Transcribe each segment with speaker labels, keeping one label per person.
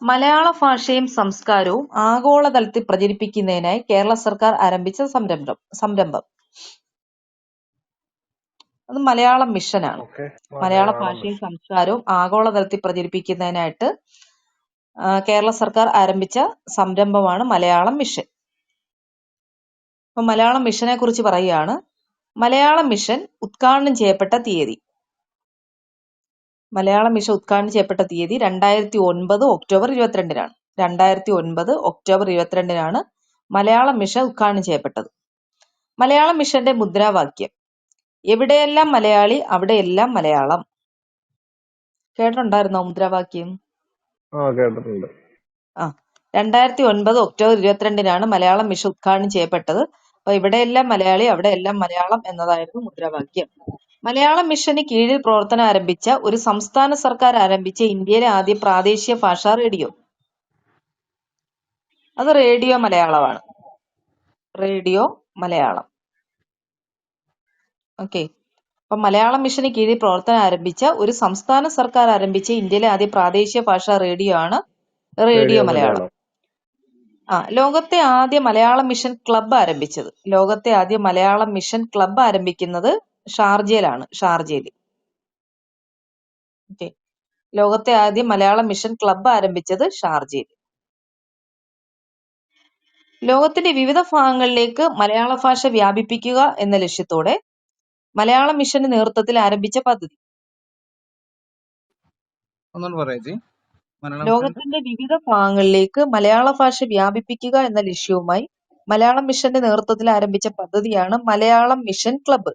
Speaker 1: മലയാള ഭാഷയും സംസ്കാരവും ആഗോളതലത്തിൽ പ്രചരിപ്പിക്കുന്നതിനായി കേരള സർക്കാർ ആരംഭിച്ച സംരംഭം. അത് മലയാളം മിഷനാണ്.
Speaker 2: ഓക്കെ.
Speaker 1: മലയാള
Speaker 2: മലയാളം
Speaker 1: ഭാഷയും
Speaker 2: മിഷൻ.
Speaker 1: സംസ്കാരവും ആഗോളതലത്തിൽ പ്രചരിപ്പിക്കുന്നതിനായിട്ട് കേരള സർക്കാർ ആരംഭിച്ച സംരംഭമാണ് മലയാളം മിഷൻ. അപ്പൊ മലയാളം മിഷനെ കുറിച്ച് പറയുകയാണ്. മലയാളം മിഷൻ ഉദ്ഘാടനം ചെയ്യപ്പെട്ട തീയതി. മലയാളം മിഷൻ ഉദ്ഘാടനം ചെയ്യപ്പെട്ട തീയതി 2009 ഒക്ടോബർ 22-നാണ്. 2009 ഒക്ടോബർ 22-നാണ് മലയാളം മിഷൻ ഉദ്ഘാടനം ചെയ്യപ്പെട്ടത്. മലയാളം മിഷന്റെ മുദ്രാവാക്യം എവിടെയെല്ലാം മലയാളി അവിടെയെല്ലാം മലയാളം. കേട്ടിട്ടുണ്ടായിരുന്നോ മുദ്രാവാക്യം?
Speaker 2: കേട്ടിട്ടുണ്ട്.
Speaker 1: 2009 ഒക്ടോബർ 22-നാണ് മലയാളം മിഷൻ ഉദ്ഘാടനം ചെയ്യപ്പെട്ടത്. അപ്പൊ ഇവിടെയെല്ലാം മലയാളി അവിടെയെല്ലാം മലയാളം എന്നതായിരുന്നു മുദ്രാവാക്യം. മലയാളം മിഷന് കീഴിൽ പ്രവർത്തനം ആരംഭിച്ച ഒരു സംസ്ഥാന സർക്കാർ ആരംഭിച്ച ഇന്ത്യയിലെ ആദ്യ പ്രാദേശിക ഭാഷാ റേഡിയോ. അത് റേഡിയോ മലയാളമാണ്. റേഡിയോ മലയാളം. ഓക്കെ. അപ്പൊ മലയാളം മിഷന് കീഴിൽ പ്രവർത്തനം ആരംഭിച്ച ഒരു സംസ്ഥാന സർക്കാർ ആരംഭിച്ച ഇന്ത്യയിലെ ആദ്യ പ്രാദേശിക ഭാഷാ റേഡിയോ ആണ് റേഡിയോ മലയാളം. ലോകത്തെ ആദ്യ മലയാളം മിഷൻ ക്ലബ്ബ് ആരംഭിച്ചത്. ലോകത്തെ ആദ്യ മലയാളം മിഷൻ ക്ലബ്ബ് ആരംഭിക്കുന്നത് ഷാർജയിലാണ്. ഷാർജയിൽ. ഓക്കെ. ലോകത്തെ ആദ്യ മലയാളം മിഷൻ ക്ലബ്ബ് ആരംഭിച്ചത് ഷാർജയിൽ. ലോകത്തിന്റെ വിവിധ ഭാഗങ്ങളിലേക്ക് മലയാള ഭാഷ വ്യാപിപ്പിക്കുക എന്ന ലക്ഷ്യത്തോടെ മലയാളം മിഷന്റെ നേതൃത്വത്തിൽ ആരംഭിച്ച പദ്ധതി. ലോകത്തിന്റെ വിവിധ ഭാഗങ്ങളിലേക്ക് മലയാള ഭാഷ വ്യാപിപ്പിക്കുക എന്ന ലക്ഷ്യവുമായി മലയാളം മിഷന്റെ നേതൃത്വത്തിൽ ആരംഭിച്ച പദ്ധതിയാണ് മലയാളം മിഷൻ ക്ലബ്ബ്.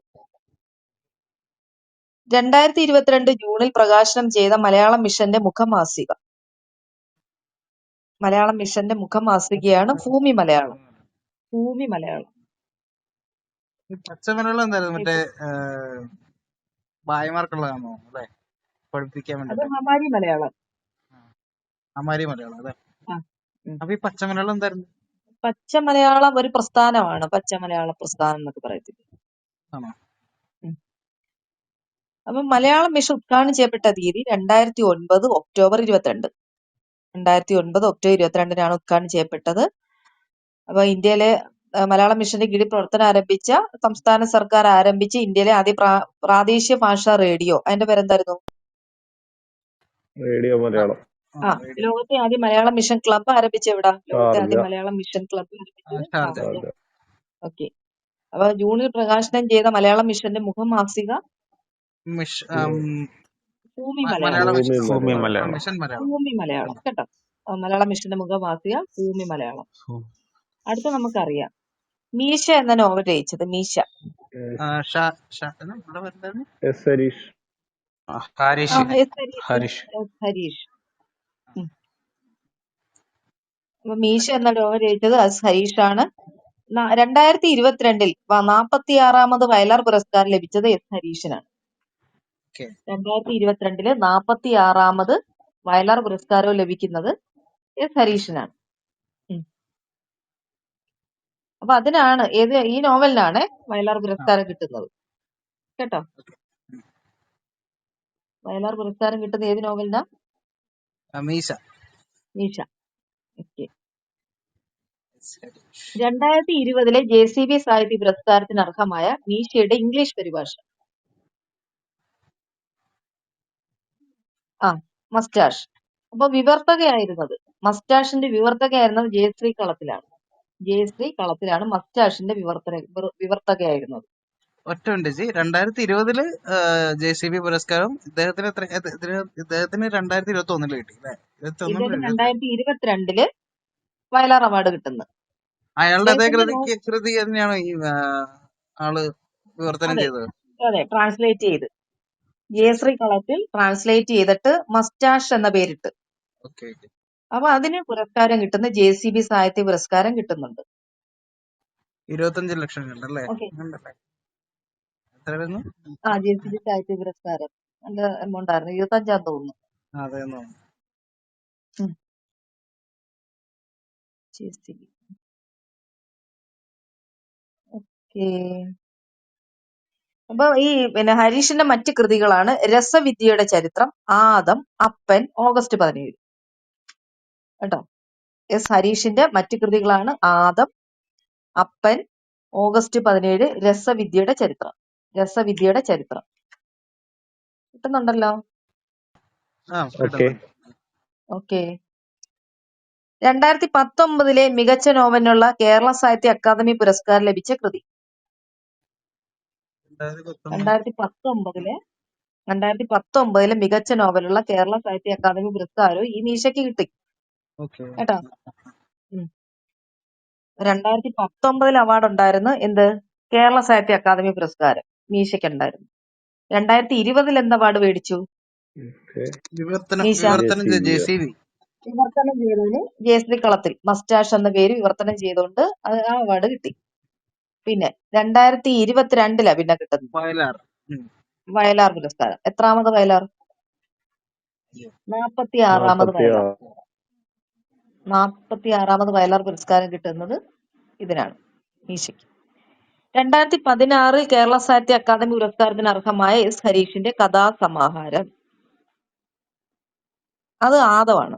Speaker 1: 2022 ജൂണിൽ പ്രകാശനം ചെയ്ത മലയാളം മിഷന്റെ മുഖമാസിക. മലയാളം മിഷന്റെ മുഖമാസികയാണ് ഭൂമി മലയാളം. ഭൂമി മലയാളം.
Speaker 3: പച്ചമലയാളം എന്തായിരുന്നു? മറ്റേ ഭായിമാർക്കുള്ളതാണോ അല്ലെ? പഠിപ്പിക്കാൻ
Speaker 1: അത്
Speaker 3: വേണ്ടി
Speaker 1: ഹമാരി മലയാളം.
Speaker 3: അമാരി മലയാളം അല്ലെ? അപ്പൊ ഈ പച്ചമലയാളം എന്തായിരുന്നു?
Speaker 1: പച്ചമലയാളം ഒരു പ്രസ്ഥാനമാണ്. പച്ചമലയാള പ്രസ്ഥാനം എന്നൊക്കെ പറയത്തില്ല.
Speaker 3: ആണോ?
Speaker 1: അപ്പൊ മലയാളം മിഷൻ ഉദ്ഘാടനം ചെയ്യപ്പെട്ട തീയതി 2009 ഒക്ടോബർ 22. 2009 ഒക്ടോബർ 22-നാണ് ഉദ്ഘാടനം ചെയ്യപ്പെട്ടത്. അപ്പൊ ഇന്ത്യയിലെ മലയാളം മിഷന്റെ കീഴിൽ പ്രവർത്തനം ആരംഭിച്ച സംസ്ഥാന സർക്കാർ ആരംഭിച്ച ഇന്ത്യയിലെ ആദ്യ പ്രാദേശിക ഭാഷാ റേഡിയോ. അതിന്റെ പേരെന്തായിരുന്നു?
Speaker 2: റേഡിയോ മലയാളം.
Speaker 1: ലോകത്തെ ആദ്യ മലയാളം മിഷൻ ക്ലബ്ബ് ആരംഭിച്ച എവിടാ? ലോകത്തെ ആദ്യ മലയാളം മിഷൻ ക്ലബ്ബ് ആരംഭിച്ചത്. ഓക്കെ. അപ്പൊ ജൂണിൽ പ്രകാശനം ചെയ്ത മലയാളം മിഷന്റെ മുഖമാസിക ഭൂമി മലയാളം. ഭൂമി മലയാളം കേട്ടോ. മലയാളം മിഷന്റെ മുഖമാസിക ഭൂമി മലയാളം. അടുത്ത നമുക്കറിയാം മീശ എന്ന നോവൽ രചിച്ചത്. മീശ. ഹരീഷ്. മീശ എന്ന നോവൽ രചിച്ചത് ഹരീഷാണ്. 2022 46ാമത് വയലാർ പുരസ്കാരം ലഭിച്ചത് എസ് ഹരീഷിനാണ്. 2022 46ാമത് വയലാർ പുരസ്കാരവും ലഭിക്കുന്നത് എസ് ഹരീഷിനാണ്. അപ്പൊ അതിനാണ് ഈ നോവലിനാണ് വയലാർ പുരസ്കാരം കിട്ടുന്നത് കേട്ടോ. വയലാർ പുരസ്കാരം കിട്ടുന്ന ഏത് നോവലിനാ? മീശ. ഓക്കെ. 2020 JCB സാഹിത്യ പുരസ്കാരത്തിന് അർഹമായ മീശയുടെ ഇംഗ്ലീഷ് പരിഭാഷ. മസ്റ്റാഷ്. അപ്പൊ വിവർത്തകയായിരുന്നത് മസ്റ്റാഷിന്റെ വിവർത്തകയായിരുന്നത് ജയശ്രീ കളത്തിലാണ്. ജയശ്രീ കളത്തിലാണ് മസ്റ്റാഷിന്റെ വിവർത്തകയായിരുന്നത്.
Speaker 3: ഒറ്റ ഉണ്ട് ജി. 2020 JCB പുരസ്കാരം ഇദ്ദേഹത്തിന് 2021 കിട്ടി അല്ലേ?
Speaker 1: 2022 വയലാർ അവാർഡ് കിട്ടുന്നത്.
Speaker 3: അയാളുടെ അതേ കൃതി തന്നെയാണോ ഈ ആള് വിവർത്തനം ചെയ്തത്?
Speaker 1: അതെ, ട്രാൻസ്ലേറ്റ് ചെയ്ത് ജയശ്രീ കളത്തിൽ ട്രാൻസ്ലേറ്റ് ചെയ്തിട്ട് മസ്റ്റാഷ് എന്ന പേരിട്ട്. അപ്പൊ അതിന് പുരസ്കാരം കിട്ടുന്ന JCB സാഹിത്യ പുരസ്കാരം കിട്ടുന്നുണ്ട്.
Speaker 3: 25 ലക്ഷം കണ്ടല്ലേ?
Speaker 1: JCB സാഹിത്യ പുരസ്കാരം നല്ല എമൗണ്ട് ആയിരുന്നു. 25 തോന്നുന്നു. അപ്പൊ ഈ ഹരീഷിന്റെ മറ്റ് കൃതികളാണ് രസവിദ്യയുടെ ചരിത്രം, ആദം, അപ്പൻ, ഓഗസ്റ്റ് 17. കേട്ടോ. എസ് ഹരീഷിന്റെ മറ്റു കൃതികളാണ് ആദം, അപ്പൻ, ഓഗസ്റ്റ് 17, രസവിദ്യയുടെ ചരിത്രം. രസവിദ്യയുടെ ചരിത്രം കിട്ടുന്നുണ്ടല്ലോ.
Speaker 3: ആ
Speaker 2: ഓക്കെ.
Speaker 3: കിട്ടുന്നുണ്ട്.
Speaker 1: ഓക്കെ. 2019 മികച്ച നോവലിനുള്ള കേരള സാഹിത്യ അക്കാദമി പുരസ്കാരം ലഭിച്ച കൃതി.
Speaker 3: 2019
Speaker 1: 2019 മികച്ച നോവലുള്ള കേരള സാഹിത്യ അക്കാദമി പുരസ്കാരവും ഈ മീശയ്ക്ക് കിട്ടി
Speaker 3: ഓക്കെ.
Speaker 1: കേട്ടോ. 2019 അവാർഡ് ഉണ്ടായിരുന്നു. എന്ത്? കേരള സാഹിത്യ അക്കാദമി പുരസ്കാരം മീശയ്ക്ക് ഉണ്ടായിരുന്നു. 2020 എന്ത് അവാർഡ് മേടിച്ചു
Speaker 2: ഓക്കെ.
Speaker 1: മീശ?
Speaker 3: വിവർത്തനം
Speaker 2: JCB.
Speaker 3: JCB.
Speaker 1: വിവർത്തനം ചെയ്തതിന് ജയശ്രീ കളത്തിൽ മസ്റ്റാഷ് എന്ന പേര് വിവർത്തനം ചെയ്തുകൊണ്ട് ആ അവാർഡ് കിട്ടി. പിന്നെ 2022 പിന്നെ കിട്ടുന്നത്
Speaker 3: വയലാർ.
Speaker 1: വയലാർ പുരസ്കാരം. എത്രാമത് വയലാർ? 46ാമത് വയലാർ. 46ാമത് വയലാർ പുരസ്കാരം കിട്ടുന്നത് ഇതിനാണ്, മീശയ്ക്ക്. 2016 കേരള സാഹിത്യ അക്കാദമി പുരസ്കാരത്തിന് അർഹമായ എസ് ഹരീഷിന്റെ കഥാസമാഹാരം. അത് ആദമാണ്.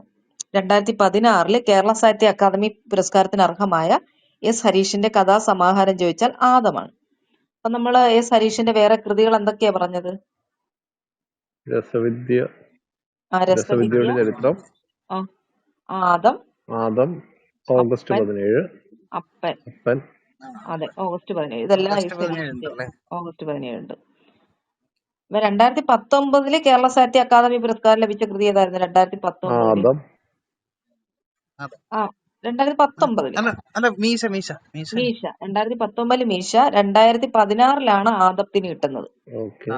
Speaker 1: 2016 കേരള സാഹിത്യ അക്കാദമി പുരസ്കാരത്തിന് അർഹമായ എസ് ഹരീഷിന്റെ കഥാസമാഹാരം ചോദിച്ചാൽ ആദമാണ്. അപ്പൊ നമ്മള് എസ് ഹരീഷിന്റെ വേറെ കൃതികൾ എന്തൊക്കെയാ പറഞ്ഞത്?
Speaker 2: രസവിദ്യ,
Speaker 1: രസവിദ്യ,
Speaker 2: രസവിദ്യയുടെ ചരിത്രം,
Speaker 1: ആദം,
Speaker 2: ആദം, ഓഗസ്റ്റ്
Speaker 1: അപ്പൻ,
Speaker 2: 17,
Speaker 1: അപ്പൻ.
Speaker 2: അപ്പൻ.
Speaker 1: അതെ, ഓഗസ്റ്റ് 17. ഇതെല്ലാം
Speaker 3: ഓഗസ്റ്റ്
Speaker 1: എസ്
Speaker 3: 17
Speaker 1: ഹരീഷിന്റെ
Speaker 3: ഉണ്ടല്ലേ?
Speaker 1: ഓഗസ്റ്റ് 17 ഉണ്ട്. 2019 കേരള സാഹിത്യ അക്കാദമി പുരസ്കാരം ലഭിച്ച കൃതി ഏതായിരുന്നു? 2019
Speaker 2: ആദം.
Speaker 1: 2019
Speaker 3: അല്ല മീശ മീശ മീശ
Speaker 1: മീശ. 2019 മീശ. 2016 ആദത്തിന് കിട്ടുന്നത്.
Speaker 2: ഓക്കെ.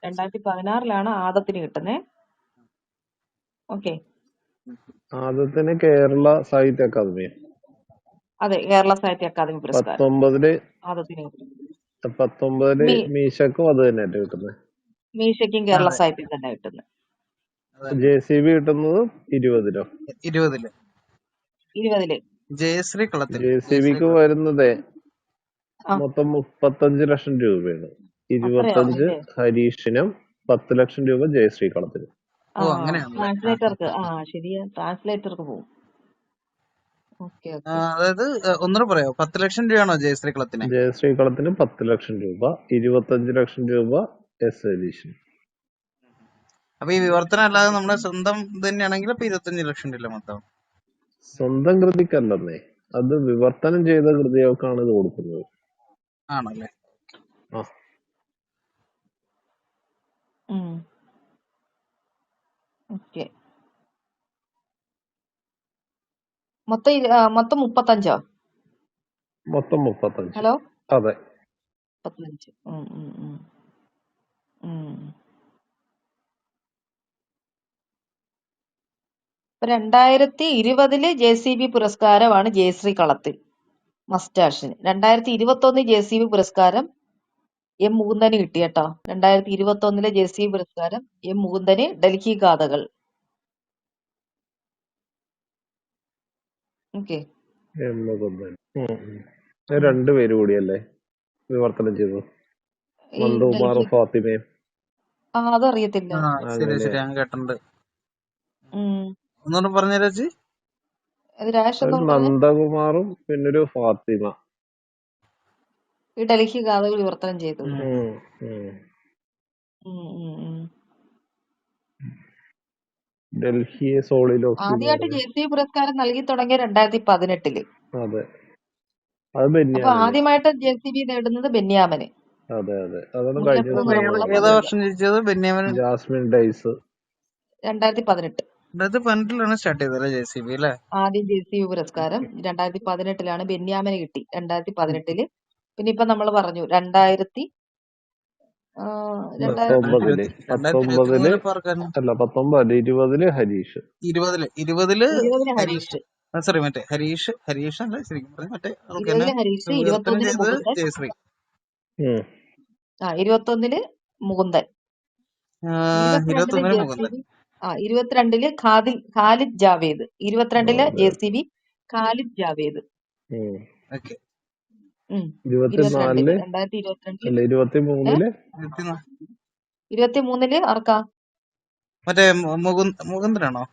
Speaker 1: 2016 ആദത്തിന് കിട്ടുന്നേ. ഓക്കെ.
Speaker 2: ആദത്തിന് കേരള സാഹിത്യ അക്കാദമി.
Speaker 1: അതെ, കേരള സാഹിത്യ അക്കാദമി പുരസ്കാരം
Speaker 2: 19
Speaker 1: ആദത്തിന് കിട്ടുന്നത്.
Speaker 2: 19 മീശക്കും അത് തന്നെ കിട്ടുന്നത്.
Speaker 1: മീശയ്ക്കും കേരള സാഹിത്യം തന്നെ കിട്ടുന്നത്.
Speaker 2: JCB കിട്ടുന്നത് 20-ലോ?
Speaker 3: 20 ജയശ്രീ കളത്തിൽ.
Speaker 2: JCBക്ക് വരുന്നതേ മൊത്തം 35 ലക്ഷം രൂപയാണ്. 25 ഹരീഷിനും 10 ലക്ഷം രൂപ ജയശ്രീ കളത്തിനും.
Speaker 1: ട്രാൻസ്ലേറ്റർക്ക്. ശരിയാ, ട്രാൻസ്ലേറ്റർക്ക് പോകും.
Speaker 3: അതായത് ഒന്നുകൂടെ പറയാം, 10 ലക്ഷം രൂപയാണോ ജയശ്രീ കളത്തിന്?
Speaker 2: ജയശ്രീ കളത്തിന് 10 ലക്ഷം രൂപ, 25 ലക്ഷം രൂപ എസ് ഹരീഷിന്.
Speaker 3: അപ്പൊ ഈ വിവർത്തനം അല്ലാതെ നമ്മുടെ സ്വന്തം തന്നെയാണെങ്കിൽ ഇപ്പൊ 25 ലക്ഷം രൂപ മൊത്തം.
Speaker 2: സ്വന്തം കൃതിക്കല്ലെന്നേ, അത് വിവർത്തനം ചെയ്ത കൃതികൾക്കാണ് ഇത് കൊടുക്കുന്നത്.
Speaker 3: ആണല്ലേ?
Speaker 1: മൊത്തം 35.
Speaker 2: മൊത്തം 35.
Speaker 1: ഹലോ,
Speaker 2: അതെ,
Speaker 1: 35. 2020 JCB പുരസ്കാരമാണ് ജയശ്രീ കളത്തിൽ മസ്റ്റാഷിന്. 2021 JCB പുരസ്കാരം M മുകുന്ദന് കിട്ടി കേട്ടോ. 2021 JCB പുരസ്കാരം M മുകുന്ദന് ഡൽഹി ഗാഥകൾ. ഓക്കെ.
Speaker 2: രണ്ടുപേര് കൂടിയല്ലേ വിവർത്തനം ചെയ്തത്? നന്ദകുമാറും ഫാത്തിമയും.
Speaker 1: അതറിയത്തില്ല.
Speaker 3: ശരി, ഞാൻ കേട്ടിട്ടുണ്ട്. ഒന്നുകൂടെ പറഞ്ഞേരാ ചേച്ചി.
Speaker 2: നന്ദകുമാറും പിന്നൊരു ഫാത്തിമ
Speaker 1: ഈ ഡൽഹി ഗാഥകൾ വിവർത്തനം ചെയ്തു.
Speaker 2: ഡൽഹിയെ സോളിലോക്കി.
Speaker 1: ആദ്യമായിട്ട് JCB പുരസ്കാരം നൽകി തുടങ്ങിയ 2018.
Speaker 2: അതെ, അത് ബെന്യാമിന്.
Speaker 1: അപ്പൊ ആദ്യമായിട്ട് JCB നേടുന്നത് ബെന്യാമിന്.
Speaker 2: അതെ, അതാണ് കഴിഞ്ഞ
Speaker 3: ഏതാ വർഷം ജയിച്ചത്? ബെന്യാമിൻ.
Speaker 2: Jasmine days.
Speaker 1: 2018.
Speaker 3: 2018 സ്റ്റാർട്ട് ചെയ്തല്ലേ JCB അല്ലേ?
Speaker 1: ആദ്യം JCB പുരസ്കാരം 2018 ബെന്യാമിന് കിട്ടി. 2018. പിന്നെ ഇപ്പൊ നമ്മൾ പറഞ്ഞു 2019
Speaker 2: ഹരീഷ്.
Speaker 3: 20 ഹരീഷ്. സോറി, മറ്റേ ഹരീഷ് അല്ല ശരിക്കും പറഞ്ഞ മറ്റേ
Speaker 1: 21
Speaker 3: ജയശ്രീ.
Speaker 1: 21 മുകുന്ദൻ. 22 ഖാലിദ് ജാവേദ്. 22 JCB ഖാലിദ് ജാവേദ്. 2023 ആർക്കാ?
Speaker 3: മറ്റേ മുകുന്ദനാണോ?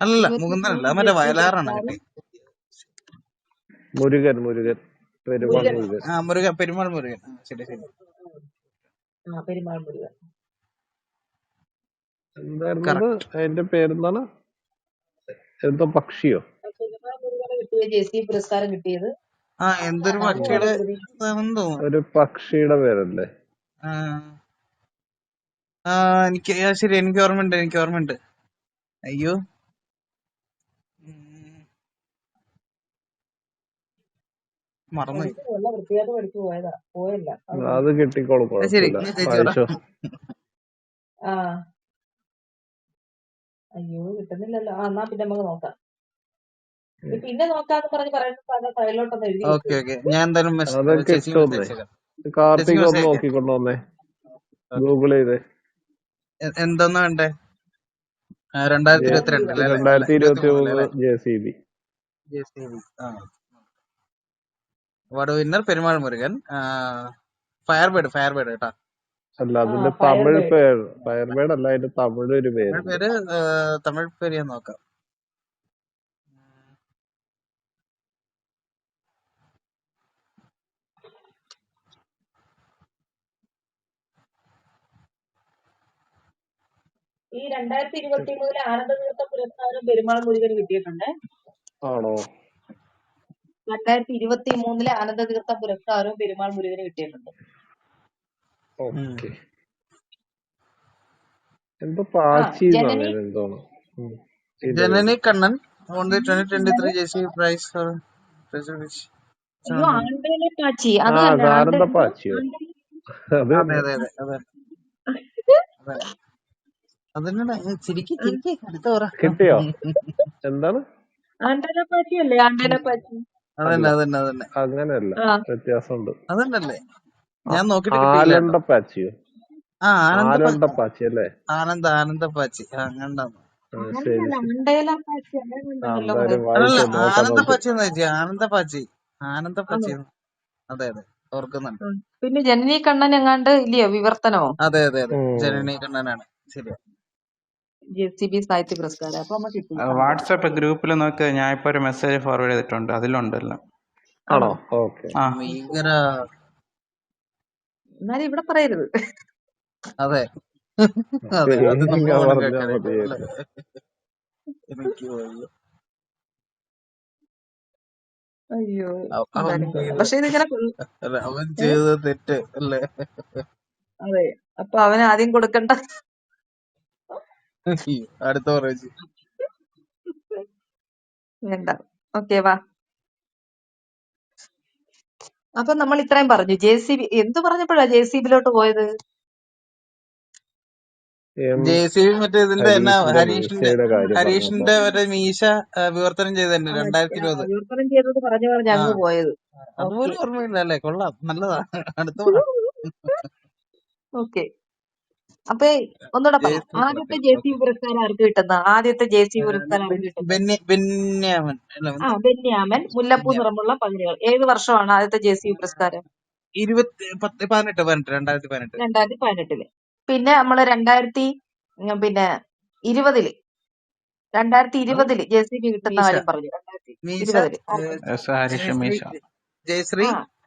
Speaker 3: അല്ലല്ല,
Speaker 1: 23
Speaker 3: മുകുന്ദനല്ല, അത് മറ്റേ
Speaker 1: ദേശീയ
Speaker 3: വയലാറാണ്
Speaker 1: പുരസ്കാരം
Speaker 3: കിട്ടി.
Speaker 2: മുരുകൻ പെരുമാൾ
Speaker 1: മുരുകൻ.
Speaker 2: മുരുകൻ.
Speaker 3: പെരുമാൾ മുരുകൻ. ശരി.
Speaker 1: പെരുമാൾ മുരുകൻ.
Speaker 2: എന്തായിരുന്നത്
Speaker 3: കറക്റ്റ്.
Speaker 2: അതിന്റെ പേരെന്താണ്? എന്തോ പക്ഷിയോ?
Speaker 1: പെരുമാൾ മുരുകന് കിട്ടിയ ദേശീയ പുരസ്കാരം കിട്ടിയത്
Speaker 3: എന്തൊരു
Speaker 1: ആരാണെന്ന്
Speaker 3: പക്ഷിയുടെ
Speaker 1: കൃതി.
Speaker 3: ഇതാണെന്ന് തോന്നുന്നു.
Speaker 2: ഒരു പക്ഷിയുടെ പേരല്ലേ?
Speaker 3: ആ, എനിക്ക് ശരി, എനിക്ക് ഓർമ്മയുണ്ട്. അയ്യോ, മറന്നു.
Speaker 1: പഠിച്ചു വൃത്തിയായിട്ട് പഠിച്ചു പോയല്ല അത്
Speaker 2: അത് കിട്ടിക്കോളും,
Speaker 3: ശരി,
Speaker 2: കുഴപ്പമില്ല.
Speaker 3: ഇനി ചേച്ചി പറ.
Speaker 2: വായിച്ചോ.
Speaker 1: ആ അയ്യോ കിട്ടുന്നില്ലല്ലോ. എന്നാ പിന്നെ നമുക്ക് നോക്കാം. നീ പിന്നെ നോക്കാന്ന് പറഞ്ഞ് പറയുന്ന ഫയലിലോട്ടൊന്ന് എഴുതി
Speaker 3: ഓക്കെ
Speaker 1: വെക്ക്.
Speaker 3: ഞാൻ എന്തായാലും
Speaker 2: അത്
Speaker 3: ചേച്ചിക്ക്
Speaker 2: കിട്ടുന്നേ.
Speaker 3: മെസ്സേജ് അയച്ചേക്കാം.
Speaker 2: കാർത്തിക് ഒന്ന്
Speaker 3: മെസ്സേജ് അയക്കാം.
Speaker 2: നോക്കിക്കൊണ്ടു വന്നേ,
Speaker 3: ഓക്കെ.
Speaker 2: ഗൂഗിൾ ചെയ്തേ.
Speaker 3: എന്താ വേണ്ടേ? 2022 അല്ലേ?
Speaker 2: 2023 JCB.
Speaker 3: Award winner Perumal Murugan. Firebird കേട്ടാ.
Speaker 2: അല്ല, അതിന്റെ തമിഴ് പേര് ഫയർബേർഡ് അല്ല, അതിന്റെ തമിഴ് ഒരു പേര്.
Speaker 3: തമിഴ് പേര് ഞാൻ നോക്കാം.
Speaker 1: ഈ 2023 ആനന്ദതീർത്ഥ പുരസ്കാരം പെരുമാൾ മുരുകന് കിട്ടിയിട്ടുണ്ട്.
Speaker 2: ആണോ?
Speaker 1: 2023 ആനന്ദതീർത്ഥ പുരസ്കാരവും പെരുമാൾ മുരുകന് കിട്ടിയിട്ടുണ്ട്.
Speaker 2: ഓക്കെ. എന്തോ പാച്ചി എന്തോണ്.
Speaker 3: ജനനി Kannan won the 2023 JCB prize for
Speaker 1: അയ്യോ ആണ്ടേലെ പാച്ചി. അത്
Speaker 2: ആനന്ദ പാച്ചിയോ?
Speaker 3: അതെ. അടുത്ത പറ.
Speaker 2: കിട്ടിയോ? എന്താണ്?
Speaker 1: ആണ്ടേലെ പാച്ചി അല്ലേ? ആണ്ടേലെ പാച്ചി
Speaker 3: അതന്നെ.
Speaker 2: അങ്ങനെയല്ല, വ്യത്യാസമുണ്ട്.
Speaker 3: അതന്നല്ലേ ഞാൻ നോക്കിട്ട്
Speaker 2: ആനന്ദ പാച്ചിയോ?
Speaker 3: ആനന്ദ
Speaker 2: പാച്ചി അല്ലേ?
Speaker 3: ആനന്ദ പാച്ചി. അങ്ങണ്ടാ
Speaker 2: ശരി.
Speaker 1: ആണ്ടേല പാച്ചി
Speaker 3: ആനന്ദ പാച്ചി. അതെ ഓർക്കുന്നുണ്ട്.
Speaker 1: പിന്നെ ജനനി കണ്ണൻ എങ്ങാണ്ട് ഇല്ലയോ വിവർത്തനമോ?
Speaker 3: അതെ ജനനി കണ്ണനാണ്. ശരിയാ.
Speaker 1: JCB സാഹിത്യ പുരസ്കാരം. അപ്പൊ നമുക്ക് കിട്ടി.
Speaker 4: വാട്സാപ്പ് ഗ്രൂപ്പിൽ നോക്ക്, ഞാൻ ഇപ്പൊ ഒരു മെസ്സേജ് ഫോർവേഡ് ചെയ്തിട്ടുണ്ട്, അതിലുണ്ടല്ലോ.
Speaker 2: ആണോ? ഓക്കെ.
Speaker 3: ഭീകര.
Speaker 1: എന്നാലും ഇവിടെ പറയരുത്.
Speaker 3: അതെ അത് നമ്മൾ എനിക്ക്
Speaker 1: അയ്യോ പക്ഷെ ഇതിങ്ങനെ
Speaker 3: അവൻ ചെയ്ത തെറ്റ് അല്ലേ?
Speaker 1: അതെ. അപ്പൊ അവന് ആദ്യം കൊടുക്കണ്ട.
Speaker 3: അടുത്ത പറയൂ.
Speaker 1: വേണ്ട. ഓക്കെ വാ. അപ്പൊ നമ്മൾ ഇത്രയും പറഞ്ഞു. JCB എന്തു പറഞ്ഞപ്പോഴാ JCBയിലോട്ട് പോയത്?
Speaker 3: JCB മറ്റേ ഇതിന്റെ ഹരീഷിന്റെ മറ്റേ മീശ വിവർത്തനം ചെയ്തതന്നെ 2020.
Speaker 1: വിവർത്തനം ചെയ്തത് പറഞ്ഞു അങ്ങ് പോയത്.
Speaker 3: അതുപോലെ ഓർമ്മയില്ല അല്ലേ? കൊള്ളാം, നല്ലതാ. അടുത്ത
Speaker 1: ഓക്കെ. അപ്പൊ ഒന്നുകൂടെ പറയാം. ആദ്യത്തെ JCB പുരസ്കാരം ആർക്ക് കിട്ടുന്ന? ആദ്യത്തെ JCB പുരസ്കാരം ആർക്ക് കിട്ടുന്നത്? ബെന്യാമൻ മുല്ലപ്പൂ നിറമുള്ള പകിലുകൾ. ഏത് വർഷമാണ് ആദ്യത്തെ JCB പുരസ്കാരം? 2018. പിന്നെ നമ്മള് 2020 JCB കിട്ടുന്ന കാര്യം പറഞ്ഞു. 2020
Speaker 3: ജയശ്രീ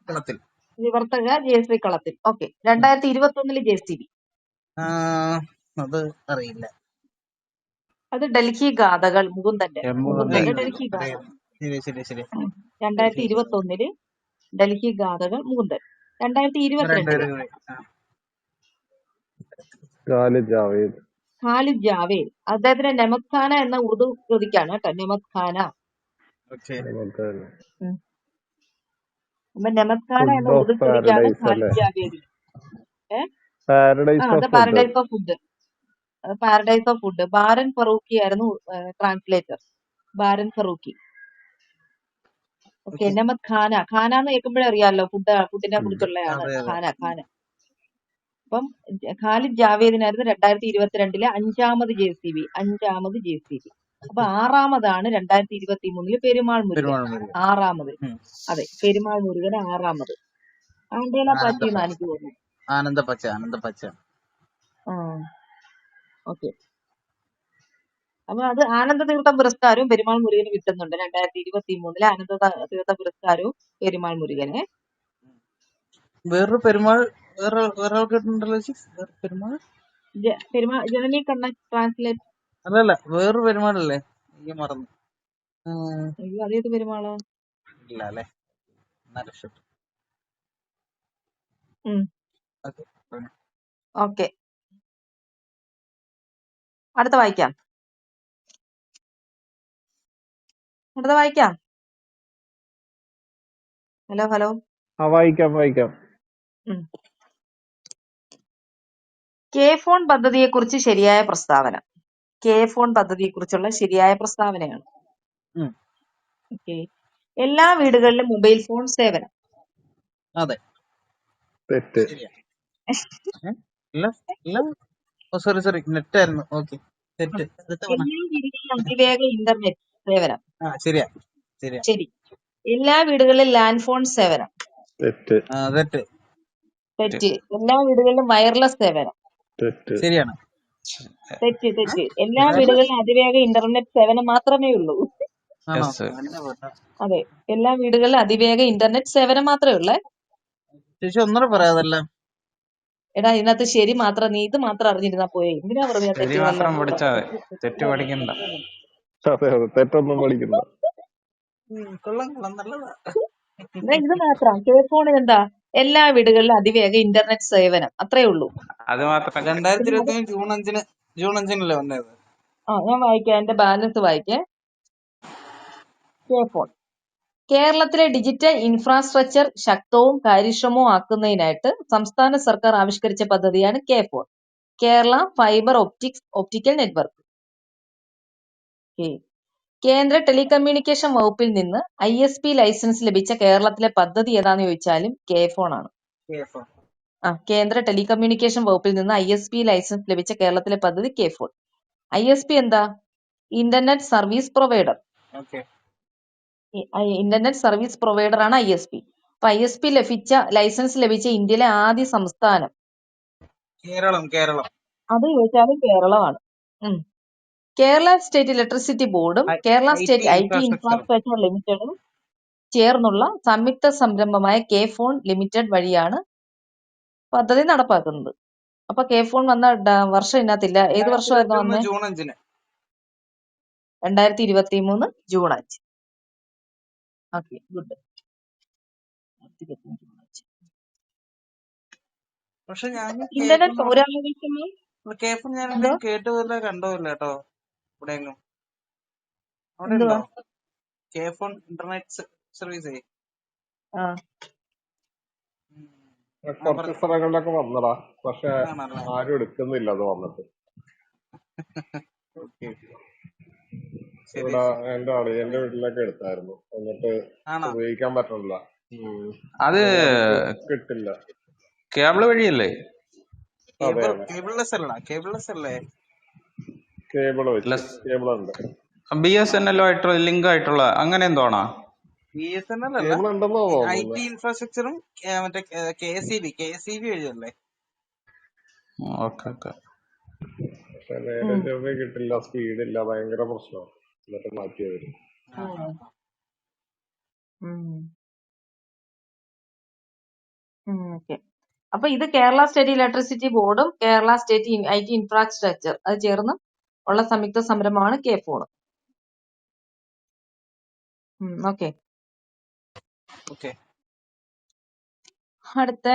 Speaker 3: കളത്തിൽ,
Speaker 1: വിവർത്തക ജയശ്രീ കളത്തിൽ. ഓക്കെ. 2021 JCB
Speaker 3: അത് അറിയില്ല.
Speaker 1: അത് ഡൽഹി ഗാഥകൾ, മുകുന്ദന്റെ ഡൽഹി ഗാഥകൾ. 2021 ഡൽഹി ഗാഥകൾ മുകുന്ദൻ. 2022 ഖാലിദ് ജാവേദ്. അദ്ദേഹത്തിന് നമത് ഖാന എന്ന ഉറുദു കൃതിക്കാണ് കേട്ടോ. നമത് ഖാന. അപ്പൊ നമത് ഖാന എന്ന ഉറുദു കൃതിക്കാണ് Khalid Javed. Paradise of food. Baran Farooqi ആയിരുന്നു ട്രാൻസ്ലേറ്റർ. ബാരൻ ഫറൂഖി. ഓക്കെ. നമത് ഖാന എന്ന് കേൾക്കുമ്പോഴേ അറിയാമല്ലോ ഫുഡിനെ കുറിച്ചുള്ളതാണ്. ഖാന. അപ്പം ഖാലിദ് ജാവേദിനായിരുന്നു 2022 അഞ്ചാമത് JCB. അപ്പൊ ആറാമതാണ് 2023 പെരുമാൾ മുരുകൻ. ആറാമത്. അതെ, പെരുമാൾ മുരുകൻ ആറാമത്. ആണ്ടേല പാച്ചി എന്നാണ് എനിക്ക് തോന്നുന്നത്.
Speaker 3: ആനന്ദ പച്ച.
Speaker 1: ഓക്കെ. അപ്പൊ അത് ആനന്ദ തീർത്ഥ പുരസ്കാരവും പെരുമാൾ മുരുകന് കിട്ടുന്നുണ്ട്. 2023 ആനന്ദ തീർത്ഥ പുരസ്കാരവും പെരുമാൾ മുരുകന്.
Speaker 3: വേറൊരു പെരുമാൾ വേറെ കിട്ടുന്നുണ്ടല്ലോ ചേച്ചി. വേറെ പെരുമാൾ
Speaker 1: ജനനി കണ്ണ ട്രാൻസ്ലേറ്റ്.
Speaker 3: അല്ലല്ല, വേറൊരു പെരുമാളല്ലേ, എനിക്ക് മറന്നു.
Speaker 1: അയ്യോ, അതേത് പെരുമാളോ?
Speaker 3: ഇല്ല അല്ലേ, രക്ഷപ്പെട്ടു.
Speaker 1: ഓക്കെ, അടുത്ത വായിക്കാം. ഹലോ.
Speaker 2: വായിക്കാം.
Speaker 1: കെ ഫോൺ പദ്ധതിയെക്കുറിച്ച് ശരിയായ പ്രസ്താവന. കെ ഫോൺ പദ്ധതിയെക്കുറിച്ചുള്ള ശരിയായ പ്രസ്താവനയാണ്. ഓക്കെ. എല്ലാ വീടുകളിലും മൊബൈൽ ഫോൺ സേവനം.
Speaker 3: അതെ,
Speaker 2: തെറ്റ്.
Speaker 3: ശരിയാ. സോറി നെറ്റ് ആയിരുന്നു. ഓക്കെ, തെറ്റ്.
Speaker 1: എല്ലാ വീടുകളിലും അതിവേഗ ഇന്റർനെറ്റ് സേവനം.
Speaker 3: ശരിയാ.
Speaker 1: ശരി. എല്ലാ വീടുകളിലും ലാൻഡ് ഫോൺ സേവനം.
Speaker 2: തെറ്റ്.
Speaker 1: തെറ്റ്. എല്ലാ വീടുകളിലും വയർലെസ് സേവനം.
Speaker 2: തെറ്റ്.
Speaker 3: ശരിയാണ്.
Speaker 1: തെറ്റ്. എല്ലാ വീടുകളിലും അതിവേഗ ഇന്റർനെറ്റ് സേവനം മാത്രമേ ഉള്ളൂ. അതെ, എല്ലാ വീടുകളിലും അതിവേഗ ഇന്റർനെറ്റ് സേവനം മാത്രമേ ഉള്ളേ.
Speaker 3: ചേച്ചി ഒന്നുകൂടെ പറയാതെല്ലാം.
Speaker 1: എടാ, ഇതിനകത്ത് ശരി മാത്രം, നീ ഇത് മാത്രം അറിഞ്ഞിരുന്നാ പോയെ. എന്തിനാ വെറുതെ
Speaker 4: മാത്രം പഠിച്ചാൽ മതി, തെറ്റ് പഠിക്കണ്ട.
Speaker 2: അതെ, തെറ്റൊന്നും പഠിക്കണ്ട.
Speaker 3: കൊള്ളാം, നല്ലതാ.
Speaker 1: ഇത് മാത്രം. കെ ഫോണിന് എന്താ, എല്ലാ വീടുകളിലും അതിവേഗ ഇന്റർനെറ്റ് സേവനം, അത്രേ ഉള്ളൂ.
Speaker 4: അത് മാത്രം.
Speaker 3: 2023 ജൂൺ 5 വന്നത്.
Speaker 1: ഞാൻ വായിക്കാം, എന്റെ ബാലൻസ് വായിക്കേ. കെ ഫോൺ കേരളത്തിലെ ഡിജിറ്റൽ ഇൻഫ്രാസ്ട്രക്ചർ ശക്തവും കാര്യക്ഷമവും ആക്കുന്നതിനായിട്ട് സംസ്ഥാന സർക്കാർ ആവിഷ്കരിച്ച പദ്ധതിയാണ് K phone, Kerala fibre optical network. കേന്ദ്ര ടെലികമ്മ്യൂണിക്കേഷൻ വകുപ്പിൽ നിന്ന് ISP ലൈസൻസ് ലഭിച്ച കേരളത്തിലെ പദ്ധതി ഏതാന്ന് ചോദിച്ചാലും കെ ഫോൺ ആണ്. കേന്ദ്ര ടെലികമ്മ്യൂണിക്കേഷൻ വകുപ്പിൽ നിന്ന് ISP ലൈസൻസ് ലഭിച്ച കേരളത്തിലെ പദ്ധതി കെ ഫോൺ. ISP എന്താ? Internet service provider. Internet service provider ആണ് ISP. അപ്പൊ ISP ലൈസൻസ് ലഭിച്ച ഇന്ത്യയിലെ ആദ്യ സംസ്ഥാനം
Speaker 3: കേരളം.
Speaker 1: അത് ചോദിച്ചാലും കേരളമാണ്. കേരള സ്റ്റേറ്റ് ഇലക്ട്രിസിറ്റി ബോർഡും കേരള സ്റ്റേറ്റ് IT ഇൻഫ്രാസ്ട്രക്ചർ ലിമിറ്റഡും ചേർന്നുള്ള സംയുക്ത സംരംഭമായ കെ ഫോൺ ലിമിറ്റഡ് വഴിയാണ് പദ്ധതി നടപ്പാക്കുന്നത്. അപ്പൊ കെ ഫോൺ വന്ന വർഷം ഇതിനകത്തില്ല. ഏത് വർഷമായിരുന്നു വന്നേ?
Speaker 3: ജൂൺ 5.
Speaker 1: 2023 ജൂൺ 5. Okay, good.
Speaker 3: പക്ഷെ ഞാൻ
Speaker 1: ഇന്റർനെറ്റ് പൗരാവകാശമോ
Speaker 3: ഞാൻ കേട്ടുപോലെ കണ്ടോല്ല കേട്ടോ ഇവിടെയെങ്കിലും. അവിടെ ഉണ്ടോ കെ ഫോൺ ഇന്റർനെറ്റ് സർവീസ്?
Speaker 2: കുറച്ച് സ്ഥലങ്ങളിലൊക്കെ വന്നടാ, പക്ഷെ ആരും എടുക്കുന്നില്ല അത് വന്നിട്ട്. ഇവിടെ എന്റെ വീട്ടിലൊക്കെ എടുത്തായിരുന്നു, എന്നിട്ട് ഉപയോഗിക്കാൻ പറ്റണില്ല.
Speaker 4: അത്
Speaker 2: കിട്ടില്ല.
Speaker 4: കേബിള് വഴിയല്ലേ?
Speaker 3: കേബിൾലെസ് അല്ലേ?
Speaker 2: കേബിൾ ഉണ്ട്.
Speaker 4: BSNL ആയിട്ടുള്ള ലിങ്ക് ആയിട്ടുള്ള അങ്ങനെ എന്തോണോ?
Speaker 3: BSNL IT ഇൻഫ്രാസ്ട്രക്ചറും മറ്റേ KSEB വഴിയല്ലേ?
Speaker 2: പക്ഷെ നേരെ കിട്ടില്ല, സ്പീഡില്ല, ഭയങ്കര പ്രശ്നമാണ്. എന്നിട്ട് മാറ്റിയത്.
Speaker 1: അപ്പൊ ഇത് കേരള സ്റ്റേറ്റ് ഇലക്ട്രിസിറ്റി ബോർഡും കേരള സ്റ്റേറ്റ് IT ഇൻഫ്രാസ്ട്രക്ചർ അത് ചേർന്ന് ഉള്ള സംയുക്ത സംരംഭമാണ് കെ ഫോൺ. അടുത്ത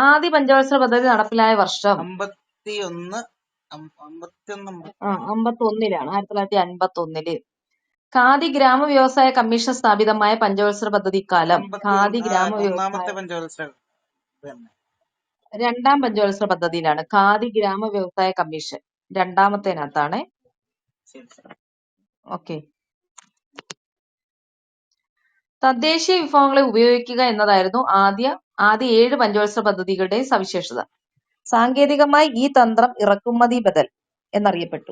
Speaker 1: ആദ്യ പഞ്ചവത്സര പദ്ധതി നടപ്പിലായ വർഷം 1951. 1951 ഖാദി ഗ്രാമ വ്യവസായ കമ്മീഷൻ സ്ഥാപിതമായ പഞ്ചവത്സര പദ്ധതി കാലം. ഖാദി ഗ്രാമ വ്യവസായ രണ്ടാം പഞ്ചവത്സര പദ്ധതിയിലാണ്. ഖാദി ഗ്രാമ വ്യവസായ കമ്മീഷൻ രണ്ടാമത്തേനകത്താണ്. തദ്ദേശീയ വിഭവങ്ങളെ ഉപയോഗിക്കുക എന്നതായിരുന്നു ആദ്യ 7 പഞ്ചവത്സര പദ്ധതികളുടെയും സവിശേഷത. സാങ്കേതികമായി ഈ തന്ത്രം ഇറക്കുമതി ബദൽ എന്നറിയപ്പെട്ടു.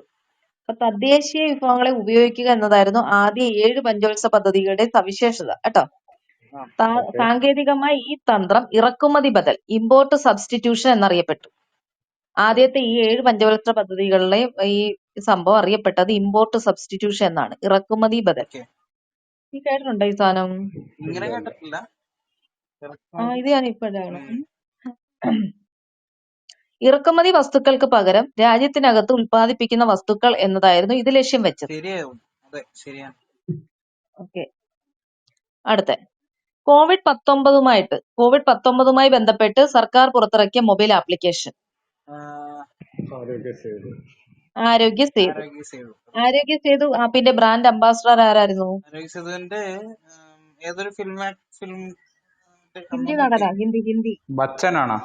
Speaker 1: അപ്പൊ തദ്ദേശീയ വിഭവങ്ങളെ ഉപയോഗിക്കുക എന്നതായിരുന്നു ആദ്യ 7 പഞ്ചവത്സര പദ്ധതികളുടെ സവിശേഷത കേട്ടോ. സാങ്കേതികമായി ഈ തന്ത്രം ഇറക്കുമതി ബദൽ, ഇമ്പോർട്ട് സബ്സ്റ്റിറ്റ്യൂഷൻ എന്നറിയപ്പെട്ടു. ആദ്യത്തെ ഈ 7 പഞ്ചവത്സര പദ്ധതികളിലെയും ഈ ഈ സംഭവം അറിയപ്പെട്ടത് ഇമ്പോർട്ട് സബ്സ്റ്റിറ്റ്യൂഷൻ എന്നാണ്, ഇറക്കുമതി ബദൽ.
Speaker 3: ഓക്കെ.
Speaker 1: നീ കേട്ടിട്ടുണ്ടോ ഈ സാധനം?
Speaker 3: ഇങ്ങനെ
Speaker 2: ഇല്ല
Speaker 3: കേട്ടിട്ടില്ല.
Speaker 1: ഇത് ഞാൻ ഇപ്പോഴാണ്. ഇറക്കുമതി വസ്തുക്കൾക്ക് പകരം രാജ്യത്തിനകത്ത് ഉൽപ്പാദിപ്പിക്കുന്ന വസ്തുക്കൾ എന്നതായിരുന്നു ഇത് ലക്ഷ്യം വെച്ചത്.
Speaker 3: ശരിയാവും. അതെ, ശരിയാണ്.
Speaker 1: ഓക്കെ, അടുത്ത കോവിഡ്-19മായി ബന്ധപ്പെട്ട് സർക്കാർ പുറത്തിറക്കിയ മൊബൈൽ ആപ്ലിക്കേഷൻ
Speaker 3: ആ,
Speaker 2: ആരോഗ്യ സേതു.
Speaker 1: ആരോഗ്യ സേതു.
Speaker 3: ആരോഗ്യ സേതു.
Speaker 1: ആരോഗ്യ സേതു ആപ്പിന്റെ ബ്രാൻഡ് അംബാസഡർ ആരായിരുന്നു?
Speaker 3: ആരോഗ്യ സേതുവിന്റെ ഏതൊരു ഫിലിം
Speaker 1: ഹിന്ദി നടനാ. ഹിന്ദി
Speaker 4: ബച്ചനാണോ?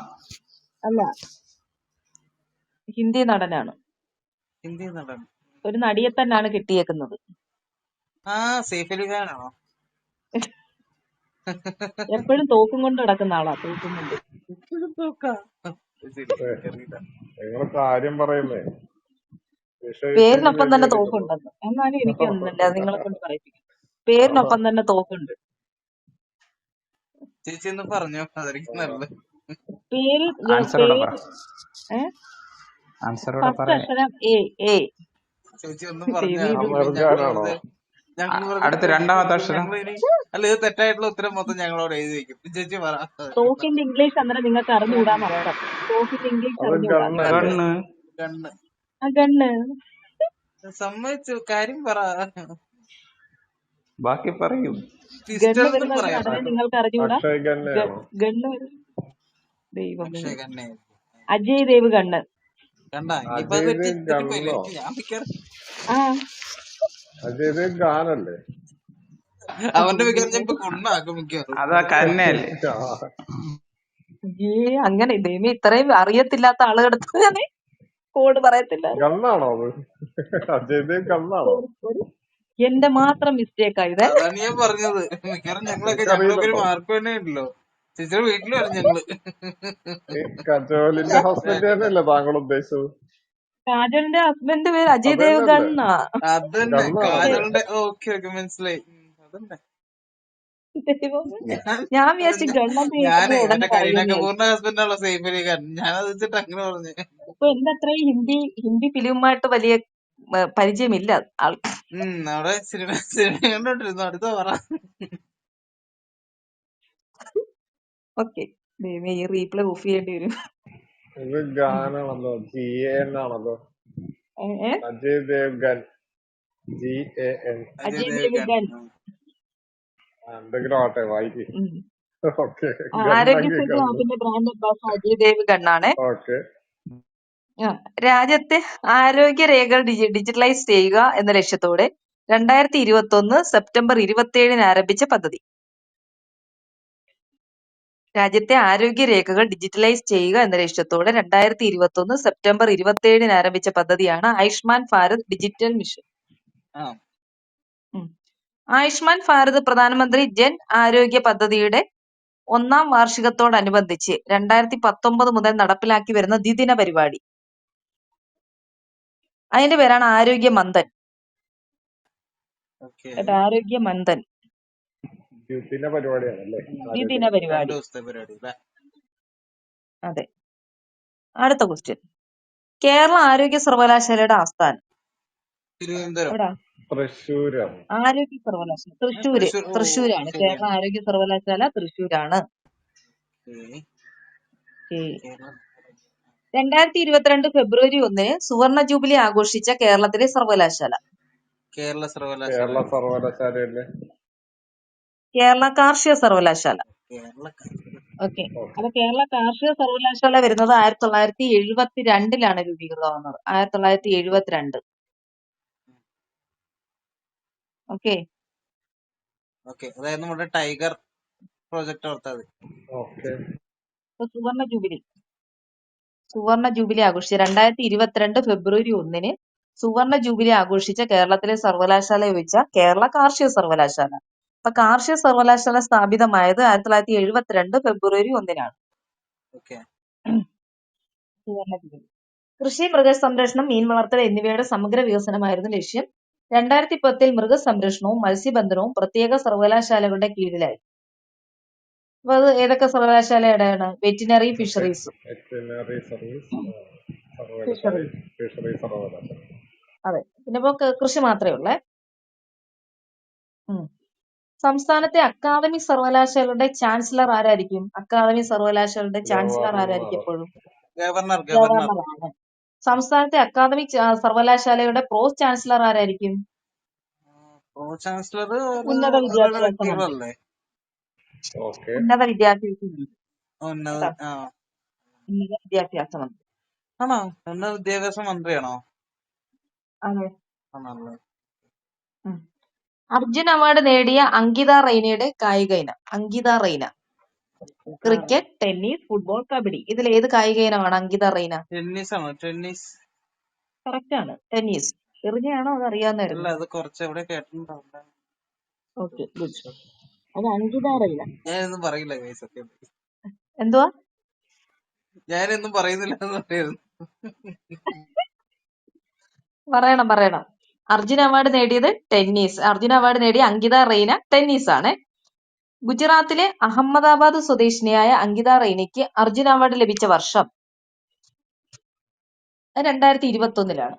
Speaker 1: അല്ല, ഹിന്ദി നടനാണ്.
Speaker 3: ഹിന്ദി നടൻ.
Speaker 1: ഒരു നടിയെ തന്നെയാണ് കിട്ടിയേക്കുന്നത്.
Speaker 3: സൈഫ് അലി ഖാനാണോ?
Speaker 1: എപ്പോഴും തോക്കും കൊണ്ട് നടക്കുന്ന ആളാ. തോക്കും കൊണ്ട്.
Speaker 3: ശരി,
Speaker 2: ഏ,
Speaker 3: എനിക്കറിയില്ല.
Speaker 2: നിങ്ങള് കാര്യം പറയുന്നേ വിഷയത്തിന്
Speaker 1: പേരിനൊപ്പം തന്നെ
Speaker 2: വ്യതിചലിക്കുന്നു.
Speaker 1: തോക്കുണ്ടെന്ന്. എന്നാലും എനിക്കൊന്നുമില്ല, നിങ്ങളെ കൊണ്ട് പറയിപ്പിക്കും. പേരിനൊപ്പം തന്നെ തോക്കുണ്ട്.
Speaker 3: ചേച്ചി ഒന്ന് പറഞ്ഞു, അതായിരിക്കും നല്ലത്.
Speaker 1: പേര്
Speaker 4: ആൻസറോടെ പറ. ആൻസറോടെ
Speaker 1: ഫസ്റ്റ്
Speaker 4: പറ.
Speaker 1: അക്ഷരം എ. എ.
Speaker 3: ചേച്ചി ഒന്ന് പറഞ്ഞു.
Speaker 1: ദേവി, ഇത്
Speaker 2: അമർജാനാണോ?
Speaker 4: അടുത്ത രണ്ടാമത്തെ അക്ഷരം.
Speaker 3: അല്ല, ഇത് തെറ്റായിട്ടുള്ള ഉത്തരം മൊത്തം ഞങ്ങളോട് എഴുതി വെക്കും. ചേച്ചി പറ.
Speaker 1: തോക്കിന്റെ ഇംഗ്ലീഷ് അന്നേരം നിങ്ങൾക്ക് അറിഞ്ഞുകൂടാന്ന് അർത്ഥം. തോക്കിന്റെ ഇംഗ്ലീഷ്
Speaker 2: അത്
Speaker 1: അറിഞ്ഞുകൂടാ.
Speaker 2: ഗണ്ണല്ലേ?
Speaker 4: ഗണ്ണ്.
Speaker 3: ഗണ്ണ്.
Speaker 1: ആ ഗണ്ണ്.
Speaker 3: സമ്മതിച്ചു, കാര്യം പറ.
Speaker 4: ബാക്കി പറയൂ.
Speaker 1: ഗണ്ണ്
Speaker 3: പിസ്റ്റൾ എന്നും
Speaker 1: വരുന്ന ഒരു
Speaker 3: പറയാം.
Speaker 1: നടനെ നിങ്ങൾക്ക് അറിഞ്ഞുകൂടാ.
Speaker 2: അക്ഷയ് ഗണ്ണയാണോ?
Speaker 1: ഗണ്ണ് ദൈവമേ.
Speaker 3: അക്ഷയ് ഗണ്ണേ.
Speaker 1: അജയ് ദേവ് ഗണ്ണ്.
Speaker 3: കണ്ടാ, ഇനിയിപ്പോ അത്
Speaker 2: അജയ്
Speaker 3: തെറ്റിപ്പോയില്ലേ.
Speaker 2: ഗണ്ണോ?
Speaker 3: ഞാൻ മിക്കവാറും
Speaker 1: ആ
Speaker 2: അജയ് ഗാനല്ലേ?
Speaker 3: അവന്റെ മിക്കവാറും ഞാൻ ഇപ്പൊ കൊണ്ടാക്കും മിക്കവാറും.
Speaker 4: അതാ കന്നയല്ലേ?
Speaker 1: അങ്ങനെ ദൈവമേ, ഇത്രയും അറിയത്തില്ലാത്ത ആളുകടുത്ത് ഞാൻ കോഡ് പറയത്തില്ല.
Speaker 2: ഗണ്ണാണോ അത്? അജയ് ഗണ്ണാണോ?
Speaker 1: എന്റെ മാത്രം മിസ്റ്റേക്കാ ഇത്.
Speaker 3: അതാണ് ഞാൻ പറഞ്ഞത്. മിക്കവാറും ഞങ്ങളൊക്കെ ഒരു മാർക്ക് തന്നെ ഉണ്ടല്ലോ. ചേച്ചിയുടെ വീട്ടിൽ വരും ഞങ്ങള്.
Speaker 2: കജോലിന്റെ ഹസ്ബൻഡ് തന്നെയല്ലേ താങ്കൾ ഉദ്ദേശിച്ചത്?
Speaker 1: കാജലിന്റെ ഹസ്ബൻഡ് പേര് അജയ് ദേവ് ഗണ്ണാ.
Speaker 3: അതന്നെ കാജലിന്റെ. ഓക്കെ, മനസ്സിലായി. അതന്നെ
Speaker 1: ഞാൻ വിചാരിച്ചു ഗണ്ണെന്ന്
Speaker 3: ഞാനേ
Speaker 1: കേട്ടപ്പോ
Speaker 3: മറ്റേ
Speaker 1: ഉടനെ
Speaker 3: കരീന
Speaker 1: പറയുന്നു.
Speaker 3: കപൂറിന്റെ ഹസ്ബൻഡാണല്ലോ സൈഫ് അലി ഖാൻ. ഞാനത് വെച്ചിട്ട് അങ്ങനെ പറഞ്ഞു.
Speaker 1: ഇപ്പൊ എന്റെ അത്രയും ഹിന്ദി ഫിലിമുമായിട്ട് വലിയ പരിചയമില്ല ആൾ.
Speaker 3: അവിടെ സിനിമ കണ്ടോണ്ടിരുന്നു. അടുത്ത പറ.
Speaker 1: ഓക്കെ, ഈ റീപ്ലൈ ഓഫ് ചെയ്യേണ്ടി വരും.
Speaker 2: ഇത് ഗാനാണല്ലോ, GAN ആണല്ലോ.
Speaker 1: ഏ?
Speaker 2: അജയ് ദേവ്ഗൻ, GAN.
Speaker 1: അജയ് ദേവ് ഗൺ.
Speaker 2: എന്തെങ്കിലും ആവട്ടെ, വായിക്ക്. ഓക്കെ,
Speaker 1: ആരോഗ്യ സേതു ആപ്പിന്റെ ബ്രാൻഡ് അംബാസഡർ അജയ് ദേവ് ഗണ്ണാണ്.
Speaker 2: ഓക്കെ.
Speaker 1: രാജ്യത്തെ ആരോഗ്യ രേഖകൾ ഡിജിറ്റലൈസ് ചെയ്യുക എന്ന ലക്ഷ്യത്തോടെ 2021 സെപ്റ്റംബർ 27 ആരംഭിച്ച പദ്ധതി. രാജ്യത്തെ ആരോഗ്യ രേഖകൾ ഡിജിറ്റലൈസ് ചെയ്യുക എന്ന ലക്ഷ്യത്തോടെ 2021 സെപ്റ്റംബർ 27 ആരംഭിച്ച പദ്ധതിയാണ് ആയുഷ്മാൻ ഭാരത് ഡിജിറ്റൽ മിഷൻ. ആയുഷ്മാൻ ഭാരത് പ്രധാനമന്ത്രി ജൻ ആരോഗ്യ പദ്ധതിയുടെ 1ാം വാർഷികത്തോടനുബന്ധിച്ച് 2019 മുതൽ നടപ്പിലാക്കി വരുന്ന ദ്വിദിന പരിപാടി. അതിന്റെ പേരാണ് ആരോഗ്യ മന്ദൻ. കേട്ടോ, ആരോഗ്യ മന്ദൻ
Speaker 2: ദ്വിദിന പരിപാടിയാണല്ലേ?
Speaker 1: ദ്വിദിന പരിപാടി.
Speaker 3: 2 ദിവസത്തെ പരിപാടി അല്ലേ?
Speaker 1: അതെ. അടുത്ത ക്വസ്റ്റ്യൻ. കേരള ആരോഗ്യ സർവകലാശാലയുടെ ആസ്ഥാനം
Speaker 3: തിരുവനന്തപുരം.
Speaker 1: എവിടാ?
Speaker 2: തൃശ്ശൂരാണ്.
Speaker 1: ആരോഗ്യ സർവകലാശാല തൃശ്ശൂരാണ്. കേരള ആരോഗ്യ സർവകലാശാല തൃശ്ശൂരാണ്. 2022 ഫെബ്രുവരി 1 സുവർണ ജൂബിലി ആഘോഷിച്ച കേരളത്തിലെ സർവകലാശാല.
Speaker 3: കേരള
Speaker 2: സർവകലാശാലയല്ലേ?
Speaker 1: കേരള കാർഷിക സർവകലാശാല. ഓക്കെ,
Speaker 3: കേരള.
Speaker 1: അപ്പൊ കേരള കാർഷിക സർവകലാശാല വരുന്നത് 1972 രൂപീകൃതമാകുന്നത്. 1972. ഓക്കെ,
Speaker 3: അതായത് നമ്മുടെ ടൈഗർ പ്രോജക്ട് ഓർത്തത്.
Speaker 1: സുവർണ ജൂബിലി ആഘോഷിച്ച 2022 ഫെബ്രുവരി 1 സുവർണ ജൂബിലി ആഘോഷിച്ച കേരളത്തിലെ സർവകലാശാല ചോദിച്ച കേരള കാർഷിക സർവകലാശാല. അപ്പൊ കാർഷിക സർവകലാശാല സ്ഥാപിതമായത് 1972 ഫെബ്രുവരി 1 സുവർണ ജൂബിലി. കൃഷി, മൃഗസംരക്ഷണം, മീൻ വളർത്തൽ എന്നിവയുടെ സമഗ്ര വികസനമായിരുന്നു ലക്ഷ്യം. 2010 മൃഗസംരക്ഷണവും മത്സ്യബന്ധനവും പ്രത്യേക സർവകലാശാലകളുടെ കീഴിലായി. അപ്പൊ അത് ഏതൊക്കെ സർവകലാശാലയുടെയാണ്? വെറ്റിനറി ഫിഷറീസും.
Speaker 2: Veterinary service
Speaker 1: fisheries.
Speaker 2: സർവകലാശാല.
Speaker 1: അതെ. പിന്നെ ഇപ്പൊ കൃഷി മാത്രമേ ഉള്ളേ. ഉം. സംസ്ഥാനത്തെ അക്കാദമിക് സർവകലാശാലയുടെ ചാൻസലർ ആരായിരിക്കും? അക്കാദമിക് സർവകലാശാലയുടെ ചാൻസലർ ആരായിരിക്കും
Speaker 2: ഗവർണർ
Speaker 1: എപ്പോഴും?
Speaker 3: ഗവർണർ
Speaker 1: ഗവർണറാണ്. സംസ്ഥാനത്തെ അക്കാദമിക് സർവകലാശാലയുടെ പ്രോസ് ചാൻസലർ ആരായിരിക്കും?
Speaker 3: പ്രോ ചാൻസലർ
Speaker 1: ഉന്നത
Speaker 3: അവരുടെ
Speaker 1: വിദ്യാഭ്യാസ മന്ത്രി.
Speaker 3: വ്യക്തികളല്ലേ?
Speaker 2: ഓക്കെ.
Speaker 1: ഉന്നത വിദ്യാഭ്യാസ മന്ത്രി.
Speaker 3: ഉന്നത
Speaker 1: കേട്ടോ?
Speaker 3: ആ
Speaker 1: ഉന്നത വിദ്യാഭ്യാസ മന്ത്രി.
Speaker 3: ആണോ? ഉന്നത വിദ്യാഭ്യാസ മന്ത്രിയാണോ?
Speaker 1: അതെ.
Speaker 3: ആണല്ലേ.
Speaker 1: ഉം. അർജുൻ അവാർഡ് നേടിയ അങ്കിത റെയ്നയുടെ കായിക ഇനം. Ankita Raina. Cricket, tennis, football, kabaddi. ഇതിൽ ഏത് കായിക ഇനമാണ് അങ്കിത റെയ്ന?
Speaker 3: ടെന്നീസ് ആണോ? ടെന്നീസ്
Speaker 1: കറക്റ്റ് ആണ്. ടെന്നീസ്. എറിഞ്ഞാണോ അത്
Speaker 3: അല്ല,
Speaker 1: അറിയാവുന്നതായിരുന്നു?
Speaker 3: അത് കുറച്ച് എവിടെ കേട്ടിട്ടുണ്ടാവും.
Speaker 1: Okay, good. അത് അങ്കിത റെയ്ന.
Speaker 3: ഞാനൊന്നും പറയില്ല guys, സത്യം.
Speaker 1: എന്തുവാ?
Speaker 3: ഞാനൊന്നും പറയുന്നില്ല എന്ന് പറയായിരുന്നു.
Speaker 1: പറയണം. അർജുൻ അവാർഡ് നേടിയത് ടെന്നീസ്. അർജുൻ അവാർഡ് നേടിയ അങ്കിത റെയ്ന ടെന്നീസ് ആണ്. ഗുജറാത്തിലെ അഹമ്മദാബാദ് സ്വദേശിനിയായ അങ്കിത റെയ്നയ്ക്ക് അർജുൻ അവാർഡ് ലഭിച്ച വർഷം 2021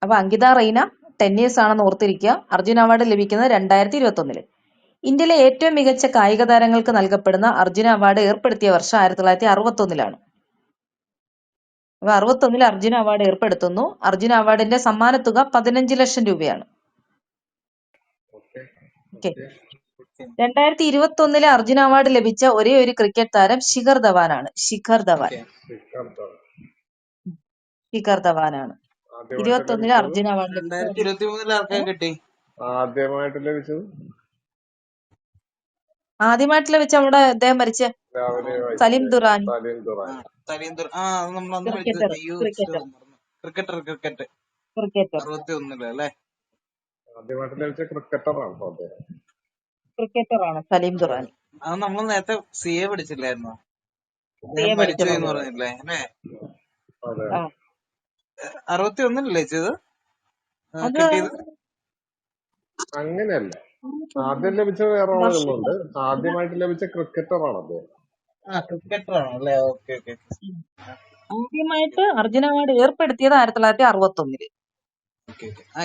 Speaker 1: അപ്പൊ അങ്കിത റെയ്ന ടെന്നീസ് ആണെന്ന് ഓർത്തിരിക്കുക. അർജുൻ അവാർഡ് ലഭിക്കുന്നത് 2021. ഇന്ത്യയിലെ ഏറ്റവും മികച്ച കായിക താരങ്ങൾക്ക് നൽകപ്പെടുന്ന അർജുന അവാർഡ് ഏർപ്പെടുത്തിയ വർഷം 1961. അപ്പൊ 61 അർജുന അവാർഡ് ഏർപ്പെടുത്തുന്നു. അർജുന അവാർഡിന്റെ സമ്മാനത്തുക 15 ലക്ഷം രൂപയാണ്.
Speaker 2: ഓക്കെ.
Speaker 1: ഓക്കെ. 2021 അർജുന അവാർഡ് ലഭിച്ച ഒരേ ഒരു ക്രിക്കറ്റ് താരം ശിഖർ ധവാൻ ആണ്. ശിഖർ ധവാൻ. ശിഖർ ധവാനാണ്. 21 അർജുന അവാർഡ് ലഭിച്ച
Speaker 3: 2023 ആർക്കാ കിട്ടി?
Speaker 2: ആദ്യമായിട്ട് ലഭിച്ചത്
Speaker 1: ആദ്യമായിട്ട് ലഭിച്ച നമ്മുടെ അദ്ദേഹം മരിച്ച സലിം ദുറാനി.
Speaker 3: ആ അത് നമ്മൾ അന്ന്
Speaker 1: ക്രിക്കറ്റർ.
Speaker 3: പഠിച്ചത്. അയ്യോ ക്രിക്കറ്റർ 61 അല്ലേ?
Speaker 2: ആദ്യമായിട്ട് ലഭിച്ച ക്രിക്കറ്ററാണ് അദ്ദേഹം.
Speaker 1: ക്രിക്കറ്ററാണ് സലിം ദുറാനി.
Speaker 3: അത് നമ്മൾ നേരത്തെ CA പഠിച്ചില്ലായിരുന്നോ?
Speaker 1: CA
Speaker 3: മരിച്ചു
Speaker 1: പഠിച്ചത്.
Speaker 3: എന്ന് പറഞ്ഞില്ലേ അല്ലേ?
Speaker 2: അതെ.
Speaker 1: ആ.
Speaker 3: 61 ചെയ്ത്
Speaker 1: അത്
Speaker 3: കിട്ടിയത്?
Speaker 2: അങ്ങനെയല്ല, ആദ്യം ലഭിച്ച വേറെ ആളുകളുണ്ട്. ആദ്യമായിട്ട് ലഭിച്ച ക്രിക്കറ്ററാണ് അദ്ദേഹം.
Speaker 3: ക്രിക്കറ്റർ ആണോ അല്ലേ? ഓക്കെ.
Speaker 1: ആദ്യമായിട്ട് അർജുന അവാർഡ് ഏർപ്പെടുത്തിയത് 1961.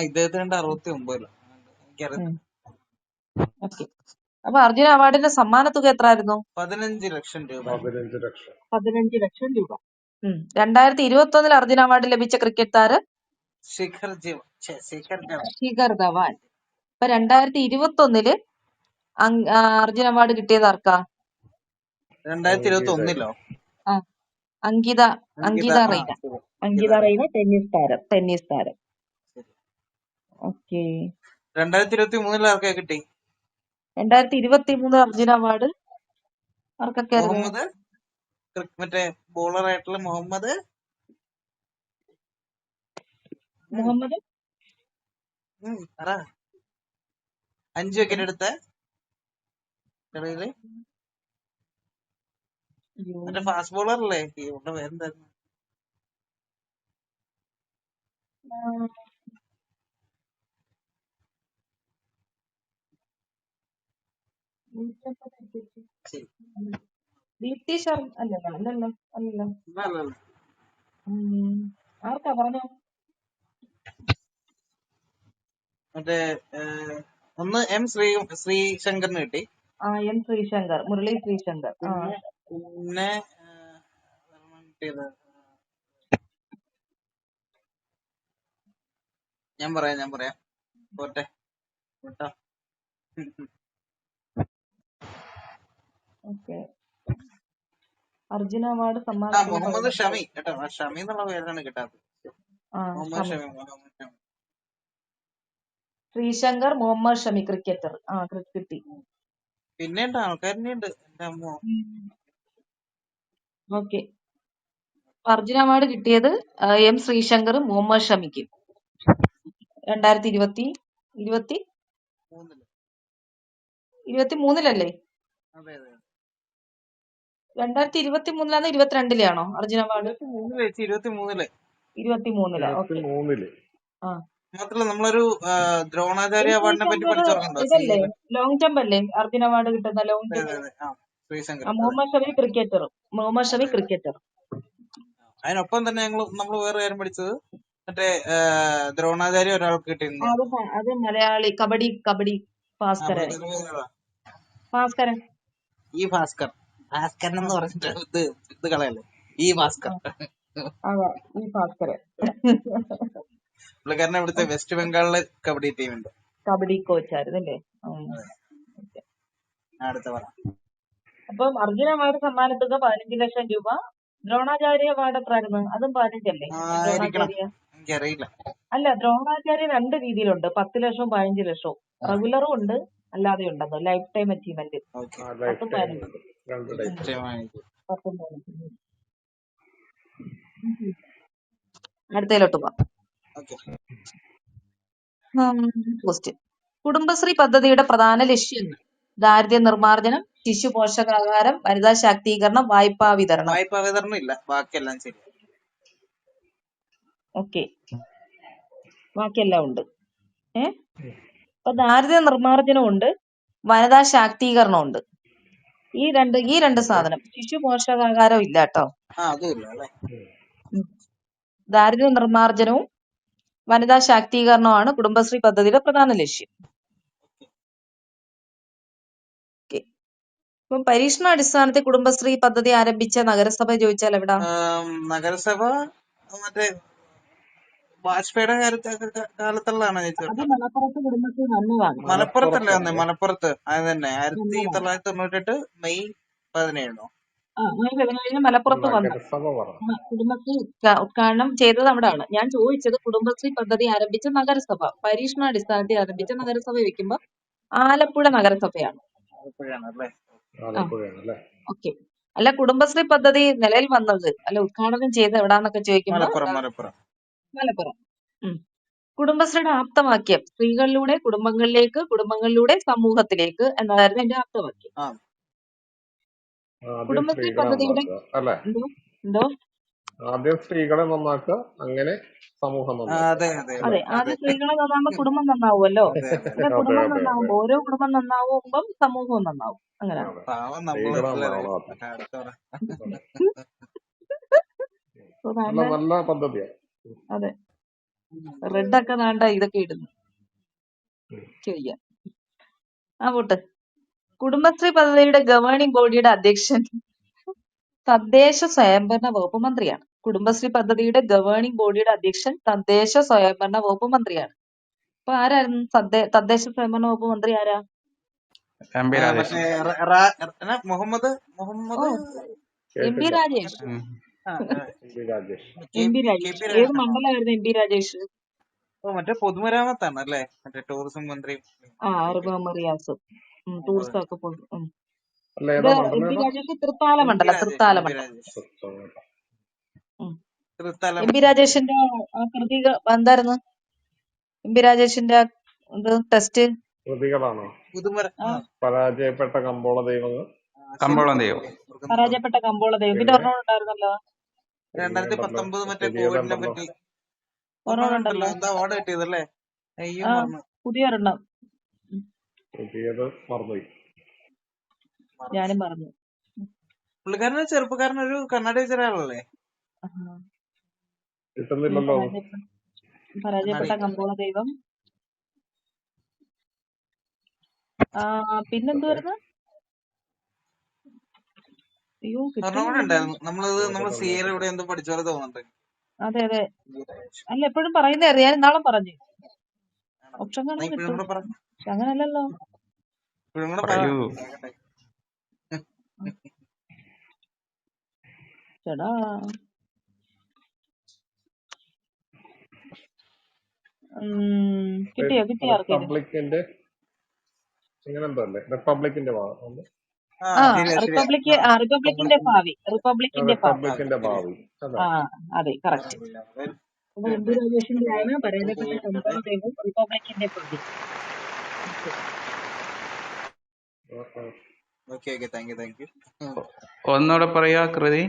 Speaker 3: ഇദ്ദേഹത്തിന് 69. എനിക്കറിയാം.
Speaker 1: ഓക്കെ. അപ്പൊ അർജുന അവാർഡിന്റെ സമ്മാന തുക എത്രയായിരുന്നു?
Speaker 3: 15 ലക്ഷം രൂപ.
Speaker 1: 15 ലക്ഷം രൂപ. 2021 അർജുന അവാർഡ് ലഭിച്ച ക്രിക്കറ്റ് താരം ശിഖർ ധവാൻ. അപ്പൊ 2021 അർജുന അവാർഡ് കിട്ടിയത് ആർക്കാ?
Speaker 3: 2021
Speaker 1: അങ്കിത റെയ്ന. അങ്കിത റെയ്ന ടെന്നീസ് താരം. ഓക്കെ.
Speaker 3: 2023 ആർക്കാ കിട്ടി?
Speaker 1: 2023 അർജുന അവാർഡ് ആർക്കൊക്കെ?
Speaker 3: മറ്റേ ബോളർ ആയിട്ടുള്ള മുഹമ്മദ് 5 വിക്കറ്റ് എടുത്ത മറ്റേ ഫാസ്റ്റ് ബോളർ അല്ലേ? ഇവിടെ പേരെന്തായിരുന്നു?
Speaker 1: ദീപ്തി ശർമ്മ അല്ലല്ലോ. ആർക്കാ പറഞ്ഞോ?
Speaker 3: മറ്റേ ഒന്ന് ശ്രീശങ്കറിന് കിട്ടി.
Speaker 1: എം ശ്രീശങ്കർ, മുരളി ശ്രീശങ്കർ.
Speaker 3: പിന്നെ ഞാൻ പറയാം പോട്ടെ കേട്ടോ.
Speaker 1: അർജുന അവാർഡ് സമ്മാനം
Speaker 3: മുഹമ്മദ് ഷമി കേട്ടോ. ഷമി എന്നുള്ള പേരാണ് കിട്ടാത്തത്. മുഹമ്മദ് ഷമി.
Speaker 1: ശ്രീശങ്കർ, മുഹമ്മദ് ഷമി ക്രിക്കറ്റർ. കിട്ടി.
Speaker 3: പിന്നെ ആൾക്കാരിനെ ഉണ്ട്. എന്റെ അമ്മോ.
Speaker 1: ഓക്കെ. അർജുന അവാർഡ് കിട്ടിയത് എം ശ്രീശങ്കറും മുഹമ്മദ് ഷമിക്കും 2023
Speaker 3: അതെ
Speaker 1: 2023 22 അർജുന അവാർഡ്?
Speaker 3: 23 മാത്രല്ല നമ്മളൊരു ദ്രോണാചാര്യ അവാർഡിനെ പറ്റി പഠിച്ചോർക്കുന്നുണ്ടോ?
Speaker 1: ഇതല്ലേ ലോങ് ജമ്പ് അല്ലേ അർജുന അവാർഡ് കിട്ടുന്ന? Long jump. Mohammed Shami cricketer.
Speaker 3: അതിനൊപ്പം തന്നെ നമ്മൾ വേറെ കാര്യം പഠിച്ചത് മറ്റേ ദ്രോണാചാര്യ ഒരാൾക്ക് കിട്ടിയിട്ടുണ്ട്.
Speaker 1: അത് മലയാളി കബഡി ഭാസ്കരൻ.
Speaker 3: ഈ ഭാസ്കരൻ എന്ന് പറഞ്ഞിട്ട് ഇത് കളയല്ലേ, ഈ ഭാസ്കർ.
Speaker 1: അതെ, ഈ ഭാസ്കരൻ.
Speaker 3: പുള്ളിക്കാരനെ ഇവിടുത്തെ വെസ്റ്റ് ബംഗാളിലെ കബഡി ടീമുണ്ട്.
Speaker 1: കബഡി കോച്ചായിരുന്നല്ലേ?
Speaker 3: അടുത്ത പറ.
Speaker 1: അപ്പം അർജുന അവാർഡ് സമ്മാനത്തുക 15 ലക്ഷം രൂപ. ദ്രോണാചാര്യ അവാർഡ് എത്രയായിരുന്നു? അതും 15 അല്ലേ? ദ്രോണാചാര്യ
Speaker 3: എനിക്കറിയില്ല.
Speaker 1: അല്ല, ദ്രോണാചാര്യ 2 രീതിയിലുണ്ട്, 10 ലക്ഷവും 15 ലക്ഷവും. റെഗുലറും ഉണ്ട്, അല്ലാതെ ഉണ്ടെന്ന്. Life time achievement 10 15. അടുത്തതിലോട്ട് പോവാം. ക്വസ്റ്റ്യൻ. കുടുംബശ്രീ പദ്ധതിയുടെ പ്രധാന ലക്ഷ്യങ്ങൾ: ദാരിദ്ര്യ നിർമ്മാർജ്ജനം, ശിശു പോഷകാഹാരം, വനിതാ ശാക്തീകരണം, വായ്പാ വിതരണം.
Speaker 3: ഇല്ല, ബാക്കിയെല്ലാം ശരി.
Speaker 1: ഓക്കെ, ബാക്കിയെല്ലാം ഉണ്ട്. അപ്പൊ ദാരിദ്ര്യ നിർമ്മാർജ്ജനം ഉണ്ട്, വനിതാ ശാക്തീകരണം ഉണ്ട്. ഈ രണ്ട് സാധനം. ശിശു പോഷകാഹാരം ഇല്ല കേട്ടോ. ദാരിദ്ര്യ നിർമ്മാർജ്ജനവും വനിതാ ശാക്തീകരണവുമാണ് കുടുംബശ്രീ പദ്ധതിയുടെ പ്രധാന ലക്ഷ്യം. ഇപ്പം പരീക്ഷണാടിസ്ഥാനത്തിൽ കുടുംബശ്രീ പദ്ധതി ആരംഭിച്ച നഗരസഭ ചോദിച്ചാൽ എവിടാ?
Speaker 3: നഗരസഭ മറ്റേ വാജ്പേയിയുടെ കാലത്തുള്ളതാണ്. മലപ്പുറത്തല്ലേ വന്നേ? മലപ്പുറത്ത് അത് തന്നെ 1998 മെയ് 17.
Speaker 1: മലപ്പുറത്ത് വന്നു കുടുംബശ്രീ ഉദ്ഘാടനം ചെയ്തത് അവിടെയാണ്. ഞാൻ ചോദിച്ചത് കുടുംബശ്രീ പദ്ധതി ആരംഭിച്ച നഗരസഭ, പരീക്ഷണാടിസ്ഥാനത്തിൽ ആരംഭിച്ച നഗരസഭ വെക്കുമ്പോ ആലപ്പുഴ നഗരസഭയാണ്. ഓക്കെ. അല്ല, കുടുംബശ്രീ പദ്ധതി നിലയിൽ വന്നത് അല്ല ഉദ്ഘാടനം ചെയ്ത് എവിടാന്നൊക്കെ ചോദിക്കുമ്പോ മലപ്പുറം. കുടുംബശ്രീയുടെ ആപ്തവാക്യം: സ്ത്രീകളിലൂടെ കുടുംബങ്ങളിലേക്ക്, കുടുംബങ്ങളിലൂടെ സമൂഹത്തിലേക്ക് എന്നതായിരുന്നു എന്റെ ആപ്തവാക്യം. കുടുംബശ്രീ പദ്ധതിയുടെ എന്തോ
Speaker 2: ആദ്യം സ്ത്രീകളെ നന്നാക്കുക, അങ്ങനെ സമൂഹം
Speaker 1: അതെ, ആദ്യം സ്ത്രീകളെ നന്നാകുമ്പോ കുടുംബം നന്നാവുമല്ലോ. കുടുംബം നന്നാവുമ്പോ ഓരോ കുടുംബം നന്നാവുമ്പം സമൂഹവും നന്നാവും. അങ്ങനെ
Speaker 2: നല്ല പദ്ധതിയാണ്.
Speaker 1: അതെ, റെഡൊക്കെ വേണ്ട ഇതൊക്കെ ഇടുന്നു. പോട്ട്. കുടുംബശ്രീ പദ്ധതിയുടെ ഗവേണിംഗ് ബോഡിയുടെ അധ്യക്ഷൻ തദ്ദേശ സ്വയംഭരണ വകുപ്പ് മന്ത്രിയാണ്. കുടുംബശ്രീ പദ്ധതിയുടെ ഗവേണിംഗ് ബോഡിയുടെ അധ്യക്ഷൻ തദ്ദേശ സ്വയംഭരണ വകുപ്പ് മന്ത്രിയാണ്. അപ്പൊ ആരായിരുന്നു തദ്ദേശ സ്വയംഭരണ വകുപ്പ് മന്ത്രി? ആരാ?
Speaker 3: M P Rajesh.
Speaker 1: ഏത് മണ്ഡലമായിരുന്നു എം പി രാജേഷ്?
Speaker 3: മറ്റേ പൊതുമരാമത്താണ് അല്ലേ? മറ്റേ ടൂറിസം മന്ത്രി.
Speaker 1: റിയാസ് ടൂറിസം ഒക്കെ എം പി രാജേഷ് തൃത്താല മണ്ഡലം. എം പി രാജേഷിന്റെ കൃതി എന്തായിരുന്നു? എം പി രാജേഷിന്റെ ടെസ്റ്റ്
Speaker 2: കൃതികളാണോ? പരാജയപ്പെട്ട കമ്പോള ദൈവങ്ങൾ.
Speaker 1: പരാജയപ്പെട്ട കമ്പോള ദൈവം. പിന്നെ ഒരെണ്ണം ഉണ്ടായിരുന്നല്ലോ
Speaker 3: 2019 മറ്റേ കോവിഡിനെ പറ്റി ഒരെണ്ണമുണ്ടല്ലോ. എന്താ അവാർഡ് കിട്ടിയതല്ലേ?
Speaker 1: പുതിയൊരെണ്ണം
Speaker 2: മറന്നുപോയി.
Speaker 1: ഞാനും പറഞ്ഞു.
Speaker 3: പുള്ളിക്കാരന് ചെറുപ്പക്കാരനൊരു കണ്ണാടി വെച്ച ഒരാളല്ലേ?
Speaker 2: കിട്ടുന്നില്ലല്ലോ.
Speaker 1: പരാജയപ്പെട്ട കമ്പോള ദൈവം. പിന്നെന്തുവായിരുന്നു? അയ്യോ,
Speaker 3: നമ്മള് സിഎയിൽ ഇവിടെ എന്തോ പഠിച്ച പോലെ തോന്നുന്നുണ്ട്.
Speaker 1: അതെ, അല്ല എപ്പോഴും പറയുന്നതായിരുന്നു. ഞാൻ നാളെ പറഞ്ഞു ഓപ്ഷൻ കാണാൻ കിട്ടും. അങ്ങനല്ലല്ലോ. ചേടാ കിട്ടിയോ ആർക്കെങ്കിലും?
Speaker 2: റിപ്പബ്ലിക്കിന്റെ
Speaker 1: ഭാവി. അതെ, കറക്റ്റ്. എം പി രാജേഷിന്റെ ആണ് പരാജയപ്പെട്ട കമ്പോള ദൈവം, റിപ്പബ്ലിക്കിന്റെ ഭാവി.
Speaker 4: ഒന്നുകൂടെ പറയാ കൃതി.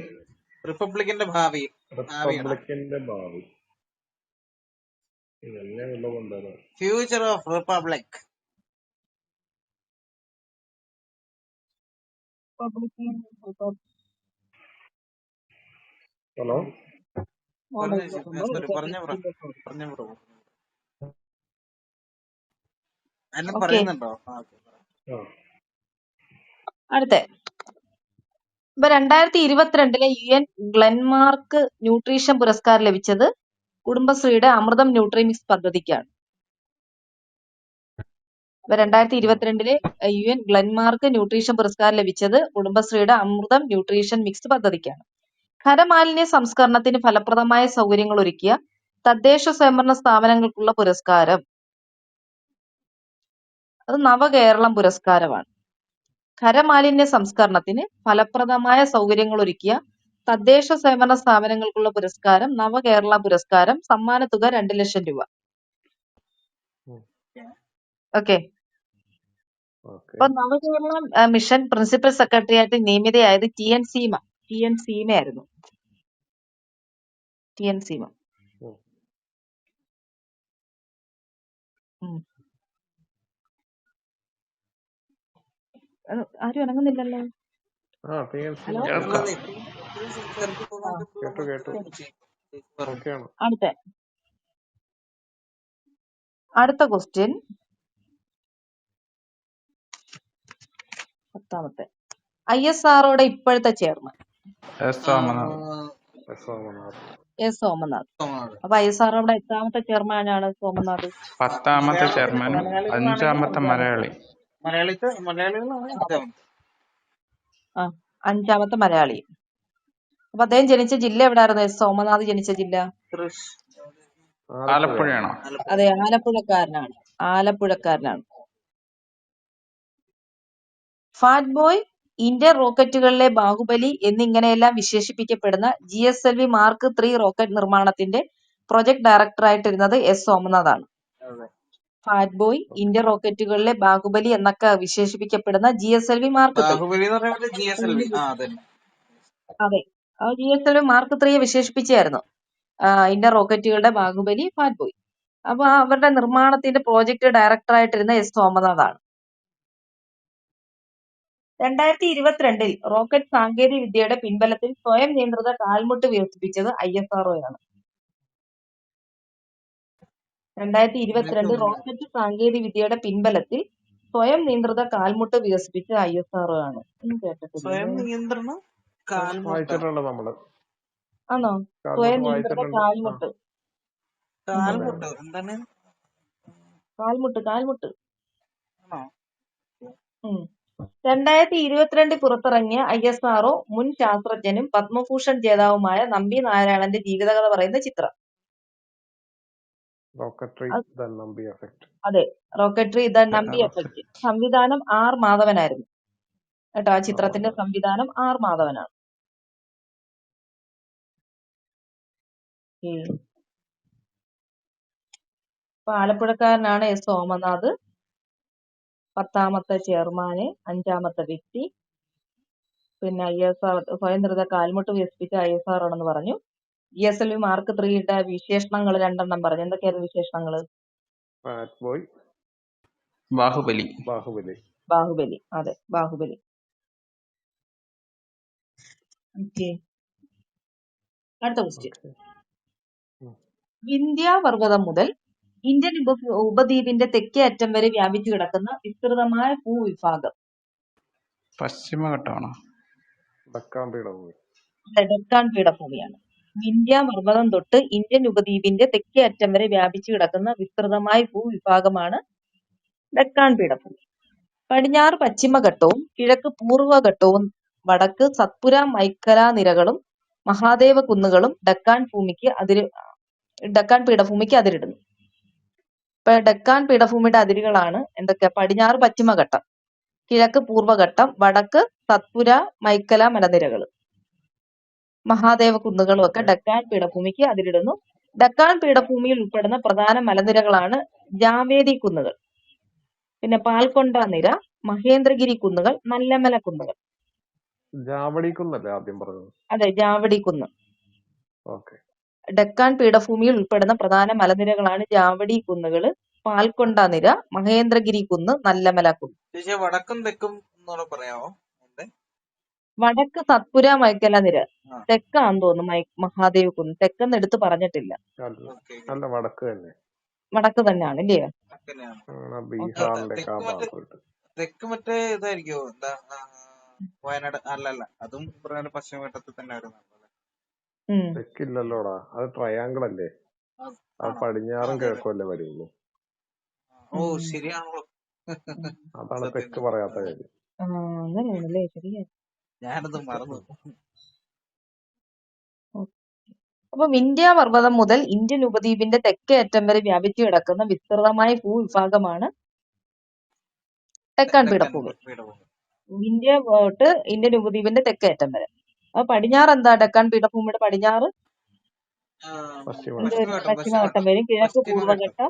Speaker 3: റിപ്പബ്ലിക്കിന്റെ ഭാവി. Future of republic.
Speaker 2: ഹലോ.
Speaker 3: പറഞ്ഞു സോറി പറഞ്ഞ ബ്രോ എല്ലാം
Speaker 1: ഓക്കെ,
Speaker 3: പറയുന്നുണ്ടോ?
Speaker 2: ആ
Speaker 1: അടുത്ത ഇപ്പൊ 2022 UN ഗ്ലെൻമാർക്ക് ന്യൂട്രീഷൻ പുരസ്കാരം ലഭിച്ചത് കുടുംബശ്രീയുടെ അമൃതം ന്യൂട്രിമിക്സ് പദ്ധതിക്കാണ്. ഇപ്പൊ 2022 UN ഗ്ലെൻമാർക്ക് ന്യൂട്രീഷൻ പുരസ്കാരം ലഭിച്ചത് കുടുംബശ്രീയുടെ അമൃതം ന്യൂട്രീഷൻ മിക്സ് പദ്ധതിക്കാണ്. ഖരമാലിന്യ സംസ്കരണത്തിന് ഫലപ്രദമായ സൗകര്യങ്ങൾ ഒരുക്കിയ തദ്ദേശ സ്വയംഭരണ സ്ഥാപനങ്ങൾക്കുള്ള പുരസ്കാരം അത് നവകേരളം പുരസ്കാരമാണ്. ഖരമാലിന്യ സംസ്കരണത്തിന് ഫലപ്രദമായ സൗകര്യങ്ങൾ ഒരുക്കിയ തദ്ദേശ സ്വയംഭരണ സ്ഥാപനങ്ങൾക്കുള്ള പുരസ്കാരം നവകേരള പുരസ്കാരം. സമ്മാനത്തുക 2 ലക്ഷം രൂപ.
Speaker 2: ഉം.
Speaker 1: ഓക്കെ.
Speaker 2: ഓക്കെ
Speaker 1: അപ്പൊ നവകേരളം മിഷൻ പ്രിൻസിപ്പൽ സെക്രട്ടറി ആയിട്ട് നിയമിതയായത് TN സീമയായിരുന്നു. TN സീമ.
Speaker 2: ഉം.
Speaker 1: ഉം. ആരും ഇണങ്ങുന്നില്ലല്ലോ.
Speaker 2: ആ TNC
Speaker 1: ഹലോ.
Speaker 4: കേൾക്കാം.
Speaker 1: ആ,
Speaker 2: കേട്ടു
Speaker 1: ശരി.
Speaker 2: ഓക്കെയാണ്.
Speaker 1: അടുത്ത ക്വസ്റ്റ്യൻ 10ാമത്തെ. ISROയുടെ ഇപ്പോഴത്തെ chairman
Speaker 4: S Somanath.
Speaker 2: Somanath.
Speaker 1: S Somanath. അപ്പൊ ISROയുടെ എത്രാമത്തെ ചെയർമാനാണ് സോമനാഥ്?
Speaker 4: 10ാമത്തെ ചെയർമാനും 5ാമത്തെ മലയാളി.
Speaker 3: മലയാളികളാണ്
Speaker 1: ആ, 5ാമത്തെ മലയാളി. അപ്പൊ അദ്ദേഹം ജനിച്ച ജില്ല എവിടായിരുന്നു? എസ് സോമനാഥ് ജനിച്ച ജില്ല
Speaker 4: ആലപ്പുഴയാണോ?
Speaker 1: അതെ, ആലപ്പുഴക്കാരനാണ്. ആലപ്പുഴക്കാരനാണ്. ഫാറ്റ് ബോയ്, ഇന്ത്യൻ റോക്കറ്റുകളിലെ ബാഹുബലി എന്നിങ്ങനെയെല്ലാം വിശേഷിപ്പിക്കപ്പെടുന്ന GSLV മാർക്ക് 3 റോക്കറ്റ് നിർമ്മാണത്തിന്റെ പ്രൊജക്ട് ഡയറക്ടറായിട്ടിരുന്നത് എസ് സോമനാഥാണ്. ഫാറ്റ് ബോയ്, ഇന്ത്യൻ റോക്കറ്റുകളിലെ ബാഹുബലി എന്നൊക്കെ വിശേഷിപ്പിക്കപ്പെടുന്ന GSLV മാർക്ക് 3.
Speaker 3: ബാഹുബലി എന്ന് പറയുന്നത് GSLV.
Speaker 1: അതെ, GSLV മാർക്ക് 3 വിശേഷിപ്പിച്ചായിരുന്നു ഇന്ത്യൻ റോക്കറ്റുകളുടെ ബാഹുബലി, ഫാറ്റ് ബോയ്. അപ്പൊ അവരുടെ നിർമ്മാണത്തിന്റെ പ്രോജക്ട് ഡയറക്ടറായിട്ടിരുന്ന എസ് സോമനാഥാണ്. 2022 റോക്കറ്റ് സാങ്കേതിക വിദ്യയുടെ പിൻബലത്തിൽ സ്വയം നിയന്ത്രിത കാൽമുട്ട് വികസിപ്പിച്ചത് ISRO ആണ്. 2022 റോക്കറ്റ് സാങ്കേതിക വിദ്യയുടെ പിൻബലത്തിൽ സ്വയം നിയന്ത്രിത കാൽമുട്ട് വികസിപ്പിച്ച ISRO ആണ്. ഒന്നും കേട്ടിട്ടില്ല.
Speaker 3: സ്വയം നിയന്ത്രണം
Speaker 2: വായിച്ചിട്ടുണ്ട് നമ്മള്.
Speaker 1: ആണോ? സ്വയം നിയന്ത്രിത കാൽമുട്ട്.
Speaker 3: എന്താണ്
Speaker 1: കാൽമുട്ട്. 2022 പുറത്തിറങ്ങിയ ISRO മുൻ ശാസ്ത്രജ്ഞനും പത്മഭൂഷൺ ജേതാവുമായ നമ്പി നാരായണന്റെ ജീവിതകഥ പറയുന്ന ചിത്രം.
Speaker 2: Rocketry the Nambi effect.
Speaker 1: അതെ, റോക്കറ്ററി ദ നമ്പി എഫക്ട്. സംവിധാനം R മാധവനായിരുന്നു കേട്ടോ. ആ ചിത്രത്തിന്റെ സംവിധാനം R മാധവനാണ്. അപ്പൊ ആലപ്പുഴക്കാരനാണ് എസ് സോമനാഥ്. 10ാമത്തെ ചെയർമാന്, 5ാമത്തെ വ്യക്തി. പിന്നെ ISRO സ്വയം നിയന്ത്രിത കാൽമുട്ട് വികസിപ്പിച്ച ISRO ആണെന്ന് പറഞ്ഞു. GSLV മാർക്ക് 3യുടെ വിശേഷണങ്ങൾ 2 പറഞ്ഞു. എന്തൊക്കെയായിരുന്നു വിശേഷണങ്ങള്?
Speaker 2: Fat boy,
Speaker 4: Baahubali.
Speaker 1: അതെ, ബാഹുബലി. ഓക്കെ. അടുത്ത ക്വസ്റ്റ്യൻ. വിന്ധ്യ പർവ്വതം മുതൽ ഇന്ത്യൻ ഉപദ്വീപിന്റെ തെക്കേ അറ്റം വരെ വ്യാപിച്ചു കിടക്കുന്ന വിസ്തൃതമായ ഭൂവിഭാഗം.
Speaker 4: പശ്ചിമഘട്ടമാണോ?
Speaker 1: ഡെക്കാൻ പീഠഭൂമിയാണ്. വിന്ധ്യ പർവ്വതം തൊട്ട് ഇന്ത്യൻ ഉപദ്വീപിന്റെ തെക്കേ അറ്റം വരെ വ്യാപിച്ചു കിടക്കുന്ന വിസ്തൃതമായ ഭൂവിഭാഗമാണ് ഡെക്കാൻ പീഠഭൂമി. പടിഞ്ഞാറ് പശ്ചിമഘട്ടവും കിഴക്ക് പൂർവ്വഘട്ടവും വടക്ക് സത്പുര മൈക്കല നിരകളും മഹാദേവ കുന്നുകളും ഡെക്കാൻ പീഠഭൂമിക്ക് അതിരിടുന്നു. ഇപ്പൊ ഡെക്കാൻ പീഠഭൂമിയുടെ അതിരുകളാണ് എന്തൊക്കെ? പടിഞ്ഞാറ് പശ്ചിമഘട്ടം, കിഴക്ക് പൂർവ്വഘട്ടം, വടക്ക് സത്പുര മൈക്കല മലനിരകൾ, മഹാദേവ കുന്നുകളും ഒക്കെ ഡെക്കാൻ പീഠഭൂമിക്ക് അതിരിടുന്നു. ഡെക്കാൻ പീഠഭൂമിയിൽ ഉൾപ്പെടുന്ന പ്രധാന മലനിരകളാണ് ജാവേദി കുന്നുകൾ, പിന്നെ പാൽക്കൊണ്ട നിര, മഹേന്ദ്രഗിരി കുന്നുകൾ, നല്ലമല കുന്നുകൾ. അതെ, ജാവടി കുന്ന്. ഡെക്കാൻ പീഠഭൂമിയിൽ ഉൾപ്പെടുന്ന പ്രധാന മലനിരകളാണ് ജാവടി കുന്നുകള്, പാൽക്കൊണ്ട നിര, മഹേന്ദ്രഗിരി കുന്ന്, നല്ലമല കുന്ന്.
Speaker 3: വടക്കും തെക്കും പറയാമോ?
Speaker 1: വടക്ക് സത്പുര മൈക്കല നിര.
Speaker 3: ആ
Speaker 1: തെക്കാന്ന് തോന്നുന്നു മഹാദേവ് കുന്ന്. തെക്കെന്ന് എടുത്ത് പറഞ്ഞിട്ടില്ല.
Speaker 2: അല്ല
Speaker 3: ഓക്കെ
Speaker 2: അല്ല വടക്ക് തന്നെ.
Speaker 1: വടക്ക് തന്നെയാണ് ഇല്ലയോ?
Speaker 3: അങ്ങനെയാണ്.
Speaker 1: ഓക്കെ.
Speaker 2: ബീഹാറിന്റെ
Speaker 3: തെക്ക്
Speaker 2: ആ
Speaker 3: മറ്റേ
Speaker 2: ഭാഗത്തോട്ട്.
Speaker 3: തെക്ക് ഇതായിരിക്കോ എന്താ വയനാട് അല്ലല്ല അതും പറഞ്ഞ പശ്ചിമഘട്ടത്തിൽ തന്നെ വരുന്നതാണ്.
Speaker 2: തെക്കില്ലല്ലോടാ, അത് ട്രയാങ്കിൾ അല്ലേ. അത്
Speaker 3: ആണോ?
Speaker 2: പടിഞ്ഞാറും
Speaker 3: അതെ അതെ.
Speaker 2: കിഴക്കും അല്ലേ വരുള്ളൂ.
Speaker 3: ഓ ശരിയാണല്ലോ.
Speaker 2: അതാണ്
Speaker 3: സത്യം
Speaker 2: തെക്ക്
Speaker 3: സത്യം.
Speaker 2: പറയാത്ത
Speaker 3: അതെ.
Speaker 2: കാര്യം.
Speaker 1: അങ്ങനെയാണല്ലേ, ശരിയാ.
Speaker 3: ഞാനത് മറന്നു.
Speaker 1: അപ്പൊ വിന്ധ്യ പർവ്വതം മുതൽ ഇന്ത്യൻ ഉപദ്വീപിന്റെ തെക്കേ അറ്റം വരെ വ്യാപിച്ചു കിടക്കുന്ന വിസ്തൃതമായ ഭൂവിഭാഗമാണ് ഡെക്കാൻ
Speaker 3: ഡെക്കൻ
Speaker 1: പീഠഭൂമി.
Speaker 3: പീഠഭൂമി.
Speaker 1: ഇന്ത്യ തൊട്ട് ഇന്ത്യൻ ഉപദ്വീപിന്റെ തെക്കേ അറ്റം വരെ. അപ്പൊ പടിഞ്ഞാറ് എന്താ? ഡെക്കാൻ പീഠഭൂമിയുടെ പടിഞ്ഞാറ്
Speaker 3: ആ,
Speaker 2: പശ്ചിമഘട്ടം.
Speaker 1: എന്ത് വരും?
Speaker 3: പശ്ചിമഘട്ടം
Speaker 1: പശ്ചിമഘട്ടം
Speaker 3: പശ്ചിമഘട്ടം
Speaker 1: വരും. കിഴക്ക്
Speaker 3: പശ്ചിമഘട്ടം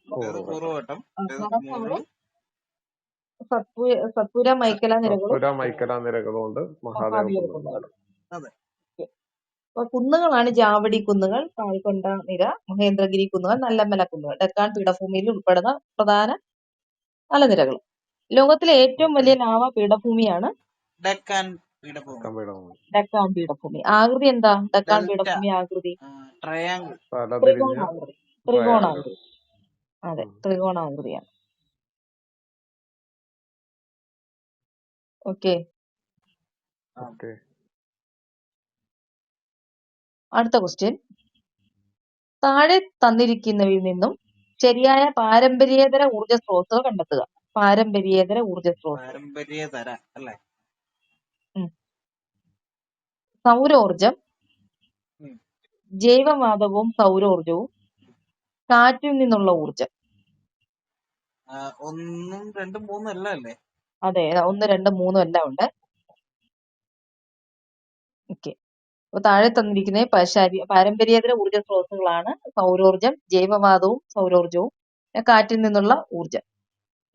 Speaker 1: പൂർവ്വഘട്ടം.
Speaker 3: അതായത് പൂർവ്വഘട്ടം അതായത്
Speaker 1: വടക്ക് അവിടെ
Speaker 3: മുകളിൽ
Speaker 1: സത്പുര മൈക്കല നിരകളും
Speaker 2: സത്പുര മൈക്കല നിരകളുണ്ട്, മഹാദേവ
Speaker 1: മഹാദേവ
Speaker 2: കുന്നുണ്ട്.
Speaker 1: കുന്നുകളും.
Speaker 3: അതെ
Speaker 1: അപ്പൊ കുന്നുകളാണ് ജാവടി കുന്നുകൾ, പാൽക്കൊണ്ട നിര, മഹേന്ദ്രഗിരി കുന്നുകൾ, നല്ലമ്മല കുന്നുകൾ. ഡെക്കാൻ പീഠഭൂമിയിൽ ഉൾപ്പെടുന്ന പ്രധാന മലനിരകൾ. ലോകത്തിലെ ഏറ്റവും വലിയ ലാവ പീഠഭൂമിയാണ്
Speaker 3: ഡെക്കാൻ പീഠഭൂമി.
Speaker 2: ഡെക്കാൻ പീഠഭൂമി.
Speaker 1: ഡെക്കാൻ പീഠഭൂമി. ആകൃതി എന്താ? ഡെക്കാൻ
Speaker 3: ഡെൽറ്റ
Speaker 1: പീഠഭൂമി ആകൃതി
Speaker 3: ട്രയാങ്കിൾ.
Speaker 2: തലതിരിഞ്ഞ
Speaker 1: ത്രികോണാകൃതി.
Speaker 2: ട്രയാങ്കിൾ.
Speaker 1: ത്രികോണാകൃതി. അതെ, ത്രികോണാകൃതിയാണ്. ഓക്കെ.
Speaker 2: ഓക്കെ.
Speaker 1: അടുത്ത ക്വസ്റ്റ്യൻ. താഴെ തന്നിരിക്കുന്നവയിൽ നിന്നും ശരിയായ പാരമ്പര്യേതര ഊർജ സ്രോതസ്സുകൾ കണ്ടെത്തുക. പാരമ്പര്യേതര ഊർജ സ്രോതസ്സുകൾ.
Speaker 3: പാരമ്പര്യേതര അല്ലേ?
Speaker 1: സൗരോർജം,
Speaker 3: ഉം.
Speaker 1: ജൈവവാതകവും സൗരോർജവും, കാറ്റിൽ നിന്നുള്ള ഊർജം.
Speaker 3: ഒന്നും രണ്ടും മൂന്നും അല്ല അല്ലേ?
Speaker 1: അതെ, 1, 2, 3 എല്ലാം ഉണ്ട്. ഓക്കെ. അപ്പൊ താഴെ തന്നിരിക്കുന്ന പാരമ്പര്യേതര ഊർജ സ്രോതസ്സുകളാണ് സൗരോർജം, ജൈവവാതവും സൗരോർജവും, കാറ്റിൽ നിന്നുള്ള ഊർജം.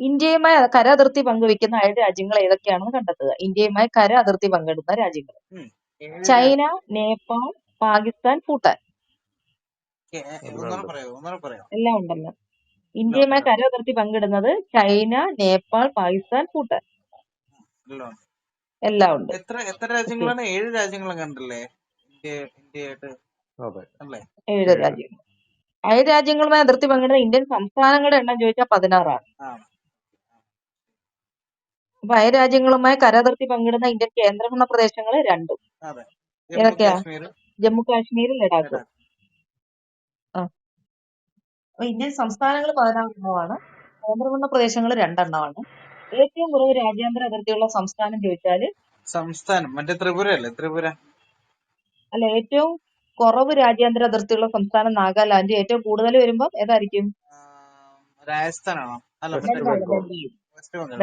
Speaker 1: ഇന്ത്യയുമായി കര അതിർത്തി പങ്കുവെക്കുന്ന 7 രാജ്യങ്ങൾ ഏതൊക്കെയാണെന്ന് കണ്ടെത്തുക. ഇന്ത്യയുമായി കര അതിർത്തി പങ്കിടുന്ന രാജ്യങ്ങൾ: ചൈന, നേപ്പാൾ, പാകിസ്ഥാൻ, ഭൂട്ടാൻ.
Speaker 3: ഒന്നുകൂടെ പറയാം.
Speaker 1: എല്ലാം ഉണ്ടല്ലോ. ഇന്ത്യയുമായി കര അതിർത്തി പങ്കിടുന്നത് ചൈന, നേപ്പാൾ, പാകിസ്ഥാൻ, ഭൂട്ടാൻ. എല്ലാം ഉണ്ട്.
Speaker 3: എത്ര രാജ്യങ്ങളാണ്? 7 രാജ്യങ്ങളും കണ്ടല്ലേ ഇന്ത്യയായിട്ട് അല്ലേ?
Speaker 1: 7 രാജ്യങ്ങൾ. 7 രാജ്യങ്ങളുമായി അതിർത്തി പങ്കിടുന്ന ഇന്ത്യൻ സംസ്ഥാനങ്ങളുടെ എണ്ണം ചോദിച്ചാൽ 16 ആണ്. അപ്പൊ 7 രാജ്യങ്ങളുമായി കരാതിർത്തി പങ്കിടുന്ന ഇന്ത്യൻ കേന്ദ്രഭരണ പ്രദേശങ്ങൾ 2. ഏതൊക്കെയാ? ജമ്മു കാശ്മീർ, ലഡാക്ക്. അപ്പൊ ഇന്ത്യൻ സംസ്ഥാനങ്ങൾ 16 എണ്ണമാണ്, കേന്ദ്രഭരണ പ്രദേശങ്ങൾ 2 എണ്ണമാണ്. ഏറ്റവും കുറവ് രാജ്യാന്തര അതിർത്തിയുള്ള സംസ്ഥാനം ചോദിച്ചാല്
Speaker 3: സംസ്ഥാനം മറ്റേ ത്രിപുര അല്ലേ? ത്രിപുര
Speaker 1: അല്ല, ഏറ്റവും കുറവ് രാജ്യാന്തര അതിർത്തിയുള്ള സംസ്ഥാനം നാഗാലാൻഡ്. ഏറ്റവും കൂടുതൽ വരുമ്പോ ഏതായിരിക്കും?
Speaker 3: രാജസ്ഥാനാണോ? അല്ല,
Speaker 1: ബംഗാൾ.
Speaker 3: വെസ്റ്റ് ബംഗാൾ.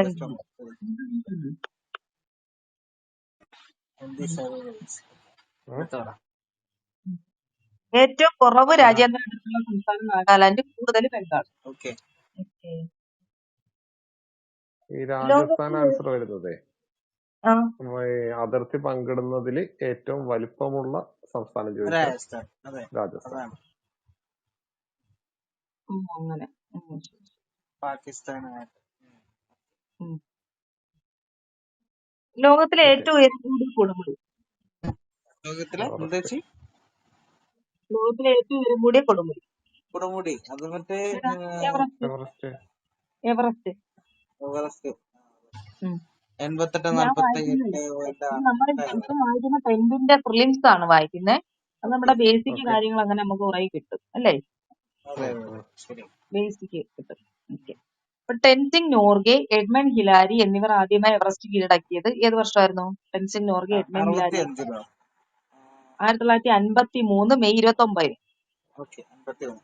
Speaker 1: ഏറ്റവും കുറവ് രാജ്യാന്തര അതിർത്തിയുള്ള സംസ്ഥാനം നാഗാലാൻഡ്, കൂടുതൽ ബംഗാൾ.
Speaker 2: ഈ രാജസ്ഥാൻ ആൻസർ വരുന്നതേ
Speaker 1: ആ,
Speaker 2: അതിർത്തി പങ്കിടുന്നതിൽ ഏറ്റവും വലിപ്പമുള്ള സംസ്ഥാനം ചോദിച്ചാൽ രാജസ്ഥാൻ.
Speaker 1: അങ്ങനെ.
Speaker 3: പാകിസ്ഥാനായിട്ട്.
Speaker 1: ലോകത്തിലെ ഏറ്റവും ഉയരം കൂടിയ കൊടുമുടി.
Speaker 3: ലോകത്തിലെ എന്താ?
Speaker 1: ലോകത്തിലെ ഏറ്റവും ഉയരം കൂടിയ കൊടുമുടി.
Speaker 3: കൊടുമുടി അത് മറ്റേ
Speaker 1: എവറസ്റ്റ്. എവറസ്റ്റ്.
Speaker 3: 88,
Speaker 1: നമ്മൾ
Speaker 3: 48.
Speaker 1: ഇപ്പം വായിക്കുന്ന 10th പ്രിലിംസ് ആണ് വായിക്കുന്നത്. അത് നമ്മുടെ ബേസിക് കാര്യങ്ങൾ അങ്ങനെ നമുക്ക് കുറേ കിട്ടും അല്ലേ? ബേസിക് കിട്ടും. ഓക്കെ. അപ്പൊ ടെൻസിംഗ് നോർഗെ, എഡ്മണ്ട് ഹിലാരി എന്നിവർ ആദ്യമായി എവറസ്റ്റ് കീഴടക്കിയത് ഏത് വർഷമായിരുന്നു? Tenzing Norgay, Edmund Hillary 1953 May 29.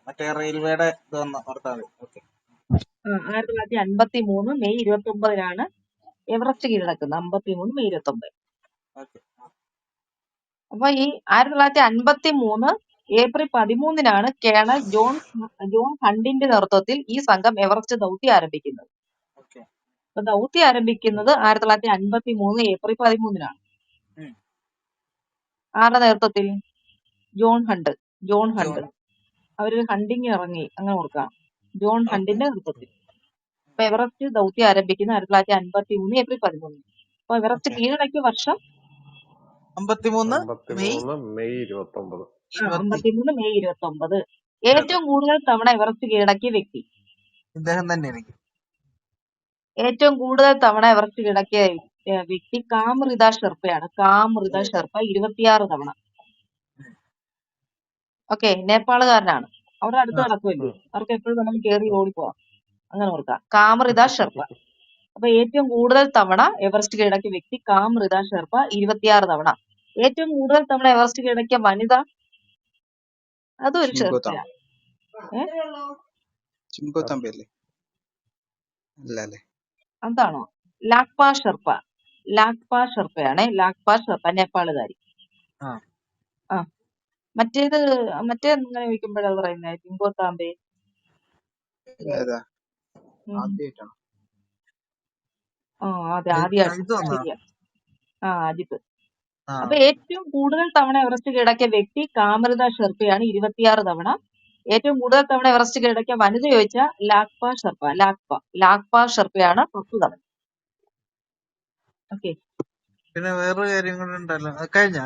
Speaker 3: മറ്റേ റെയിൽവേയുടെ
Speaker 1: 1953 മെയ് 29 എവറസ്റ്റ് കീഴടക്കുന്നത്. 53 മെയ് 29. അപ്പൊ ഈ 1953 ഏപ്രിൽ 13 കേണൽ ജോൺ ഹണ്ടിന്റെ നേതൃത്വത്തിൽ ഈ സംഘം എവറസ്റ്റ് ദൗത്യം ആരംഭിക്കുന്നത്. അപ്പൊ ദൗത്യം ആരംഭിക്കുന്നത് 1953 ഏപ്രിൽ 13. ആരുടെ നേതൃത്വത്തിൽ? John hunt. അവരൊരു ഹണ്ടിങ് ഇറങ്ങി, അങ്ങനെ ഓർക്കാം. ജോൺ ഹണ്ടിന്റെ നേതൃത്വത്തിൽ. അപ്പൊ എവറസ്റ്റ് ദൗത്യം ആരംഭിക്കുന്നത് 1953 ഏപ്രിൽ 13. അപ്പൊ എവറസ്റ്റ് കീഴടക്കിയ വർഷം
Speaker 3: 53 മെയ്
Speaker 2: 53 മെയ് 29.
Speaker 1: 53 മെയ് 29. ഏറ്റവും കൂടുതൽ തവണ എവറസ്റ്റ് കീഴടക്കിയ വ്യക്തി.
Speaker 3: ഇദ്ദേഹം തന്നെ എനിക്ക്.
Speaker 1: ഏറ്റവും കൂടുതൽ തവണ എവറസ്റ്റ് കീഴടക്കിയ വ്യക്തി കാമറിത ഷെർപ്പയാണ്. കാമറിത ഷെർപ്പ 26 തവണ. ഓക്കെ, നേപ്പാളുകാരനാണ്. അവിടെ അടുത്ത് കിടക്കുമല്ലോ, അവർക്ക് എപ്പോഴും വേണമെങ്കിൽ കയറി ഓടിപ്പോവാം. അങ്ങനെ ഓർക്കാം. കാമറിത ഷെർപ്പ. അപ്പൊ ഏറ്റവും കൂടുതൽ തവണ എവറസ്റ്റ് കീഴടക്കിയ വ്യക്തി കാമറിത ഷെർപ്പ 26 തവണ. ഏറ്റവും കൂടുതൽ തവണ എവറസ്റ്റ് കീഴടക്കിയ വനിത അതും ഒരു ഷെർപ്പയാണ്.
Speaker 4: ചിങ്കോത്തമ്പി അല്ലേ?
Speaker 1: അതാണോ? ലാക്പ ഷെർപ്പ. ലാക്പ ഷെർപ്പയാണേ. ലാക്പ ഷെർപ്പ നേപ്പാളുകാരി. ആ മറ്റേതെങ്ങനെ ചോദിക്കുമ്പോഴാണ് പറയുന്നത് ചിങ്കോത്താമ്പെ. അതെ, ആദ്യമായിട്ട്. ശരിയാ. അജിത്ത്. അപ്പൊ ഏറ്റവും കൂടുതൽ തവണ എവറസ്റ്റ് കീഴടക്കിയ വ്യക്തി കാമറിത ഷെർപ്പയാണ് 26 തവണ. ഏറ്റവും കൂടുതൽ തവണ എവറസ്റ്റ് കീഴടക്കിയ വനിത ചോദിച്ചാൽ ലാക്പ ഷെർപ്പ. ലാക്പ ഷെർപ്പയാണ് 10 തവണ. ഓക്കെ.
Speaker 3: പിന്നെ വേറൊരു കാര്യം കൂടെ ഉണ്ടല്ലോ. കഴിഞ്ഞ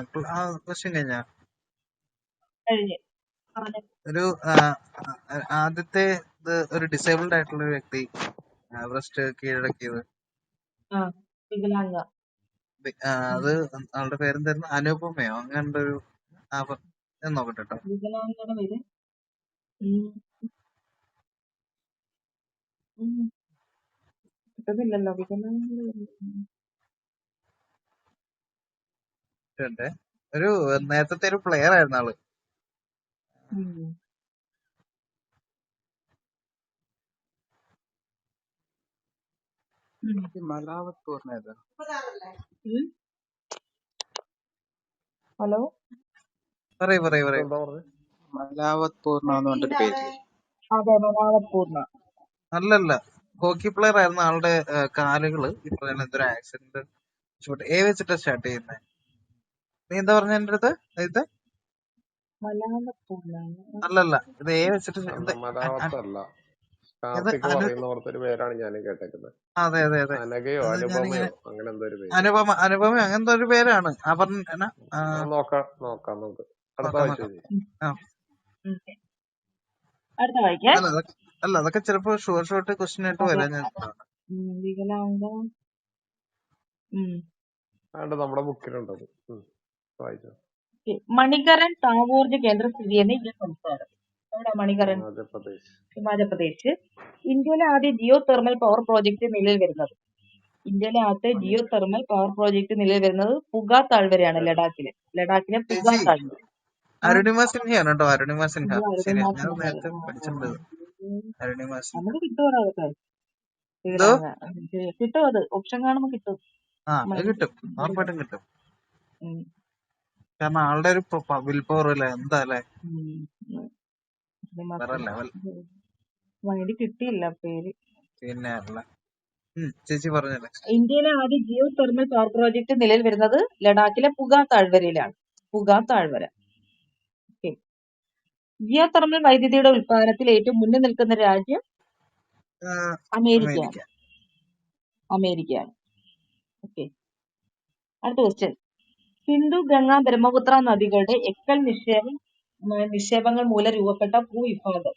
Speaker 3: ക്വസ്റ്റ്യൻ കഴിഞ്ഞ ഒരു ആദ്യത്തെ ഒരു ഡിസേബിൾഡ് ആയിട്ടുള്ള ഒരു വ്യക്തി എവറസ്റ്റ് കീഴടക്കിയത്.
Speaker 1: വികലാംഗ.
Speaker 3: അത് ആളുടെ പേരെന്തായിരുന്നു? അനുപമയോ അങ്ങനത്തെ ഒരു നോക്കട്ടെ കേട്ടോ.
Speaker 1: വികലാംഗയുടെ പേര് കിട്ടുന്നില്ലല്ലോ.
Speaker 3: ഒരു നേരത്തെ ഒരു പ്ലെയർ ആയിരുന്നു ആള്.
Speaker 1: ഹലോ,
Speaker 3: പറയൂ.
Speaker 2: എന്താ പറഞ്ഞത്?
Speaker 4: മലാവത് പൂർണ്ണ എന്ന് പറഞ്ഞൊരു പേര്.
Speaker 1: അതെ, മലാവത് പൂർണ്ണ.
Speaker 3: അല്ലല്ല, ഹോക്കി പ്ലെയർ ആയിരുന്ന ആളുടെ കാലുകള് ഈ പറയുന്ന എന്തൊരു ആക്സിഡന്റ് എ വെച്ചിട്ട് സ്റ്റാർട്ട് ചെയ്യുന്നത്. നീ എന്താ പറഞ്ഞ എന്റെ അടുത്ത്? ഇത്
Speaker 1: മലാവത് പൂർണ്ണ
Speaker 3: അല്ലല്ല, ഇത് എ വെച്ചിട്ട്
Speaker 2: മലയാളത്തല്ല. കാർത്തിക് പറയുന്ന പോലത്തെ പേരാണ് ഞാൻ കേട്ടേക്കുന്നത്.
Speaker 3: അതെ.
Speaker 2: അനഘയോ അനുപമയോ അങ്ങനെ എന്തോ ഒരു പേര്.
Speaker 3: അനുപമ അങ്ങനത്തെ ഒരു പേരാണ്.
Speaker 2: നോക്കാം നമുക്ക്. അടുത്ത ആഴ്ച
Speaker 1: അടുത്ത വായിക്കാം.
Speaker 3: അല്ല, അതൊക്കെ ചിലപ്പോ ഷോർട്ട് ക്വസ്റ്റ്യൻ ആയിട്ട് വരാൻ ഞാൻ
Speaker 1: വികലാംഗ.
Speaker 2: നമ്മുടെ ബുക്കിലുണ്ടത്. വായിച്ചോ.
Speaker 1: മണികരൺ താവോർജ് കേന്ദ്രം സ്ഥിതി ചെയ്യുന്ന ഇന്ത്യൻ സംസ്ഥാനം. മണികരൺ, ഹിമാചൽ പ്രദേശ്. ഇന്ത്യയിലെ ആദ്യ ജിയോ തെർമൽ പവർ പ്രോജക്ട് നിലവിൽ വരുന്നത്. പുഗ താഴ്വരയാണ്, ലഡാക്കിലെ പുഗ താഴ്വര.
Speaker 3: അരുണിമ സിൻഹയാണ് കേട്ടോ. അരുണിമ സിൻഹ. ശരി, ഞാൻ നേരത്തെ പഠിച്ചിട്ടുണ്ട്. അരുണിമ സിൻഹ.
Speaker 1: നമുക്ക് കിട്ടുമോ അതൊക്കെ? കിട്ടും, അത് ഓപ്ഷൻ കാണുമ്പോ കിട്ടും.
Speaker 3: കിട്ടും, ഉറപ്പായിട്ടും കിട്ടും. കാരണം ആളുടെ ഒരു വിൽ പവർ അല്ലേ, എന്താ അല്ലേ, വേറെ ലെവൽ.
Speaker 1: കിട്ടിയില്ല പേര്.
Speaker 3: പിന്നെ അല്ല, ചേച്ചി പറഞ്ഞല്ലേ.
Speaker 1: ഇന്ത്യയിലെ ആദ്യ ജിയോ തെർമൽ പവർ പ്രോജക്ട് നിലവിൽ വരുന്നത് ലഡാക്കിലെ പുഗ താഴ്വരയിലാണ്. പുഗ താഴ്വര. ജിയോ തെർമൽ വൈദ്യുതിയുടെ ഉൽപാദനത്തിൽ ഏറ്റവും മുന്നിൽ നിൽക്കുന്ന രാജ്യം അമേരിക്കയാണ്. ഓക്കെ, അടുത്ത ക്വസ്റ്റ്യൻ. സിന്ധു, ഗംഗ, ബ്രഹ്മപുത്ര നദികളുടെ എക്കൽ നിക്ഷേപങ്ങൾ മൂലം രൂപപ്പെട്ട ഭൂവിഭാഗം.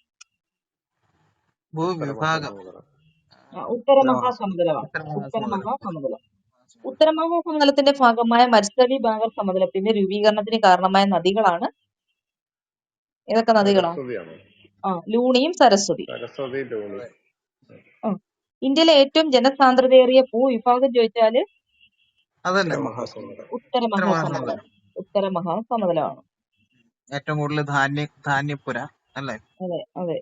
Speaker 1: ഉത്തരമഹാസമുദ്രമാണ്. ഉത്തരമഹാസമുദ്രത്തിന്റെ ഭാഗമായ മർസലി ബാഗർ സമതലത്തിന്റെ രൂപീകരണത്തിന് കാരണമായ നദികളാണ് ഏതൊക്കെ നദികളാണ്? ലൂണിയും സരസ്വതി. ഇന്ത്യയിലെ ഏറ്റവും ജനസാന്ദ്രതയേറിയ ഭൂവിഭാഗം ചോദിച്ചാല് ഉത്തരമഹാസമുദ്രമാണ്.
Speaker 3: ഏറ്റവും കൂടുതൽ ധാന്യപ്പുര അല്ലേ?
Speaker 1: അതെ.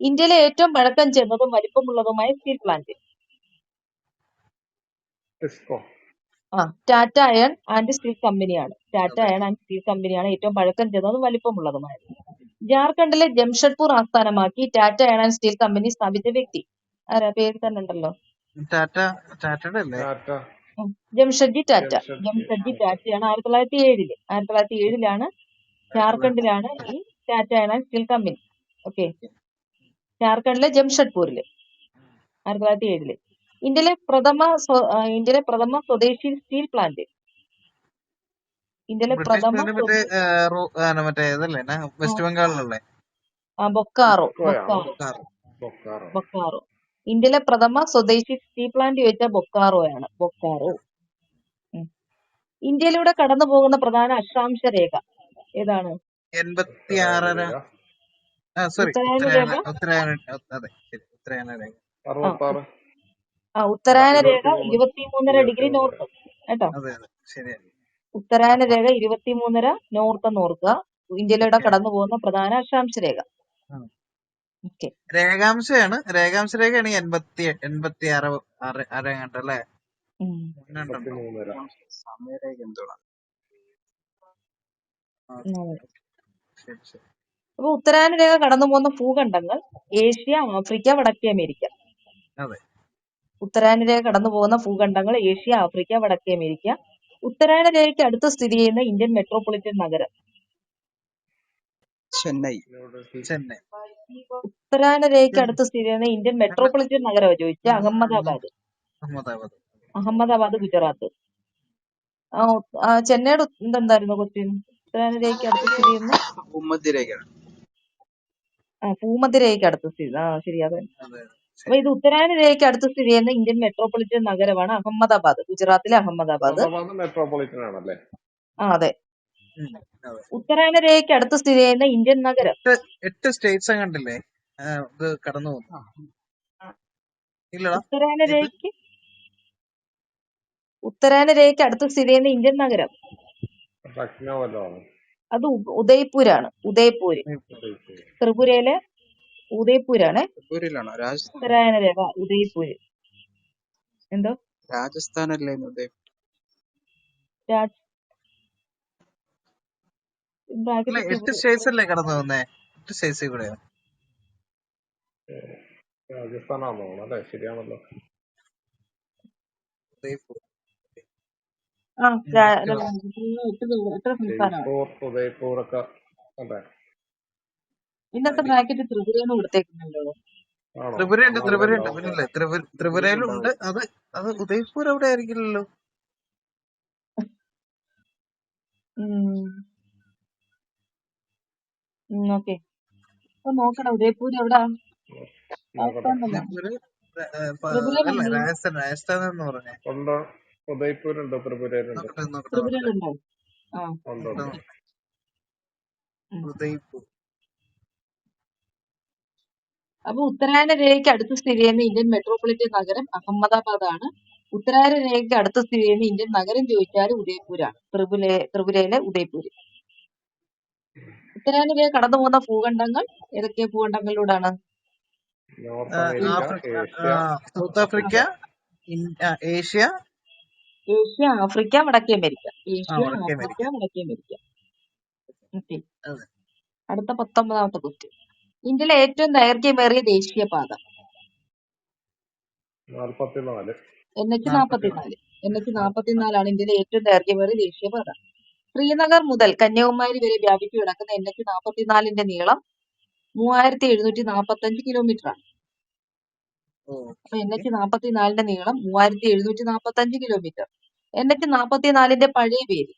Speaker 1: ഇന്ത്യയിലെ ഏറ്റവും പഴക്കം ചെന്നതും വലിപ്പമുള്ളതുമായ steel plant. Tata iron and steel കമ്പനിയാണ്. ഏറ്റവും പഴക്കം ചെന്നതും വലിപ്പമുള്ളതുമായത്. ജാർഖണ്ഡിലെ ജംഷഡ്പൂർ ആസ്ഥാനമാക്കി Tata iron and steel company സ്ഥാപിച്ച വ്യക്തി ആരാ? പേര് തന്നെ ഉണ്ടല്ലോ, ജംഷഡ്ജി ടാറ്റ. ടാറ്റയാണ് 1907 ജാർഖണ്ഡിലാണ് ഈ Tata iron and steel company. Okay, ജാർഖണ്ഡിലെ ജംഷഡ്പൂരില് 1907. ഇന്ത്യയിലെ പ്രഥമ സ്വദേശി സ്റ്റീൽ പ്ലാന്റ്. ഇന്ത്യയിലെ
Speaker 3: ബ്രിട്ടീഷ്
Speaker 1: പ്രഥമ
Speaker 3: മുതല് മറ്റേ ഇതല്ലേ വെസ്റ്റ് ബംഗാളിലുള്ള
Speaker 1: ബൊക്കാറോ
Speaker 2: ബൊക്കോയാണോ?
Speaker 1: ബൊക്കാറോ
Speaker 2: ബൊക്കാറോ.
Speaker 1: ബൊക്കാറോ. ഇന്ത്യയിലെ പ്രഥമ സ്വദേശി സ്റ്റീൽ പ്ലാന്റ് ചോദിച്ചാൽ ബൊക്കാറോയാണ്. ബൊക്കാറോ. ഉം. ഇന്ത്യയിലൂടെ കടന്നു പോകുന്ന പ്രധാന അക്ഷാംശ രേഖ ഏതാണ്?
Speaker 3: 86
Speaker 2: രേഖ
Speaker 3: സോറി
Speaker 1: ഉത്തരായന രേഖ.
Speaker 3: അതെ ശരി ഉത്തരായന രേഖ.
Speaker 1: ആ
Speaker 2: 66
Speaker 1: ഉത്തരായന രേഖ
Speaker 2: 23
Speaker 1: 23.5 ഡിഗ്രി നോർത്ത് കേട്ടോ.
Speaker 3: അതെ ശരിയാണ്.
Speaker 1: ഉത്തരായന രേഖ 23.5 നോർത്ത് എന്ന് ഓർക്കുക. ഇന്ത്യയിലൂടെ കടന്നു പോകുന്ന പ്രധാന അക്ഷാംശ രേഖ. ഓക്കെ.
Speaker 3: രേഖാംശയാണ് രേഖയാണ് 86 അരങ്ങണ്ടല്ലേ?
Speaker 4: സമയരേഖ എന്തുവാ?
Speaker 3: ശരി ശരി.
Speaker 1: അപ്പൊ ഉത്തരായന രേഖ കടന്നു പോകുന്ന ഭൂഖണ്ഡങ്ങൾ ഏഷ്യ, ആഫ്രിക്ക, വടക്കേ അമേരിക്ക.
Speaker 3: അതെ.
Speaker 1: ഉത്തരായന രേഖ കടന്നു പോകുന്ന ഭൂഖണ്ഡങ്ങൾ ഏഷ്യ, ആഫ്രിക്ക, വടക്കേ അമേരിക്ക. ഉത്തരായന രേഖയ്ക്ക് അടുത്ത് സ്ഥിതി ചെയ്യുന്ന ഇന്ത്യൻ മെട്രോപൊളിറ്റൻ നഗരം.
Speaker 4: ചെന്നൈ.
Speaker 3: ചെന്നൈ.
Speaker 1: ഉത്തരായന രേഖയ്ക്ക് അടുത്ത് സ്ഥിതി ചെയ്യുന്ന ഇന്ത്യൻ മെട്രോപൊളിറ്റൻ നഗരം ചോദിച്ചാൽ അഹമ്മദാബാദ്. അഹമ്മദാബാദ് ഗുജറാത്ത്. ചെന്നൈയുടെ എന്തായിരുന്നു ക്വസ്റ്റ്യൻ? ഉത്തരായന രേഖയ്ക്ക് അടുത്ത് സ്ഥിതി ചെയ്യുന്ന
Speaker 4: ഭൂമധ്യരേഖ.
Speaker 1: ഭൂമധ്യരേഖയ്ക്ക് അടുത്ത് സ്ഥിതി ശരി അതെ. അപ്പൊ ഇത് ഉത്തരായന രേഖയ്ക്ക് അടുത്ത് സ്ഥിതി ചെയ്യുന്ന ഇന്ത്യൻ മെട്രോപൊളിറ്റൻ നഗരമാണ് അഹമ്മദാബാദ്. ഗുജറാത്തിലെ അഹമ്മദാബാദ്.
Speaker 2: മെട്രോപൊളിറ്റൻ ആണല്ലേ?
Speaker 1: അതെ. ഉത്തരായന രേഖയ്ക്ക് അടുത്ത് സ്ഥിതി ചെയ്യുന്ന ഇന്ത്യൻ നഗരം.
Speaker 3: 8 സ്റ്റേറ്റ്സ് കണ്ടില്ലേ ഇത് കടന്നു പോകുന്നു.
Speaker 1: ഉത്തരായന രേഖയ്ക്ക് അടുത്ത് സ്ഥിതി ചെയ്യുന്ന ഇന്ത്യൻ നഗരം അത് ഉദയ്പൂരാണ്. ഉദയ്പൂര്. ത്രിപുരയിലെ ഉദയ്പൂരാണ് ഉത്തരായന രേഖ. ഉദയ്പൂര്. എന്തോ
Speaker 4: രാജസ്ഥാനല്ലേ?
Speaker 3: 8 സ്റ്റേറ്റ്സ് അല്ലേ കടന്നു പോകുന്നേ? 8 സ്റ്റേറ്റ്സ് കൂടെ
Speaker 2: രാജസ്ഥാനാണോ? അല്ലേ? ശരിയാണല്ലോ. ഉദയ്പൂർ ഒക്കെ അല്ലേ?
Speaker 1: ഇന്നത്തെ ബ്രാക്കറ്റ് ത്രിപുരന്ന് കൊടുത്തേക്കുന്നുണ്ടോ?
Speaker 3: ത്രിപുരയുണ്ട്. പിന്നല്ലേ ത്രിപുരയിലുണ്ട്. അത് ഉദയ്പൂർ അവിടെ ആയിരിക്കില്ലല്ലോ.
Speaker 1: ഓക്കെ. അപ്പൊ നോക്കണം ഉദയ്പൂർ എവിടാ?
Speaker 3: രാജസ്ഥാൻ എന്ന് പറഞ്ഞേ.
Speaker 2: ഉദയ്പൂരുണ്ട്, ത്രിപുരയിലുണ്ട്.
Speaker 1: ത്രിപുരയിലുണ്ടോ?
Speaker 3: ഉദയ്പൂർ.
Speaker 1: അപ്പൊ ഉത്തരായന രേഖയ്ക്ക് അടുത്ത് സ്ഥിതി ചെയ്യുന്ന ഇന്ത്യൻ മെട്രോപൊളിറ്റൻ നഗരം അഹമ്മദാബാദ് ആണ്. ഉത്തരായന രേഖയ്ക്ക് അടുത്ത് സ്ഥിതി ചെയ്യുന്ന ഇന്ത്യൻ നഗരം ചോദിച്ചാൽ ഉദയ്പൂരാണ്. ത്രിപുരയിലെ ഉദയ്പൂര്. ഉത്തരായന രേഖ കടന്നു പോകുന്ന ഭൂഖണ്ഡങ്ങൾ ഏതൊക്കെ ഭൂഖണ്ഡങ്ങളിലൂടെയാണ്?
Speaker 3: സൗത്ത് ആഫ്രിക്ക, ഏഷ്യ,
Speaker 1: ആഫ്രിക്ക, വടക്കേ അമേരിക്ക. വടക്കേ അമേരിക്ക. അടുത്ത 19ാമത്തെ ക്വസ്റ്റ്യൻ. ഇന്ത്യയിലെ ഏറ്റവും ദൈർഘ്യമേറിയ ദേശീയപാത NH44. NH44 ആണ് ഇന്ത്യയിലെ ഏറ്റവും ദൈർഘ്യമേറിയ ദേശീയപാത. ശ്രീനഗർ മുതൽ കന്യാകുമാരി വരെ വ്യാപിച്ചു കിടക്കുന്ന NH44ന്റെ നീളം 3745 കിലോമീറ്റർ ആണ്. അപ്പൊ NH44ന്റെ നീളം 3745 കിലോമീറ്റർ. NH44ന്റെ പഴയ പേര്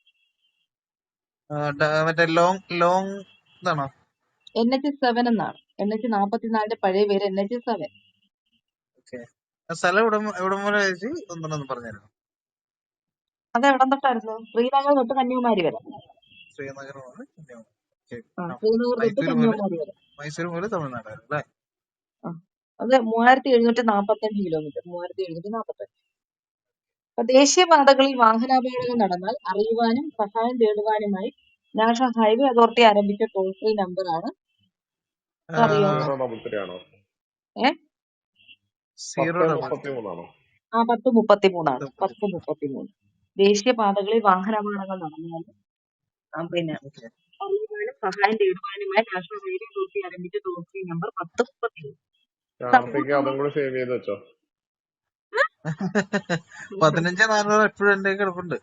Speaker 1: NH7 എന്നാണ്. NH44ന്റെ പഴയ പേര് NH7. അത് എവിടെ തൊട്ടായിരുന്നു? ശ്രീനഗർ തൊട്ട് കന്യാകുമാരി വരെ. ശ്രീനഗർ തൊട്ട് കന്യാകുമാരി വരെ.
Speaker 3: മൈസൂർ മുതൽ തമിഴ്നാട് വരെ.
Speaker 1: അത് 3745 കിലോമീറ്റർ. 3745. അപ്പൊ ദേശീയപാതകളിൽ വാഹനാപകടങ്ങൾ നടന്നാൽ അറിയുവാനും സഹായം തേടുവാനുമായി നാഷണൽ ഹൈവേ അതോറിറ്റി ആരംഭിച്ച ടോൾ ഫ്രീ നമ്പർ ആണ്. അറിയോ? 1033 ആണ്. 1033. ദേശീയപാതകളിൽ വാഹനാപകടങ്ങൾ നടന്നാൽ പിന്നെ അറിയുവാനും സഹായം തേടുവാനുമായി നാഷണൽ ഹൈവേ അതോറിറ്റി ആരംഭിച്ച ടോൾ ഫ്രീ നമ്പർ 1033.
Speaker 3: 15,400 എപ്പോഴും എന്റെ കിടപ്പുണ്ട്.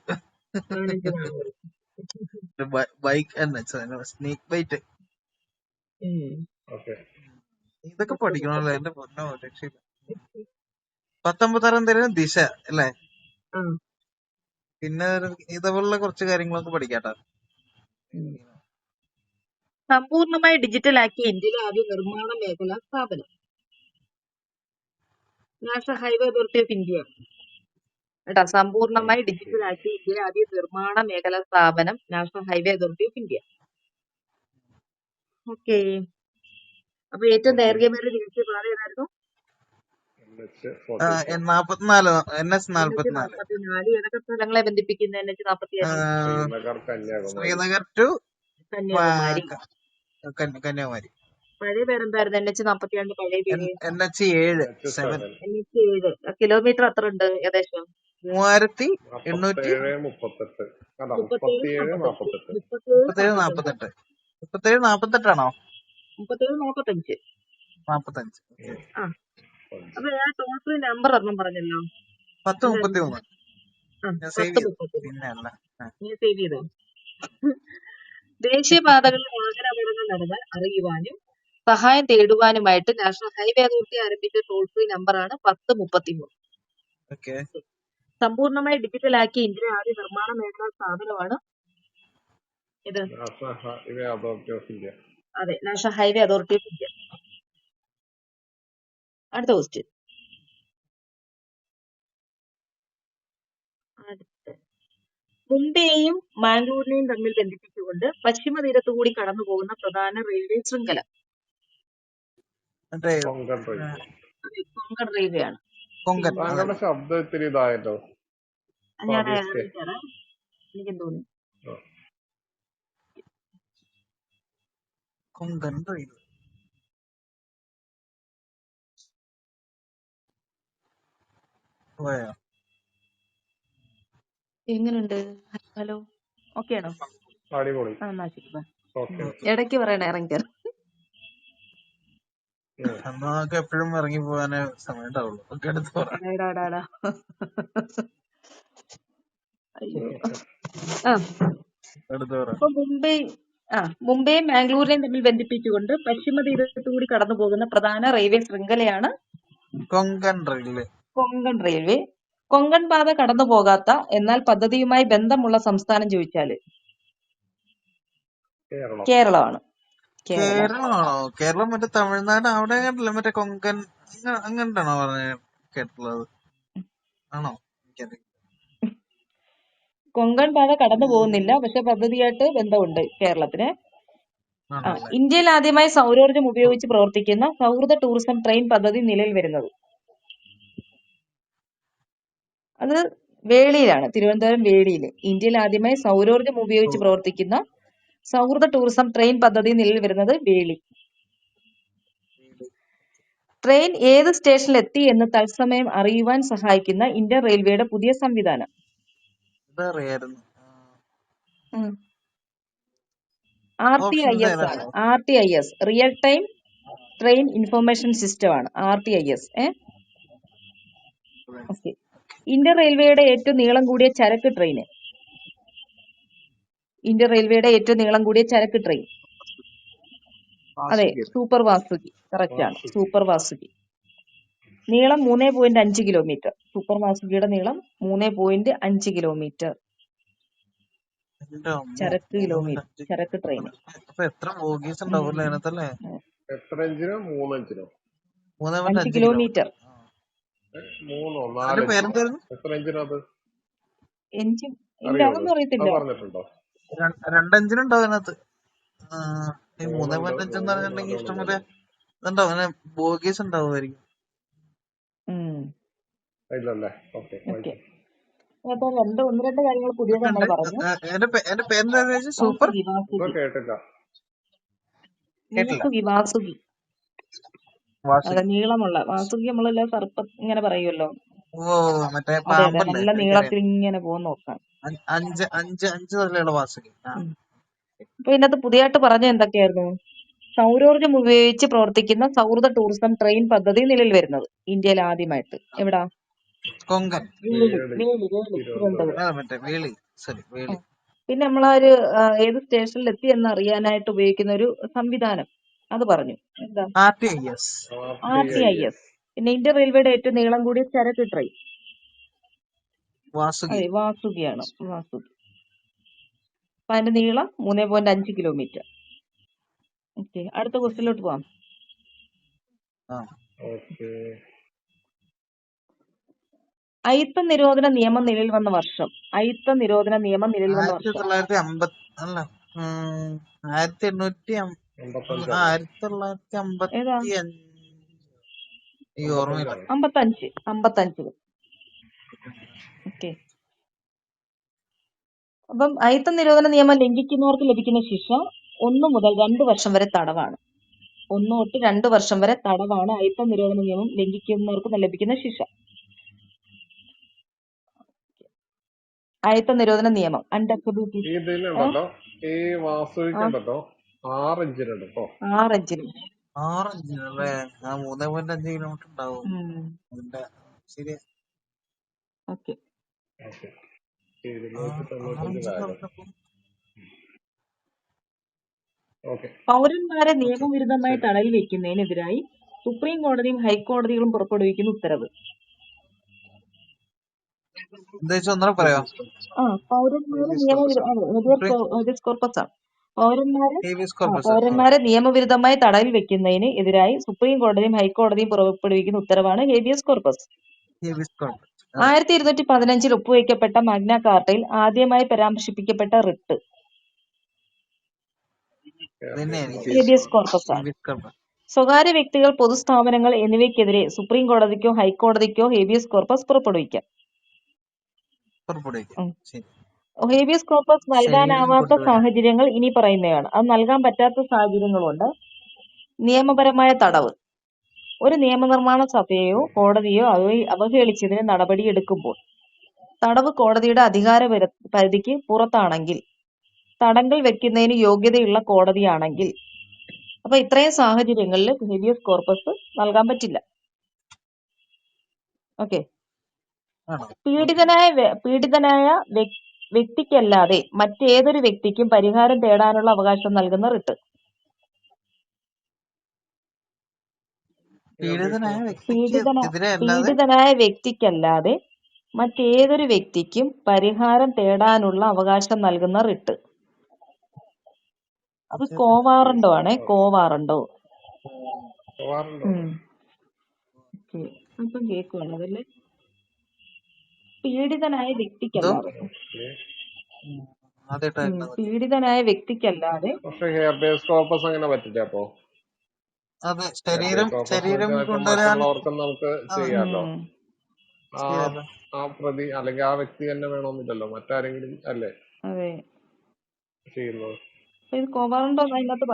Speaker 3: Bike snake bite. ഇതൊക്കെ പഠിക്കണമല്ലോ എന്റെ പൊന്നോ രക്ഷയില്ല. 19 എന്തേലും ദിശ അല്ലേ? പിന്നെ ഇതുപോലുള്ള കുറച്ച് കാര്യങ്ങളൊക്കെ പഠിക്കാട്ടോ.
Speaker 1: ഉം. സമ്പൂർണ്ണമായി ഡിജിറ്റലാക്കിയ ഇന്ത്യയിലെ ആദ്യ നിർമ്മാണ മേഖലാ സ്ഥാപനം national highway authority of India കേട്ടോ. സമ്പൂർണ്ണമായി ഡിജിറ്റലാക്കിയ ഇന്ത്യയിലെ ആദ്യ നിർമ്മാണ മേഖലാ സ്ഥാപനം national highway authority of India. Okay. അപ്പൊ ഏറ്റവും
Speaker 2: ഓക്കെ.
Speaker 1: ദൈർഘ്യമേറിയ ദേശീയപാത ഏതായിരുന്നു?
Speaker 2: NH 44.
Speaker 3: 44 NH
Speaker 1: NH
Speaker 3: 44
Speaker 1: 44. ഏതൊക്കെ സ്ഥലങ്ങളെ ബന്ധിപ്പിക്കുന്ന NH 44?
Speaker 2: ശ്രീനഗർ, കന്യാകുമാരി.
Speaker 3: ശ്രീനഗർ ടു
Speaker 1: കന്യാകുമാരി.
Speaker 3: കന്യാകുമാരി.
Speaker 1: പഴയ പേരെന്തായിരുന്നു NH 44 പഴയ പേര്?
Speaker 3: NH 7
Speaker 2: NH
Speaker 3: 7
Speaker 2: 7.
Speaker 1: NH 7. കിലോമീറ്റർ എത്ര ഉണ്ട് ഏകദേശം?
Speaker 3: 3838
Speaker 2: 37, 38. അല്ല,
Speaker 1: 37,
Speaker 2: 37, 48.
Speaker 3: 37 ആണോ?
Speaker 1: 37, 45.
Speaker 3: 45.
Speaker 1: ആ. അപ്പൊ ഞാൻ ടോൾ ഫ്രീ നമ്പർ ഒന്നും പറഞ്ഞല്ലോ.
Speaker 3: 1033. ഞാൻ സേവ് ചെയ്തു.
Speaker 1: 1033.
Speaker 3: പിന്നെ അല്ല.
Speaker 1: നീ സേവ് ചെയ്തോ? ദേശീയപാതകളിൽ വാഹനാപകടങ്ങൾ നടന്നാൽ അറിയുവാനും സഹായം തേടുവാനുമായിട്ട് നാഷണൽ ഹൈവേ അതോറിറ്റി ആരംഭിച്ച ടോൾ ഫ്രീ നമ്പറാണ് 1033.
Speaker 3: ഓക്കെ.
Speaker 1: സമ്പൂർണ്ണമായി ഡിജിറ്റലാക്കിയ ഇന്ത്യയിലെ ആദ്യ നിർമ്മാണ മേഖലാ സ്ഥാപനമാണ് ഇത്.
Speaker 2: National highway authority of India.
Speaker 1: അതെ, national highway authority of India. അടുത്ത ക്വസ്റ്റ്യൻ. മുംബൈയെയും മാംഗ്ലൂരിനെയും തമ്മിൽ ബന്ധിപ്പിച്ചുകൊണ്ട് പശ്ചിമ തീരത്തുകൂടി കടന്നു പോകുന്ന പ്രധാന റെയിൽവേ ശൃംഖല
Speaker 3: മറ്റേ
Speaker 2: കൊങ്കൺ റെയിൽവേ.
Speaker 1: കൊങ്കൺ റെയിൽവേ ആണ്.
Speaker 3: കൊങ്കൺ.
Speaker 2: താങ്കളുടെ ശബ്ദം ഇത്തിരി ഇതായല്ലോ.
Speaker 1: ഞാൻ
Speaker 2: സ്വാദിഷ്ടേ.
Speaker 1: എനിക്കും തോന്നി.
Speaker 3: കൊങ്കൺ റെയിൽവേ. പോയോ?
Speaker 1: എങ്ങനുണ്ട്? ഹലോ, ഓക്കെ ആണോ?
Speaker 2: അടിപൊളി.
Speaker 1: എന്നാ ശരി, bye.
Speaker 2: ഓക്കെ.
Speaker 1: ഇടയ്ക്ക് പറയണേ ഇറങ്ങിക്കയറി.
Speaker 3: എന്നാ നമുക്ക് എപ്പോഴും ഇറങ്ങി പോകാനേ സമയം ഉണ്ടാവുള്ളൂ. ഒക്കെ എടുത്ത് പറ.
Speaker 1: അയ്യോ. ആ
Speaker 3: എടുത്ത് പറ.
Speaker 1: അപ്പൊ മുംബൈയും മാംഗ്ലൂരിനെയും തമ്മിൽ ബന്ധിപ്പിച്ചുകൊണ്ട് പശ്ചിമ തീരത്തുകൂടി കടന്നു പോകുന്ന പ്രധാന റെയിൽവേ ശൃംഖലയാണ്
Speaker 3: കൊങ്കൺ റെയിൽവേ.
Speaker 1: കൊങ്കൺ റെയിൽവേ. കൊങ്കൺ പാത കടന്നു പോകാത്ത എന്നാൽ പദ്ധതിയുമായി ബന്ധമുള്ള സംസ്ഥാനം ചോദിച്ചാല്
Speaker 2: കേരളം.
Speaker 1: കേരളമാണ്.
Speaker 3: കേരളമാണോ? കേരളം മറ്റേ തമിഴ്നാട് അവിടെ കണ്ടില്ല, മറ്റേ കൊങ്കൺ അങ്ങോട്ടാണോ പറഞ്ഞ കേട്ടുള്ളത്? ആണോ? എനിക്കറിയില്ല.
Speaker 1: കൊങ്കൺ പാത കടന്നു പോകുന്നില്ല, പക്ഷെ പദ്ധതിയായിട്ട് ബന്ധമുണ്ട് കേരളത്തിന്.
Speaker 3: ആണല്ലേ?
Speaker 1: ഇന്ത്യയിൽ ആദ്യമായി സൗരോർജ്ജം ഉപയോഗിച്ച് പ്രവർത്തിക്കുന്ന സൗഹൃദ ടൂറിസം ട്രെയിൻ പദ്ധതി നിലവിൽ വരുന്നത് അത് വേളിയിലാണ്, തിരുവനന്തപുരം വേളിയിൽ. ഇന്ത്യയിൽ ആദ്യമായി സൗരോർജ്ജം ഉപയോഗിച്ച് പ്രവർത്തിക്കുന്ന സൗഹൃദ ടൂറിസം ട്രെയിൻ പദ്ധതി നിലവിൽ വരുന്നത് വേളി. ട്രെയിൻ ഏത് സ്റ്റേഷനിൽ എത്തി എന്ന് തത്സമയം അറിയുവാൻ സഹായിക്കുന്ന ഇന്ത്യൻ റെയിൽവേയുടെ പുതിയ സംവിധാനം
Speaker 3: ഇതറിയായിരുന്നു.
Speaker 1: RTIS ആണ്. RTIS real time train information system ആണ് RTIS. ഓക്കെ. ഇന്ത്യൻ റെയിൽവേയുടെ ഏറ്റവും നീളം കൂടിയ ചരക്ക് ട്രെയിൻ. ഇന്ത്യൻ റെയിൽവേയുടെ ഏറ്റവും നീളം കൂടിയ ചരക്ക് ട്രെയിൻ. അതെ, സൂപ്പർ വാസുകി. കറക്റ്റ് ആണ്, സൂപ്പർ വാസുകി. നീളം 3.5 കിലോമീറ്റർ. സൂപ്പർ വാസുകിയുടെ നീളം 3.5 കിലോമീറ്റർ. ചരക്ക് ട്രെയിൻ.
Speaker 3: അപ്പൊ എത്ര ബോഗീസ് ഉണ്ടാവില്ല അതിനകത്തല്ലേ?
Speaker 2: എത്ര ഇഞ്ചിനോ? 3 ഇഞ്ചിനോ?
Speaker 1: 5 കിലോമീറ്റർ.
Speaker 2: 3 4
Speaker 3: പേരെന്തായിരുന്നു?
Speaker 2: എത്ര ഇഞ്ചിനത്
Speaker 1: എഞ്ചിൻ ഇല്ല, അതൊന്നും അറിയത്തില്ല.
Speaker 2: പറഞ്ഞിട്ടുണ്ടോ?
Speaker 3: 2 എഞ്ചിനുണ്ടാവും അതിനകത്ത്. ഈ 3.5 എന്ന് പറഞ്ഞിട്ടുണ്ടെങ്കിൽ ഇഷ്ടംപോലെ ഇതുണ്ടാവും, അങ്ങനെ ബോഗീസ് ഉണ്ടാവുമായിരിക്കും.
Speaker 2: ഇല്ലല്ലേ? ഓക്കെ.
Speaker 1: അപ്പൊ ഒന്ന് രണ്ട് കാര്യങ്ങൾ പുതിയത് നമ്മൾ പറഞ്ഞു.
Speaker 3: എന്റെ പേരെന്താ? സൂപ്പർ
Speaker 2: കേട്ടില്ല.
Speaker 1: വാസുകി. അതെ, നീളമുള്ള വാസുകി. നമ്മളെല്ലാം സർപ്പ ഇങ്ങനെ പറയുമല്ലോ.
Speaker 3: മറ്റേ
Speaker 1: അതെ അതെ, നല്ല നീളത്തിൽ ഇങ്ങനെ പോകുന്ന നോക്കാം.
Speaker 3: 5 തലയുള്ള വാസുകി.
Speaker 1: അപ്പൊ ഇതിനകത്ത് പുതിയതായിട്ട് പറഞ്ഞ എന്തൊക്കെയായിരുന്നു? സൗരോർജ്ജം ഉപയോഗിച്ച് പ്രവർത്തിക്കുന്ന സൗഹൃദ ടൂറിസം ട്രെയിൻ പദ്ധതി നിലവിൽ വരുന്നത് ഇന്ത്യയിൽ ആദ്യമായിട്ട്. എവിടാ?
Speaker 3: കൊങ്കൺ.
Speaker 1: വേളി. പിന്നെ നമ്മളൊരു ഏത് സ്റ്റേഷനിൽ എത്തി എന്ന് അറിയാനായിട്ട് ഉപയോഗിക്കുന്ന ഒരു സംവിധാനം, അത് പറഞ്ഞു. എന്താ? RTIS. പിന്നെ ഇന്ത്യൻ റെയിൽവേയുടെ ഏറ്റവും നീളം കൂടിയ ചരക്ക് ട്രെയിൻ.
Speaker 3: വാസുകി.
Speaker 1: അതെ, വാസുകിയാണ്. വാസുകി. അപ്പൊ അതിന്റെ നീളം 3.5 കിലോമീറ്റർ. ഓക്കെ, അടുത്ത ക്വസ്റ്റ്യനിലോട്ട് പോവാം.
Speaker 3: ആ
Speaker 2: ഓക്കെ.
Speaker 1: അയിത്ത നിരോധന നിയമം നിലവിൽ വന്ന വർഷം. അയിത്ത നിരോധന നിയമം നിലവിൽ വന്ന വർഷം
Speaker 3: 1950 അല്ല 1855
Speaker 1: ഏതാ?
Speaker 3: 1955 ഈ ഓർമ്മയില്ല.
Speaker 1: 55. ഓക്കെ. അപ്പം അയിത്ത നിരോധന നിയമം ലംഘിക്കുന്നവർക്ക് ലഭിക്കുന്ന ശിക്ഷ 1 മുതൽ 2 വർഷം വരെ തടവാണ്. 1 തൊട്ട് 2 വർഷം വരെ തടവാണ് അയിത്ത നിരോധന നിയമം ലംഘിക്കുന്നവർക്ക് ലഭിക്കുന്ന ശിക്ഷ. അയിത്ത നിരോധന നിയമം അൺടച്ചബിലിറ്റി
Speaker 2: ഇതിലുണ്ടല്ലോ ഈ വാസുവിക്കുണ്ടല്ലോ 6 ഇഞ്ചിനുണ്ട് കേട്ടോ.
Speaker 1: 6 ഇഞ്ചിന്.
Speaker 3: 6 ഇഞ്ചിനല്ലേ? 3.5 കിലോമീറ്റർ ഉണ്ടാവും അതിന്റെ. ശരി.
Speaker 1: ഓക്കെ.
Speaker 2: 295 കാര്യം. ഓക്കെ.
Speaker 1: പൗരന്മാരെ നിയമവിരുദ്ധമായി തടവിൽ വെക്കുന്നതിനെതിരായി സുപ്രീം കോടതിയും ഹൈക്കോടതികളും പുറപ്പെടുവിക്കുന്ന ഉത്തരവ്.
Speaker 3: ഒന്നര പറയാം.
Speaker 1: പൗരന്മാരെ പൗരന്മാരെ നിയമവിരുദ്ധമായി തടവിൽ വെക്കുന്നതിന് എതിരായി സുപ്രീം കോടതിയും ഹൈക്കോടതിയും പുറപ്പെടുവിക്കുന്ന ഉത്തരവാണ് ഹേബിയസ് കോർപ്പസ്. 1215 ഒപ്പുവയ്ക്കപ്പെട്ട മാഗ്ന കാർട്ടയിൽ ആദ്യമായി പരാമർശിപ്പിക്കപ്പെട്ട റിട്ട് ഹേബിയസ് കോർപ്പസ് ആണ്. സ്വകാര്യ വ്യക്തികൾ, പൊതുസ്ഥാപനങ്ങൾ എന്നിവയ്ക്കെതിരെ സുപ്രീം കോടതിക്കോ ഹൈക്കോടതിക്കോ ഹേബിയസ് കോർപ്പസ് പുറപ്പെടുവിക്കാം. ഹേബിയസ് കോർപ്പസ് നൽകാനാവാത്ത സാഹചര്യങ്ങൾ ഇനി പറയുന്നതാണ്. അത് നൽകാൻ പറ്റാത്ത സാഹചര്യങ്ങളുണ്ട്. നിയമപരമായ തടവ്. ഒരു നിയമനിർമ്മാണ സഭയെയോ കോടതിയോ അവഹേളിച്ചതിന് നടപടിയെടുക്കുമ്പോൾ തടവ് കോടതിയുടെ അധികാര പരിധിക്ക് പുറത്താണെങ്കിൽ, തടങ്കൽ വെക്കുന്നതിന് യോഗ്യതയുള്ള കോടതിയാണെങ്കിൽ, അപ്പൊ ഇത്രയും സാഹചര്യങ്ങളിൽ ഹേബിയസ് കോർപ്പസ് നൽകാൻ പറ്റില്ല. ഓക്കെ. പീഡിതനായ വ്യക്തിക്കല്ലാതെ മറ്റേതൊരു വ്യക്തിക്കും പരിഹാരം തേടാനുള്ള അവകാശം നൽകുന്ന റിട്ട്. പീഡിതനായ വ്യക്തിക്കല്ലാതെ മറ്റേതൊരു വ്യക്തിക്കും പരിഹാരം തേടാനുള്ള അവകാശം നൽകുന്ന റിട്ട്. അത് കോവാറണ്ടോ ആണേ. കോവാറണ്ടോ. അപ്പം കേൾക്കുവാണ് അതല്ലേ. പീഡിതനായ വ്യക്തിക്കല്ലാതെ പീഡിതനായ വ്യക്തിക്കല്ലാതെ
Speaker 2: പക്ഷെ ഹേബിയസ് കോർപ്പസ് അങ്ങനെ പറ്റില്ല. അപ്പൊ
Speaker 3: ശരീരം
Speaker 2: മറ്റുള്ളവർക്കും നമുക്ക് ചെയ്യാമല്ലോ. ആ പ്രതി അല്ലെങ്കിൽ ആ വ്യക്തി തന്നെ വേണമെന്നില്ലല്ലോ, മറ്റാരെങ്കിലും അല്ലേ ചെയ്യുന്നത്.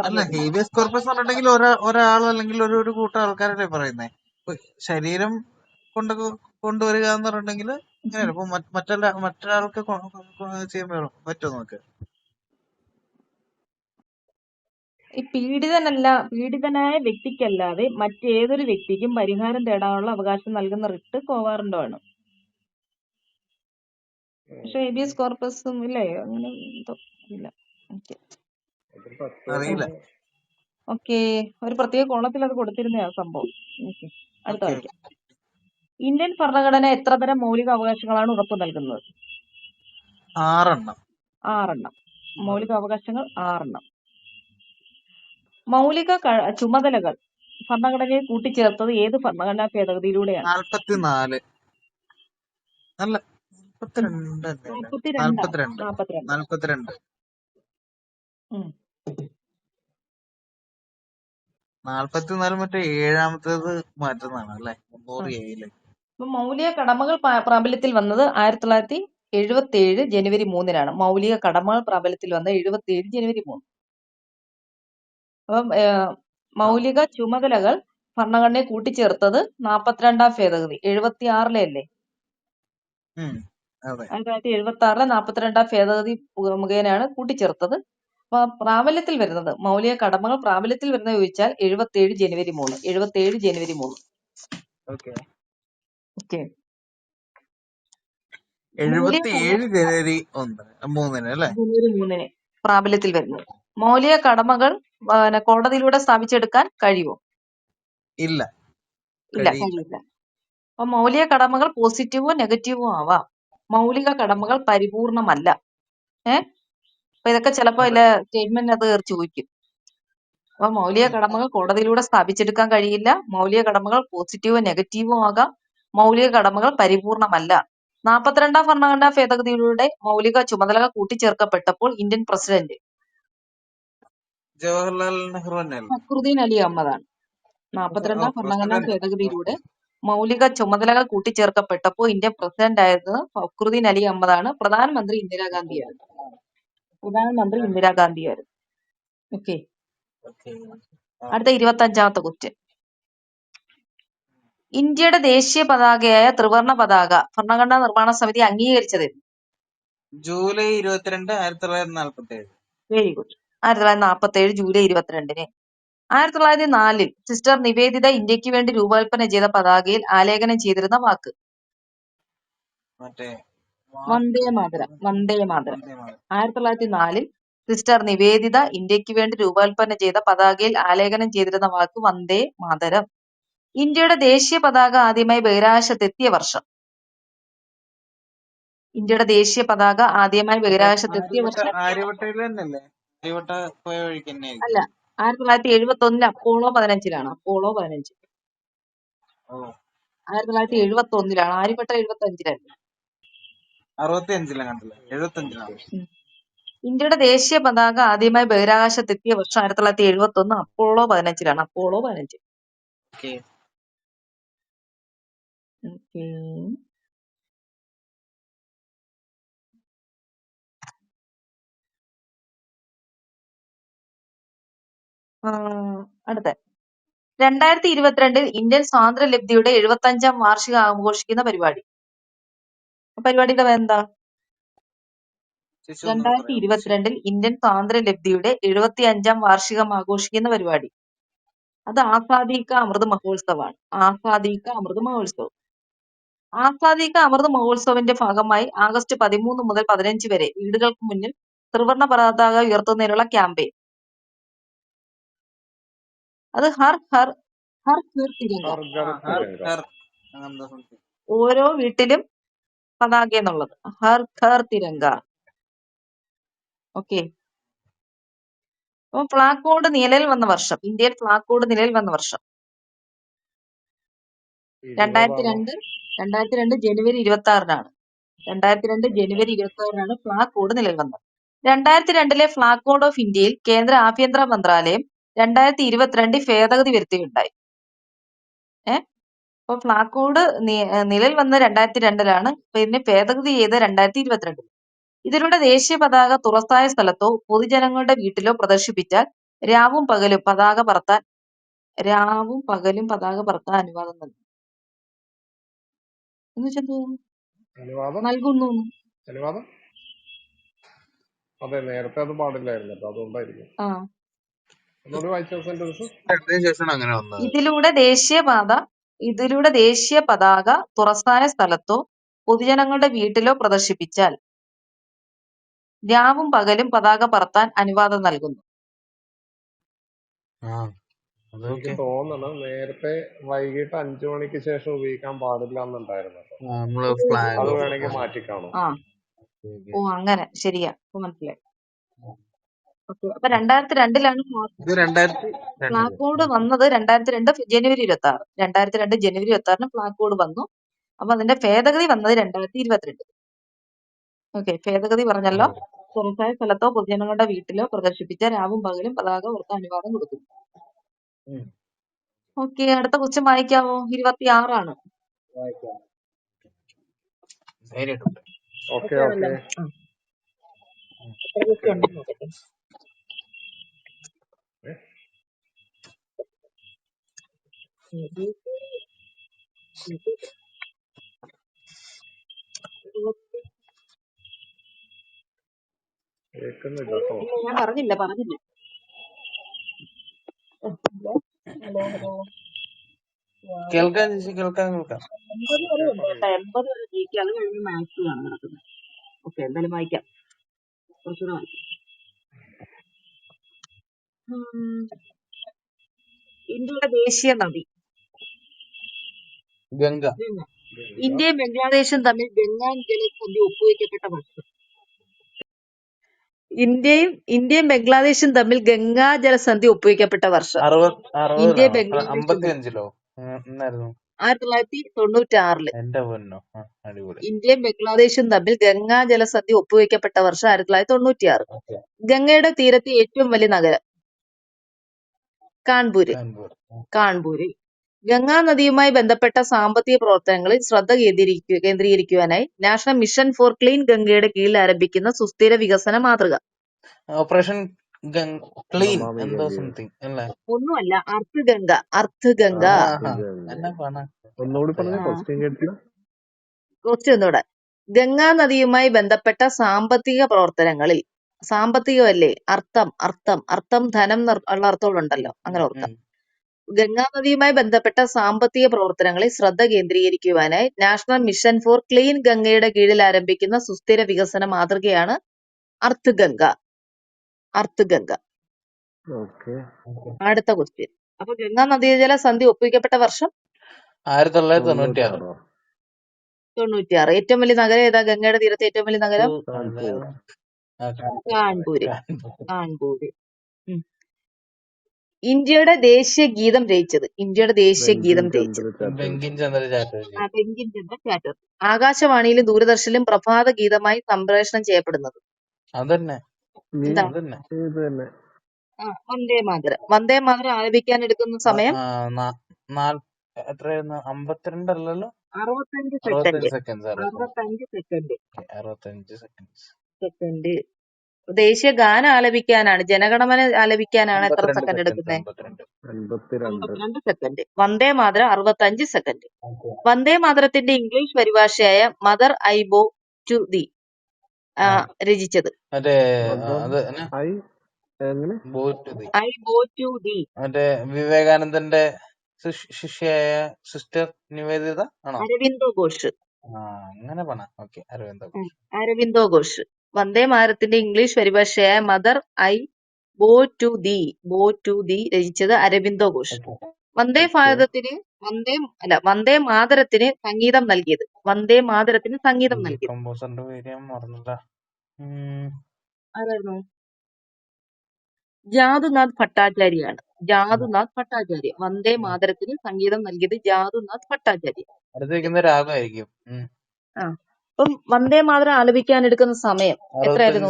Speaker 3: അല്ല, ഹേബിയസ് കോർപ്പസ് പറഞ്ഞിട്ടുണ്ടെങ്കിൽ ഒരാൾ അല്ലെങ്കിൽ ഒരു കൂട്ടം ആൾക്കാരല്ലേ പറയുന്നേ. ശരീരം കൊണ്ടുവരിക എന്ന് പറഞ്ഞിട്ടുണ്ടെങ്കിൽ ഇങ്ങനെയല്ല. ഇപ്പൊ മറ്റൊരാൾക്ക് ചെയ്യാൻ പറ്റുമോ നമുക്ക്?
Speaker 1: ഈ പീഡിതനായ വ്യക്തിക്കല്ലാതെ മറ്റേതൊരു വ്യക്തിക്കും പരിഹാരം തേടാനുള്ള അവകാശം നൽകുന്ന റിട്ട് കോവാറണ്ടോ ആണ്. പക്ഷെ ഹേബിയസ് കോർപ്പസും ഇല്ലേ, അങ്ങനെ ഇല്ല. ഓക്കെ. ഒരു പ്രത്യേക കോളത്തിൽ അത് കൊടുത്തിരുന്ന സംഭവം. ഓക്കെ, അടുത്ത വായിക്കാം. ഇന്ത്യൻ ഭരണഘടന എത്ര തരം മൗലിക അവകാശങ്ങളാണ് ഉറപ്പു നൽകുന്നത്? 6 മൗലിക അവകാശങ്ങൾ 6. മൗലിക ചുമതലകൾ ഭരണഘടനയിൽ കൂട്ടിച്ചേർത്തത് ഏത് ഭരണഘടനാ ഭേദഗതിയിലൂടെയാണ്?
Speaker 3: 44. അല്ല, 44 മറ്റേ 7ാമത്തേത് മാറ്റുന്നതാണ് അല്ലെ. 307.
Speaker 1: മൗലിക കടമകൾ പ്രാബല്യത്തിൽ വന്നത് 1977 ജനുവരി 3-നാണ്. മൗലിക കടമകൾ പ്രാബല്യത്തിൽ വന്നത് 77 ജനുവരി 3. അപ്പം മൗലിക ചുമതലകൾ ഭരണഘടനയെ കൂട്ടിച്ചേർത്തത് 42ാം ഭേദഗതി 76-ലെ അല്ലേ. 1976-ലെ 42ാം ഭേദഗതി മുഖേനയാണ് കൂട്ടിച്ചേർത്തത്. അപ്പൊ പ്രാബല്യത്തിൽ വരുന്നത്, മൗലിക കടമകൾ പ്രാബല്യത്തിൽ വരുന്നത് ചോദിച്ചാൽ 77 ജനുവരി 3. 77 ജനുവരി 3.
Speaker 3: ഓക്കെ.
Speaker 1: 77
Speaker 3: ജനുവരി 3 അല്ലേ.
Speaker 1: ജനുവരി 3 പ്രാബല്യത്തിൽ വരുന്നത്. മൗലിക കടമകൾ കോടതിയിലൂടെ സ്ഥാപിച്ചെടുക്കാൻ കഴിയുമോ? ഇല്ല, കഴിയില്ല. അപ്പൊ മൗലിക കടമകൾ പോസിറ്റീവോ നെഗറ്റീവോ ആവാം. മൗലിക കടമകൾ പരിപൂർണമല്ല. അപ്പൊ ഇതൊക്കെ ചിലപ്പോ
Speaker 3: അതെ.
Speaker 1: ഇതിലെ സ്റ്റേറ്റ്മെന്റ് അത് ചോദിക്കും. അപ്പൊ മൗലിക കടമകൾ കോടതിയിലൂടെ സ്ഥാപിച്ചെടുക്കാൻ കഴിയില്ല. മൗലിക കടമകൾ പോസിറ്റീവും നെഗറ്റീവും ആകാം. മൗലിക കടമകൾ പരിപൂർണമല്ല. 42ാം ഭരണഘടനാ ഭേദഗതിയിലൂടെ മൗലിക ചുമതലകൾ കൂട്ടിച്ചേർക്കപ്പെട്ടപ്പോൾ ഇന്ത്യൻ പ്രസിഡന്റ്
Speaker 3: ജവഹർലാൽ നെഹ്റു തന്നെയല്ലേ?
Speaker 1: ഫക്രുദ്ദീൻ അലി അഹമ്മദാണ്. 42ാം ഭരണഘടനാ
Speaker 3: പ്രസിഡന്റ്.
Speaker 1: ഭേദഗതിയിലൂടെ മൗലിക ചുമതലകൾ കൂട്ടിച്ചേർക്കപ്പെട്ടപ്പോൾ ഇന്ത്യൻ പ്രസിഡന്റ് ആയിരുന്നത് ഫക്രുദ്ദീൻ അലി അഹമ്മദാണ്. പ്രധാനമന്ത്രി ഇന്ദിരാഗാന്ധിയായിരുന്നു. ഓക്കെ, അടുത്ത 25ാമത്തെ ക്വസ്റ്റ്യൻ. ഇന്ത്യയുടെ ദേശീയ പതാകയായ ത്രിവർണ പതാക ഭരണഘടനാ നിർമ്മാണ സമിതി അംഗീകരിച്ചത്
Speaker 3: ജൂലൈ 22, 1947.
Speaker 1: Very good. 1947 ജൂലൈ 22-ന്. 1904 സിസ്റ്റർ നിവേദിത ഇന്ത്യക്ക് വേണ്ടി രൂപകൽപ്പന ചെയ്ത പതാകയിൽ ആലേഖനം ചെയ്തിരുന്ന വാക്ക്
Speaker 3: മറ്റേ
Speaker 1: വന്ദേ മാതരം. 1904 സിസ്റ്റർ നിവേദിത ഇന്ത്യക്ക് വേണ്ടി രൂപകൽപ്പന ചെയ്ത പതാകയിൽ ആലേഖനം ചെയ്തിരുന്ന വാക്ക് വന്ദേ മാതരം. ഇന്ത്യയുടെ ദേശീയ പതാക ആദ്യമായി ബഹിരാകാശത്തെത്തിയ വർഷം. ഇന്ത്യയുടെ ദേശീയ പതാക ആദ്യമായി ബഹിരാകാശത്തെത്തിയ വർഷം
Speaker 3: ആര്യവട്ടയിൽ തന്നെയല്ലേ? ആര്യവട്ട പോയ വഴിക്ക് തന്നെ
Speaker 1: അല്ല, 1971 അപ്പോളോ 15-ലാണ്. അപ്പോളോ 15. 1971 ആര്യഭട്ട 75-ലല്ല.
Speaker 3: 65 കണ്ടല്ലേ? 75.
Speaker 1: ഇന്ത്യയുടെ ദേശീയ പതാക ആദ്യമായി ബഹിരാകാശത്തെത്തിയ വർഷം 1971 അപ്പോളോ 15-ലാണ്. അപ്പോളോ 15.
Speaker 3: ഓക്കെ.
Speaker 1: അടുത്ത 2022 ഇന്ത്യൻ സ്വാതന്ത്ര്യലബ്ധിയുടെ 75ാം വാർഷികം ആഘോഷിക്കുന്ന പരിപാടി. പരിപാടിയുടെ പേരെന്താ? 2022 ഇന്ത്യൻ സ്വാതന്ത്ര്യലബ്ധിയുടെ 75ാം വാർഷികം ആഘോഷിക്കുന്ന പരിപാടി. അത് ആസാദി കാ അമൃത് മഹോത്സവമാണ്. ആസാദി കാ അമൃത് മഹോത്സവ്. ആസാദി കാ അമൃത് മഹോത്സവിന്റെ ഭാഗമായി ആഗസ്റ്റ് 13 മുതൽ 15 വരെ വീടുകൾക്ക് മുന്നിൽ ത്രിവർണ പതാക ഉയർത്തുന്നതിനുള്ള ക്യാമ്പയിൻ. അത് ഹർ ഘർ തിരങ്ക. ഓരോ വീട്ടിലും പതാക എന്നുള്ളത്. ഹർ ഘർ തിരങ്ക. ഓക്കെ. അപ്പൊ ഫ്ലാഗ് കോഡ് നിലവിൽ വന്ന വർഷം, ഇന്ത്യയിൽ ഫ്ലാഗ് കോഡ് നിലവിൽ വന്ന വർഷം 2002 ജനുവരി 26-നാണ്. 2002 ജനുവരി 26-നാണ് ഫ്ലാഗ് കോഡ് നിലവിൽ വന്നത്. 2002 ഫ്ലാഗ് കോഡ് ഓഫ് ഇന്ത്യയിൽ കേന്ദ്ര ആഭ്യന്തര മന്ത്രാലയം 2022 ഭേദഗതി വരുത്തുകയുണ്ടായി. അപ്പൊ ഫ്ലാഗ് കോഡ് നിലവിൽ വന്നത് 2002-ലാണ്. അപ്പൊ ഇതിനെ ഭേദഗതി ചെയ്ത് 2022. ഇതിലൂടെ ദേശീയ പതാക തുറസായ സ്ഥലത്തോ പൊതുജനങ്ങളുടെ വീട്ടിലോ പ്രദർശിപ്പിച്ചാൽ രാവും പകലും പതാക പറത്താൻ അനുവാദം നൽകും. നൽകുന്നു.
Speaker 2: അതെ, നേരത്തെ അത് പാടില്ലായിരുന്നു. അതുകൊണ്ടായിരിക്കും.
Speaker 1: ഇതിലൂടെ ദേശീയ പതാക തുറസായ സ്ഥലത്തോ പൊതുജനങ്ങളുടെ വീട്ടിലോ പ്രദർശിപ്പിച്ചാൽ രാവും പകലും പതാക പറത്താൻ അനുവാദം നൽകുന്നു.
Speaker 2: എനിക്ക് തോന്നണം നേരത്തെ വൈകിട്ട് 5 മണിക്ക് ശേഷം ഉപയോഗിക്കാൻ പാടില്ല എന്നുണ്ടായിരുന്നു. അത് വേണമെങ്കിൽ മാറ്റിക്കാണോ?
Speaker 1: ഓ അങ്ങനെ, ശരിയാ, മനസ്സിലായി. അപ്പൊ 2002-ലാണ് ഫ്ലാഗ് കോഡ് വന്നത്. 2002 ജനുവരി 26. 2002 ജനുവരി 26-ന് ഫ്ലാഗ് കോഡ് വന്നു. അപ്പൊ അതിന്റെ ഭേദഗതി വന്നത് 2022. ഓക്കെ, ഭേദഗതി പറഞ്ഞല്ലോ. തുറസായ സ്ഥലത്തോ പൊതുജനങ്ങളുടെ വീട്ടിലോ പ്രദർശിപ്പിച്ച രാവും പകലും പതാക ഉയർത്താൻ അനുവാദം കൊടുക്കുന്നു. ഓക്കെ, അടുത്ത ക്വസ്റ്റ്യൻ വായിക്കാമോ? 26-ആണ്. ഞാൻ പറഞ്ഞില്ല.
Speaker 3: കേൾക്കാം.
Speaker 1: 80 വരെ ഉണ്ട് കേട്ടോ. 80 വരെ ജയിക്കുക. അത് കഴിഞ്ഞ് മാത്സ് ആണ് നടക്കുന്നത്. ഓക്കെ, എന്തായാലും വായിക്കാം. കുറച്ചുകൂടെ വായിക്കാം. ഇന്ത്യയുടെ ദേശീയ നദി
Speaker 3: ഗംഗ.
Speaker 1: ഇന്ത്യയും ബംഗ്ലാദേശും തമ്മിൽ ഗംഗാ ജലസന്ധി ഒപ്പുവെക്കപ്പെട്ട വർഷം. ഇന്ത്യയും ബംഗ്ലാദേശും തമ്മിൽ ഗംഗാ ജലസന്ധി ഒപ്പുവെക്കപ്പെട്ട വർഷം. ഇന്ത്യയും ബംഗ്ലാദേശും തമ്മിൽ 1996.
Speaker 3: എന്റെ പൊന്നോ, അടിപൊളി.
Speaker 1: ഇന്ത്യയും ബംഗ്ലാദേശും തമ്മിൽ ഗംഗാ ജലസന്ധി ഒപ്പുവെക്കപ്പെട്ട വർഷം 1996.
Speaker 3: ഓക്കെ.
Speaker 1: ഗംഗയുടെ തീരത്തെ ഏറ്റവും വലിയ നഗരം കാൺപൂര്.
Speaker 3: കാൺപൂർ.
Speaker 1: കാൺപൂര്. ഗംഗാ നദിയുമായി ബന്ധപ്പെട്ട സാമ്പത്തിക പ്രവർത്തനങ്ങളിൽ ശ്രദ്ധ കേന്ദ്രീകരിക്കുവാനായി നാഷണൽ മിഷൻ ഫോർ ക്ലീൻ ഗംഗയുടെ കീഴിൽ ആരംഭിക്കുന്ന സുസ്ഥിര വികസന മാതൃക.
Speaker 3: ഓപ്പറേഷൻ ക്ലീൻ എന്തോ സംതിങ് അല്ലേ?
Speaker 1: ഒന്നുമല്ല, അർത്ത് ഗംഗ. അർത്ത് ഗംഗ.
Speaker 3: എന്നാ പണ
Speaker 2: ഒന്നുകൂടി പറഞ്ഞ ക്വസ്റ്റ്യൻ കേട്ടില്ല.
Speaker 1: കുറച്ച് ഒന്നുകൂടെ. ഗംഗാ നദിയുമായി ബന്ധപ്പെട്ട സാമ്പത്തിക പ്രവർത്തനങ്ങളിൽ, സാമ്പത്തികമല്ലേ, അർത്ഥം ധനം ഉള്ള അർത്ഥങ്ങളുണ്ടല്ലോ, അങ്ങനെ ഓർക്കാം. ഗംഗാ നദിയുമായി ബന്ധപ്പെട്ട സാമ്പത്തിക പ്രവർത്തനങ്ങളിൽ ശ്രദ്ധ കേന്ദ്രീകരിക്കുവാനായി നാഷണൽ മിഷൻ ഫോർ ക്ലീൻ ഗംഗയുടെ കീഴിൽ ആരംഭിക്കുന്ന സുസ്ഥിര വികസന മാതൃകയാണ് അർത്ത് ഗംഗ. അർത്ത് ഗംഗ.
Speaker 2: ഓക്കെ.
Speaker 1: അടുത്ത ക്വസ്റ്റ്യൻ. അപ്പൊ ഗംഗാ നദീജല സന്ധി ഒപ്പുവെക്കപ്പെട്ട വർഷം
Speaker 3: 1996.
Speaker 1: 96. ഏറ്റവും വലിയ നഗരം ഏതാ? ഗംഗയുടെ തീരത്തെ ഏറ്റവും വലിയ നഗരം കാൺപൂര്. കാൺപൂര്. ഇന്ത്യയുടെ ദേശീയ ഗീതം രചിച്ചത്. ഇന്ത്യയുടെ ദേശീയ ഗീതം രചിച്ചത്
Speaker 3: ബങ്കിം ചന്ദ്ര ചാറ്റർജി.
Speaker 1: ബങ്കിം ചന്ദ്ര ചാറ്റർജി. ആകാശവാണിയിലും ദൂരദർശനിലും പ്രഭാത ഗീതമായി സംപ്രേഷണം ചെയ്യപ്പെടുന്നത്
Speaker 3: അതന്നെ.
Speaker 1: എന്താ?
Speaker 2: ഇത് തന്നെ.
Speaker 1: വന്ദേ മാതരം. വന്ദേ മാതരം ആലപിക്കാൻ എടുക്കുന്ന സമയം
Speaker 3: എത്രയായിരുന്നു? 52 അല്ലല്ലോ,
Speaker 1: 65
Speaker 3: 65
Speaker 1: സെക്കൻഡ്.
Speaker 3: സെക്കൻഡ്.
Speaker 1: സെക്കൻഡ്. ദേശീയ ഗാനം ആലപിക്കാനാണ്, ജനഗണമന ആലപിക്കാനാണ് എത്ര സെക്കൻഡ് എടുക്കുന്നത്? 52 സെക്കൻഡ്. വന്ദേ മാതരം 65 സെക്കൻഡ്. വന്ദേ മാതരത്തിന്റെ ഇംഗ്ലീഷ് പരിഭാഷയായ mother I bow to thee രചിച്ചത്
Speaker 3: മറ്റേ
Speaker 1: ഐ ബോ ടു ദി
Speaker 3: മറ്റേ വിവേകാനന്ദന്റെ ശിഷ്യയായ സിസ്റ്റർ നിവേദിത ആണോ?
Speaker 1: അരവിന്ദോ ഘോഷ്.
Speaker 3: അങ്ങനെ പണ. ഓക്കെ,
Speaker 1: അരവിന്ദോ ഘോഷ്. വന്ദേ മാതരത്തിന്റെ ഇംഗ്ലീഷ് പരിഭാഷയായ mother I bow to thee രചിച്ചത് അരവിന്ദോ ഘോഷ്. വന്ദേ മാതരത്തിന് സംഗീതം നൽകിയത്. വന്ദേ മാതരത്തിന് സംഗീതം നൽകിയത്
Speaker 3: കമ്പോസറിന്റെ പേര് ഞാൻ മറന്നില്ല.
Speaker 1: ആരായിരുന്നു? ജാദുനാഥ് ഭട്ടാചാര്യാണ്. ജാദുനാഥ് ഭട്ടാചാര്യ. വന്ദേ മാതരത്തിന് സംഗീതം നൽകിയത് ജാദുനാഥ് ഭട്ടാചാര്യ.
Speaker 3: അടുത്തിരിക്കുന്ന രാഗമായിരിക്കും.
Speaker 1: അപ്പം വന്ദേ മാതരം ആലപിക്കാൻ എടുക്കുന്ന സമയം എത്രയായിരുന്നു?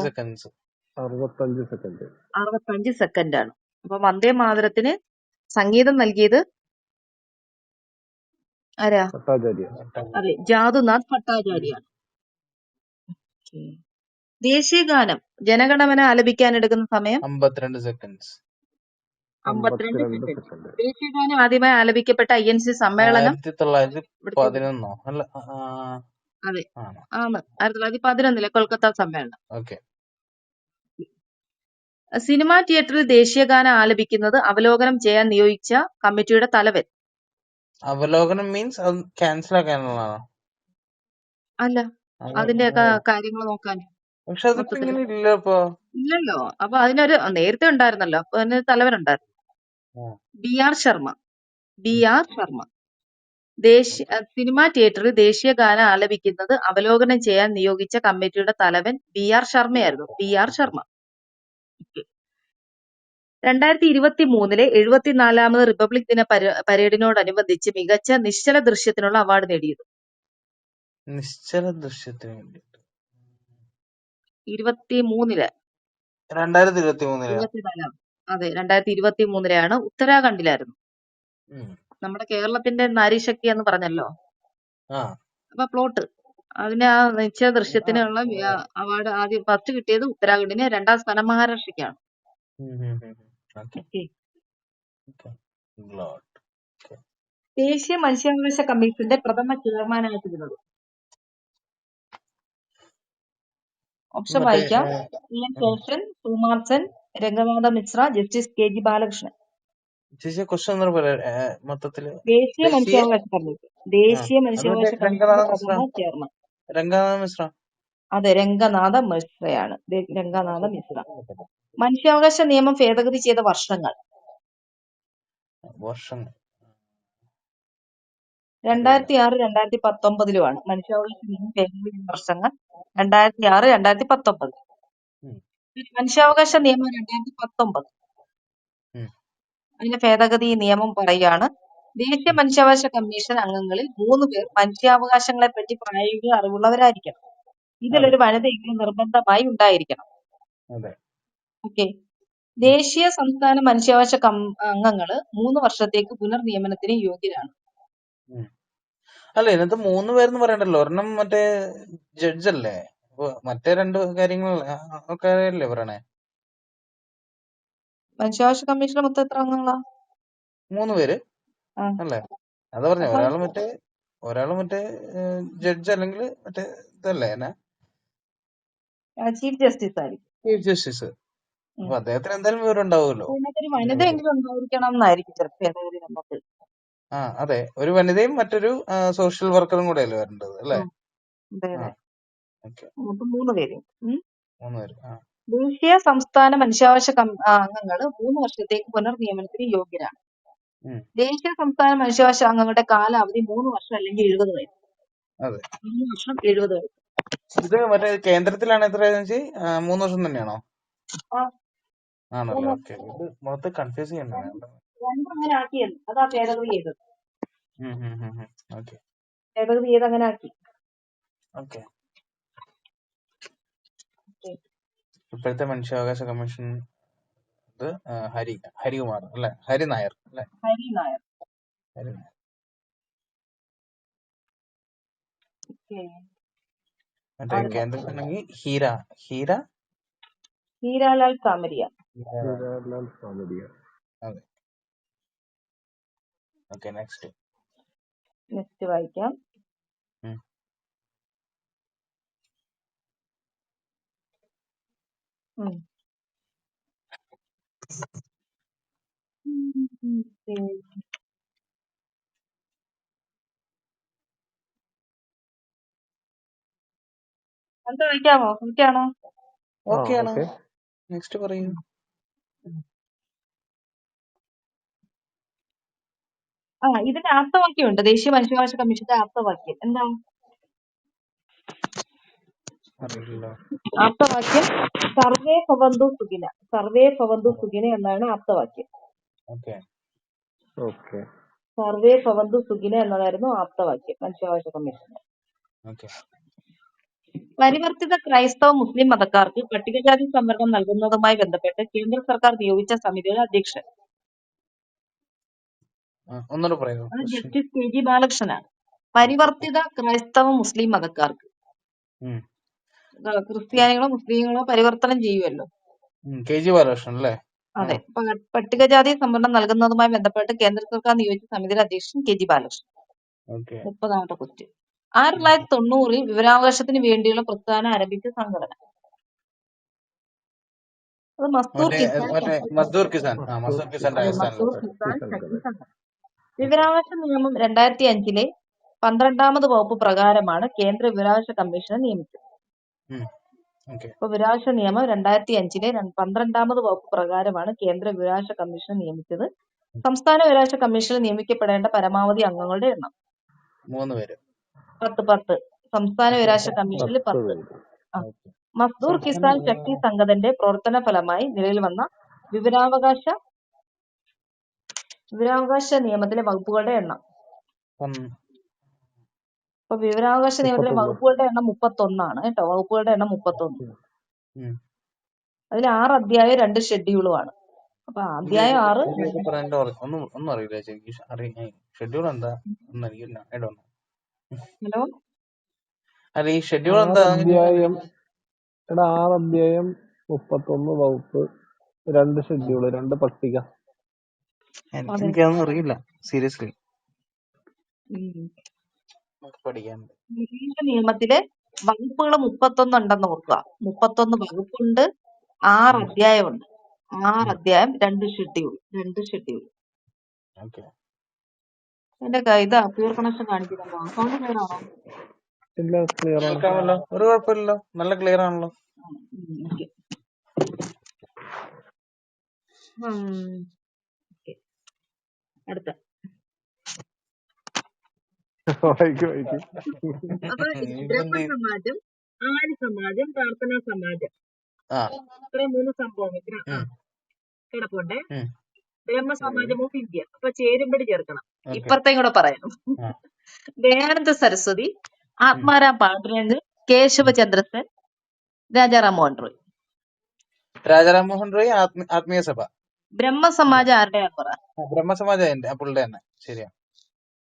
Speaker 1: 65 സെക്കൻഡാണ്. അപ്പൊ വന്ദേ മാതരത്തിന് സംഗീതം നൽകിയത് ആരാ? അതെ, ജാദുനാഥ് ഭട്ടാചാര്യാണ്. ദേശീയ ഗാനം ജനഗണമന ആലപിക്കാൻ എടുക്കുന്ന സമയം
Speaker 3: 52 സെക്കൻഡ്.
Speaker 1: ദേശീയ ഗാനം ആദ്യമായി ആലപിക്കപ്പെട്ട INC സമ്മേളനം
Speaker 3: 1911 അല്ല?
Speaker 1: അതെ, ആണ് 1911 കൊൽക്കത്ത സമ്മേളനം. സിനിമാ തിയേറ്ററിൽ ദേശീയ ഗാനം ആലപിക്കുന്നത് അവലോകനം ചെയ്യാൻ നിയോഗിച്ച കമ്മിറ്റിയുടെ തലവൻ.
Speaker 3: അവലോകനം മീൻസ് ക്യാൻസൽ ആക്കാനുള്ളതാണോ?
Speaker 1: അല്ല, അതിന്റെയൊക്കെ കാര്യങ്ങൾ നോക്കാൻ.
Speaker 3: പക്ഷെ
Speaker 1: ഇല്ലല്ലോ. അപ്പൊ അതിനൊരു നേരത്തെ ഉണ്ടായിരുന്നല്ലോ, അപ്പൊ അതിന് തലവനുണ്ടായിരുന്നു. BR ശർമ്മ. സിനിമാ തിയേറ്ററിൽ ദേശീയ ഗാനം ആലപിക്കുന്നത് അവലോകനം ചെയ്യാൻ നിയോഗിച്ച കമ്മിറ്റിയുടെ തലവൻ BR ശർമ്മയായിരുന്നു. BR ശർമ്മ. 2023 74ാമത് റിപ്പബ്ലിക് ദിന പരേഡിനോടനുബന്ധിച്ച് മികച്ച നിശ്ചല ദൃശ്യത്തിനുള്ള അവാർഡ് നേടിയത്.
Speaker 3: നിശ്ചല ദൃശ്യത്തിന് വേണ്ടി
Speaker 1: 2023 അതെ, 2023 ഉത്തരാഖണ്ഡിലായിരുന്നു. നമ്മുടെ കേരളത്തിന്റെ നാരീശക്തി എന്ന് പറഞ്ഞല്ലോ, അപ്പൊ പ്ലോട്ട് അതിന് ആ നിശ്ചല ദൃശ്യത്തിനുള്ള അവാർഡ് ആദ്യം ഫസ്റ്റ് കിട്ടിയത് ഉത്തരാഖണ്ഡിന്, 2ാം സ്ഥാനം മഹാരാഷ്ട്രയ്ക്കാണ്. ദേശീയ മനുഷ്യാവകാശ കമ്മീഷന്റെ പ്രഥമ ചെയർമാനായിട്ടിരുന്നത്. ഓപ്ഷൻ വായിക്കാം. EN Seshan, Sukumar Sen, Ranganath Misra, justice KG Balakrishnan.
Speaker 3: മൊത്തത്തില്
Speaker 1: ദേശീയ മനുഷ്യാവകാശ കമ്മീഷൻ. ദേശീയ മനുഷ്യാവകാശ കമ്മീഷന്റെ ചെയർമാൻ
Speaker 3: രംഗനാഥ മിശ്ര.
Speaker 1: അതെ, രംഗനാഥ മിശ്രയാണ്. രംഗനാഥ മിശ്ര. മനുഷ്യാവകാശ നിയമം ഭേദഗതി ചെയ്ത വർഷങ്ങൾ 2006 2019 മനുഷ്യാവകാശ നിയമം ഭേദഗതി വർഷങ്ങൾ 2006 2019.
Speaker 3: ഉം.
Speaker 1: മനുഷ്യാവകാശ നിയമം 2019
Speaker 3: ഉം.
Speaker 1: അതിന്റെ ഭേദഗതി നിയമം പറയാണ്, ദേശീയ മനുഷ്യാവകാശ കമ്മീഷൻ അംഗങ്ങളിൽ 3 പേർ മനുഷ്യാവകാശങ്ങളെ പറ്റി പ്രായോഗിക അറിവുള്ളവരായിരിക്കണം.
Speaker 3: അതെ
Speaker 1: ഇതിലൊരു വനിതയെങ്കിലും നിർബന്ധമായി ഉണ്ടായിരിക്കണം.
Speaker 3: അതെ
Speaker 1: ഓക്കെ. ദേശീയ സംസ്ഥാന മനുഷ്യാവകാശ അംഗങ്ങള് 3 വർഷത്തേക്ക് പുനർനിയമനത്തിന് യോഗ്യരാണ്.
Speaker 3: ഉം. അല്ല ഇതിനകത്ത് 3 പേരെന്ന് പറയണ്ടല്ലോ. ഒരെണ്ണം മറ്റേ ജഡ്ജ് അല്ലേ? അപ്പൊ മറ്റേ 2 കാര്യങ്ങൾ കാര്യല്ലേ പറയണേ?
Speaker 1: മനുഷ്യാവകാശ കമ്മീഷന് മൊത്തം എത്ര അംഗങ്ങളാ?
Speaker 3: 3 പേര്
Speaker 1: ആ.
Speaker 3: അല്ലേ? അതാ പറഞ്ഞ
Speaker 1: അപ്പൊ
Speaker 3: ഒരാള് മറ്റേ ജഡ്ജ് അല്ലെങ്കിൽ മറ്റേ ഇതല്ലേ
Speaker 1: ചീഫ് ജസ്റ്റിസ് ആയിരിക്കും.
Speaker 3: Chief justice.
Speaker 1: ഉം.
Speaker 3: അപ്പൊ അദ്ദേഹത്തിന് എന്തായാലും വിവരം ഉണ്ടാവുമല്ലോ.
Speaker 1: അതിനകത്തൊരു വനിതയെങ്കിലും ഉണ്ടായിരിക്കണം എന്നായിരിക്കും ചിലപ്പോൾ ഭേദഗതി നമുക്ക്.
Speaker 3: ആ അതെ, ഒരു വനിതയും മറ്റൊരു സോഷ്യൽ വർക്കറും കൂടെ അല്ലേ വരേണ്ടത് അല്ലേ?
Speaker 1: അതെ
Speaker 3: ആ
Speaker 1: അതെ.
Speaker 3: ഓക്കെ.
Speaker 1: മൊത്തം 3 പേര്.
Speaker 3: 3 പേര്. ആ
Speaker 1: ദേശീയ സംസ്ഥാന മനുഷ്യാവകാശ അംഗങ്ങൾ 3 വർഷത്തേക്ക് പുനർനിയമനത്തിന് യോഗ്യരാണ്.
Speaker 3: ഉം.
Speaker 1: ദേശീയ സംസ്ഥാന മനുഷ്യാവകാശ അംഗങ്ങളുടെ കാലാവധി 3 വർഷം അല്ലെങ്കിൽ 70 വയസ്സ്.
Speaker 3: അതെ.
Speaker 1: 3 വർഷം 70 വയസ്സ്.
Speaker 3: ഇത് മറ്റേ കേന്ദ്രത്തിലാണ് എത്രയാണെന്ന് വെച്ചാൽ 3 വർഷം തന്നെയാണോ?
Speaker 1: ആ,
Speaker 3: ആണല്ലേ?
Speaker 1: 3
Speaker 3: ഓക്കെ. ഇത് മൊത്തം കൺഫ്യൂസ് ചെയ്യണ്ട.
Speaker 1: രണ്ടും അങ്ങനെ ആക്കിയത്. അതാ ഭേദഗതി ചെയ്തത്.
Speaker 3: ഓക്കെ
Speaker 1: ഭേദഗതി ചെയ്ത് അങ്ങനെ ആക്കി.
Speaker 3: ഓക്കെ. ഇപ്പോഴത്തെ മനുഷ്യാവകാശ കമ്മീഷൻ ഇത് ഹരികുമാർ അല്ലെ? ഹരിനായർ അല്ലെ?
Speaker 1: ഹരി നായർ.
Speaker 3: ഹരിനായർ.
Speaker 1: ഓക്കേ.
Speaker 3: മറ്റേ കേന്ദ്രത്തിലാണെങ്കിൽ
Speaker 1: ഹീരാലാൽ സാമരിയ.
Speaker 3: അതെ. ഓക്കെ. നെക്സ്റ്റ്
Speaker 1: വായിക്കാം. എന്താ വായിക്കാമോ? എനിക്കാണോ?
Speaker 3: ഓക്കെ ആണ്. നെക്സ്റ്റ് പറയൂ.
Speaker 1: ഇതിന്റെ ആപ്തവാക്യമുണ്ട്. ദേശീയ മനുഷ്യാവകാശ കമ്മീഷന്റെ ആപ്തവാക്യം എന്താ?
Speaker 3: അറിയില്ലല്ലോ.
Speaker 1: ആപ്തവാക്യം സർവേ ഭവന്തു സുഖിന. സർവേ ഭവന്തു സുഖിന എന്നാണ് ആപ്തവാക്യം.
Speaker 3: ഓക്കെ.
Speaker 1: സർവേ ഭവന്തു സുഖിന എന്നതായിരുന്നു ആപ്തവാക്യം മനുഷ്യാവകാശ കമ്മീഷന്റെ.
Speaker 3: ഓക്കെ.
Speaker 1: പരിവർത്തിത ക്രൈസ്തവ മുസ്ലിം മതക്കാർക്ക് പട്ടികജാതി സംവരണം നൽകുന്നതുമായി ബന്ധപ്പെട്ട് കേന്ദ്ര സർക്കാർ നിയോഗിച്ച സമിതിയുടെ അധ്യക്ഷൻ
Speaker 3: ഒന്നുകൂടെ പറയൂ.
Speaker 1: അത് ജസ്റ്റിസ് KG ബാലകൃഷ്ണനാണ്. പരിവർത്തിത ക്രൈസ്തവ മുസ്ലിം മതക്കാർക്ക്, ക്രിസ്ത്യാനികളോ മുസ്ലിങ്ങളോ പരിവർത്തനം ചെയ്യുമല്ലോ.
Speaker 3: KG ബാലകൃഷ്ണൻ അല്ലേ?
Speaker 1: അതെ. പട്ടികജാതി സംവരണം നൽകുന്നതുമായി ബന്ധപ്പെട്ട് കേന്ദ്ര സർക്കാർ നിയോഗിച്ച സമിതിയുടെ അധ്യക്ഷൻ KG ബാലകൃഷ്ണൻ. 30ാമത്തെ ക്വസ്റ്റ്യൻ. 1990 വിവരാവകാശത്തിന് വേണ്ടിയുള്ള പ്രസ്ഥാനം ആരംഭിച്ച സംഘടന. അത് മസ്ദൂർ കിസാൻ ശക്തി സംഘടന. വിവരാവകാശ നിയമം 2005 12ാമത് വകുപ്പ് പ്രകാരമാണ് കേന്ദ്ര വിവരാവകാശ കമ്മീഷനെ നിയമിച്ചത്. ഇപ്പൊ വിവരാവകാശ നിയമം 2005 12ാമത് വകുപ്പ് പ്രകാരമാണ് കേന്ദ്ര വിവരാവകാശ കമ്മീഷനെ നിയമിച്ചത്. സംസ്ഥാന വിവരാവകാശ കമ്മീഷനിൽ നിയമിക്കപ്പെടേണ്ട പരമാവധി അംഗങ്ങളുടെ എണ്ണം
Speaker 3: 3 പേര്.
Speaker 1: 10. സംസ്ഥാന വിവരാവകാശ കമ്മീഷനിൽ 10. മസ്ദൂർ കിസാൻ ശക്തി സംഘത്തിന്റെ പ്രവർത്തന ഫലമായി നിലവിൽ വന്ന വിവരാവകാശ നിയമത്തിലെ വകുപ്പുകളുടെ എണ്ണം. ഇപ്പൊ വിവരാവകാശ നിയമത്തിലെ വകുപ്പുകളുടെ എണ്ണം 31 കേട്ടോ. വകുപ്പുകളുടെ എണ്ണം 31. അതിൽ 6 അധ്യായം 2 ഷെഡ്യൂളുമാണ്. അപ്പൊ അധ്യായം 6
Speaker 3: ഒന്നും അറിയില്ല. ഷെഡ്യൂൾ എന്താ?
Speaker 1: ഹലോ
Speaker 3: അല്ല ഈ ഷെഡ്യൂൾ എന്താ?
Speaker 2: 6 അധ്യായം 31 വകുപ്പ് 2 ഷെഡ്യൂൾ 2 പട്ടിക.
Speaker 3: എനിക്കതൊന്നും അറിയില്ല സീരിയസ്ലി. പഠിക്കാനുണ്ട്.
Speaker 1: നിയമത്തിലെ വകുപ്പുകൾ 31 ഉണ്ടെന്ന് ഓർക്കുക. 31 വകുപ്പുണ്ട്, 6 അധ്യായമുണ്ട്. 6 അധ്യായം 2 ഷെഡ്യൂൾ. എന്റെ ഇത് പ്യൂർ കണക്ഷൻ കാണിക്കുന്നുണ്ടോ? സൗണ്ട് ക്ലിയർ ആണോ?
Speaker 3: കേൾക്കാമല്ലോ, ഒരു കുഴപ്പമില്ലല്ലോ, നല്ല ക്ലിയർ ആണല്ലോ.
Speaker 1: അടുത്ത
Speaker 2: വായിക്കും വായിക്കും.
Speaker 1: അപ്പൊ
Speaker 3: ഇനിയിപ്പോ എന്ത് ചെയ്യും?
Speaker 1: ബ്രഹ്മസമാജം, ആര്യ സമാജം, പ്രാർത്ഥനാ സമാജം,
Speaker 3: ആ
Speaker 1: ഇത്രയും 3 സംഭവം
Speaker 3: ഉം,
Speaker 1: കിടപ്പുണ്ടേ.
Speaker 3: ഉം,
Speaker 1: ബ്രഹ്മസമാജം ഓഫ് ഇന്ത്യ. അപ്പൊ ചേരുമ്പടി ചേർക്കണം.
Speaker 3: ഓക്കെ.
Speaker 1: ഇപ്പുറത്തേം കൂടെ പറയാം.
Speaker 3: ആ,
Speaker 1: ദയാനന്ദ സരസ്വതി,
Speaker 3: ഉം,
Speaker 1: ആത്മാരാം പാണ്ഡുരംഗ്, കേശവചന്ദ്ര സെൻ, രാജാറാം മോഹൻ റോയ്.
Speaker 3: രാജാറാം മോഹൻ റോയ് ആത്മീയ സഭ.
Speaker 1: ബ്രഹ്മസമാജം ആരുടെയാ പറ?
Speaker 3: ബ്രഹ്മസമാജ പുള്ളിയുടെ തന്നെ. ശരിയാ.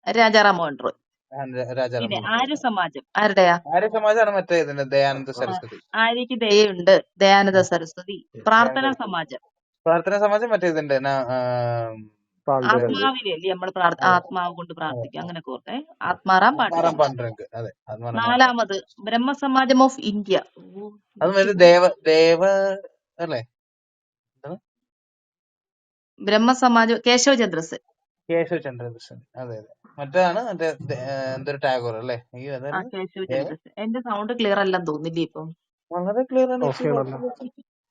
Speaker 1: രാജാറാം മോഹൻ റോയ്.
Speaker 3: രാജാറാം
Speaker 1: പിന്നെ
Speaker 3: മോഹൻ റോയ്.
Speaker 1: ആര്യ സമാജം ആരുടെയാ?
Speaker 3: ആര്യ സമാജാണ് മറ്റേ ഇതിന്റെ ദയാനന്ദ
Speaker 1: ആ,
Speaker 3: സരസ്വതി.
Speaker 1: ആര്യക്ക് ദയുണ്ട്, ദയാനന്ദ
Speaker 3: ആ,
Speaker 1: സരസ്വതി. പ്രാർത്ഥനാ
Speaker 3: ദയാനന്ദ സരസ്വതി.
Speaker 1: സമാജം
Speaker 3: പ്രാർത്ഥനാ സമാജം മറ്റേ ഇതിന്റെ
Speaker 2: പാണ്ഡുരംഗ്.
Speaker 1: ആത്മാവിലല്ലേ നമ്മള് ആത്മാവ് കൊണ്ട് പ്രാർത്ഥിക്കും, അങ്ങനെ കോർത്തെ. ആത്മാറാം
Speaker 3: ആത്മാറാം
Speaker 1: പാണ്ഡുരംഗ്.
Speaker 3: പാണ്ഡുരംഗ്. അതെ, ആത്മാറാം പാണ്ഡുരംഗ്.
Speaker 1: 4ാമത് ബ്രഹ്മസമാജം ഓഫ് ഇന്ത്യ. ഓ,
Speaker 3: അത് മറ്റേ
Speaker 1: എനിക്ക്
Speaker 3: ദേവ അല്ലേ? എന്താണ്?
Speaker 1: ബ്രഹ്മസമാജം കേശവചന്ദ്ര സെൻ.
Speaker 3: കേശവചന്ദ്രദർശൻ. അതെ അതെ. മറ്റേതാണ് മറ്റേ എന്തൊരു ടാഗോർ അല്ലേ? അയ്യോ
Speaker 1: ആ,
Speaker 3: അതായിരുന്നു.
Speaker 1: കേശവചന്ദ്ര സെൻ. എന്റെ സൗണ്ട് ക്ലിയർ അല്ലെന്ന് തോന്നില്ലേ ഇപ്പം?
Speaker 3: വളരെ ക്ലിയർ ആണ്.
Speaker 2: ഓക്കെ ആണല്ലോ.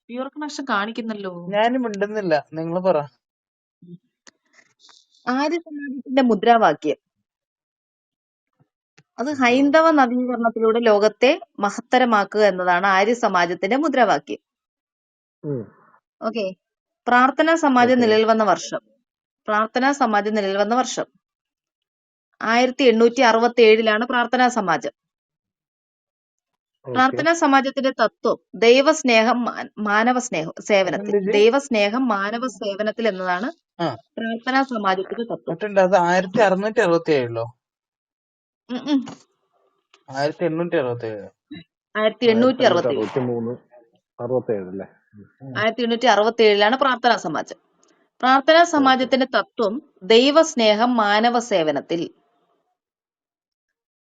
Speaker 1: പ്യൂർ കണക്ഷൻ കാണിക്കുന്നല്ലോ.
Speaker 3: ഞാനും മിണ്ടുന്നില്ല, നിങ്ങൾ പറ.
Speaker 1: ആര്യ സമാജത്തിന്റെ മുദ്രാവാക്യം അത് ഹൈന്ദവ നവീകരണത്തിലൂടെ ലോകത്തെ മഹത്തരമാക്കുക എന്നതാണ് ആര്യ സമാജത്തിന്റെ മുദ്രാവാക്യം.
Speaker 2: ഉം.
Speaker 1: ഓക്കെ. പ്രാർത്ഥനാ സമാജം
Speaker 2: ഓക്കെ.
Speaker 1: നിലവിൽ വന്ന വർഷം. പ്രാർത്ഥനാ സമാജം നിലവിൽ വന്ന വർഷം 1867 പ്രാർത്ഥനാ സമാജം.
Speaker 2: ഓക്കെ.
Speaker 1: പ്രാർത്ഥനാ സമാജത്തിന്റെ തത്വം ദൈവസ്നേഹം, മാനവ സേവനത്തിൽ.
Speaker 3: അതെന്ത്?
Speaker 1: ദൈവസ്നേഹം മാനവ സേവനത്തിൽ എന്നതാണ്
Speaker 3: ആ
Speaker 1: പ്രാർത്ഥനാ സമാജത്തിന്റെ തത്വം.
Speaker 3: മറ്റുണ്ട്. അത് 1667
Speaker 1: ഉം ഉം.
Speaker 3: 1867.
Speaker 1: 1867
Speaker 2: 1863 67 അല്ലേ?
Speaker 1: 1867 പ്രാർത്ഥനാ സമാജം. പ്രാർത്ഥനാ
Speaker 2: ഓക്കെ.
Speaker 1: സമാജത്തിന്റെ തത്വം ദൈവസ്നേഹം മാനവ സേവനത്തിൽ.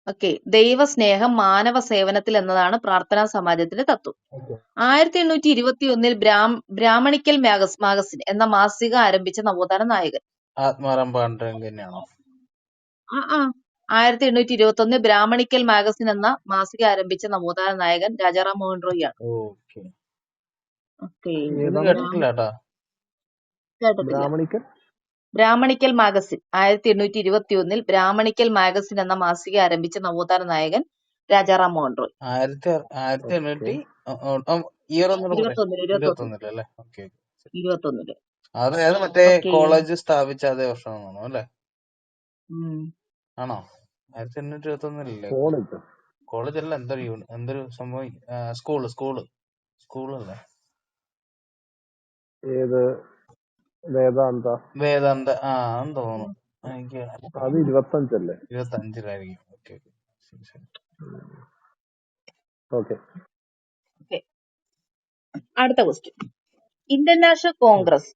Speaker 1: ഓക്കെ. ദൈവസ്നേഹം മാനവ സേവനത്തിൽ എന്നതാണ് പ്രാർത്ഥനാ സമാജത്തിന്റെ തത്വം.
Speaker 3: ഓക്കെ.
Speaker 1: 1821 ബ്രാഹ്മണിക്കൽ മാഗസിൻ എന്ന മാസിക ആരംഭിച്ച നവോത്ഥാന നായകൻ.
Speaker 3: ആത്മാറാം പാണ്ഡുരംഗ് തന്നെയാണോ?
Speaker 1: 1821 ബ്രാഹ്മണിക്കൽ മാഗസിൻ എന്ന മാസിക ആരംഭിച്ച നവോത്ഥാന നായകൻ രാജാറാം മോഹൻ റോയ് ആണ്.
Speaker 3: ഓക്കെ.
Speaker 1: ഓക്കെ.
Speaker 3: ഇത്
Speaker 2: ഏതാണ്?
Speaker 3: കേട്ടിട്ടില്ല കേട്ടാ.
Speaker 1: കേട്ടിട്ടില്ല.
Speaker 2: Brahmanical
Speaker 1: Brahmanical magazine 1821 Brahmanical magazine എന്ന മാസിക ആരംഭിച്ച നവോത്ഥാന നായകൻ രാജാറാം മോഹൻ റോയ്.
Speaker 3: 1800 ഇയർ ഒന്നുകൂടെ പറയാം. 21 അല്ലേ? ഓക്കെ.
Speaker 1: 21
Speaker 3: അത് മറ്റേ
Speaker 1: ഓക്കെ.
Speaker 3: കോളേജ് സ്ഥാപിച്ച അതേ വർഷമാണോ അല്ലേ? ആണോ? 1821
Speaker 2: കോളേജ്.
Speaker 3: കോളേജ് അല്ല, എന്തൊരു സംഭവം. സ്കൂളല്ലേ?
Speaker 2: ഏത്? വേദാന്ത.
Speaker 3: വേദാന്ത. ആന്ന് തോന്നുന്നു. എനിക്ക്
Speaker 2: അത് 25 അല്ലേ?
Speaker 3: 25 ഓക്കെ. ശരി.
Speaker 2: ഓക്കെ.
Speaker 1: ഓക്കെ. അടുത്ത ക്വസ്റ്റ്യൻ. ഇന്ത്യൻ നാഷണൽ കോൺഗ്രസ്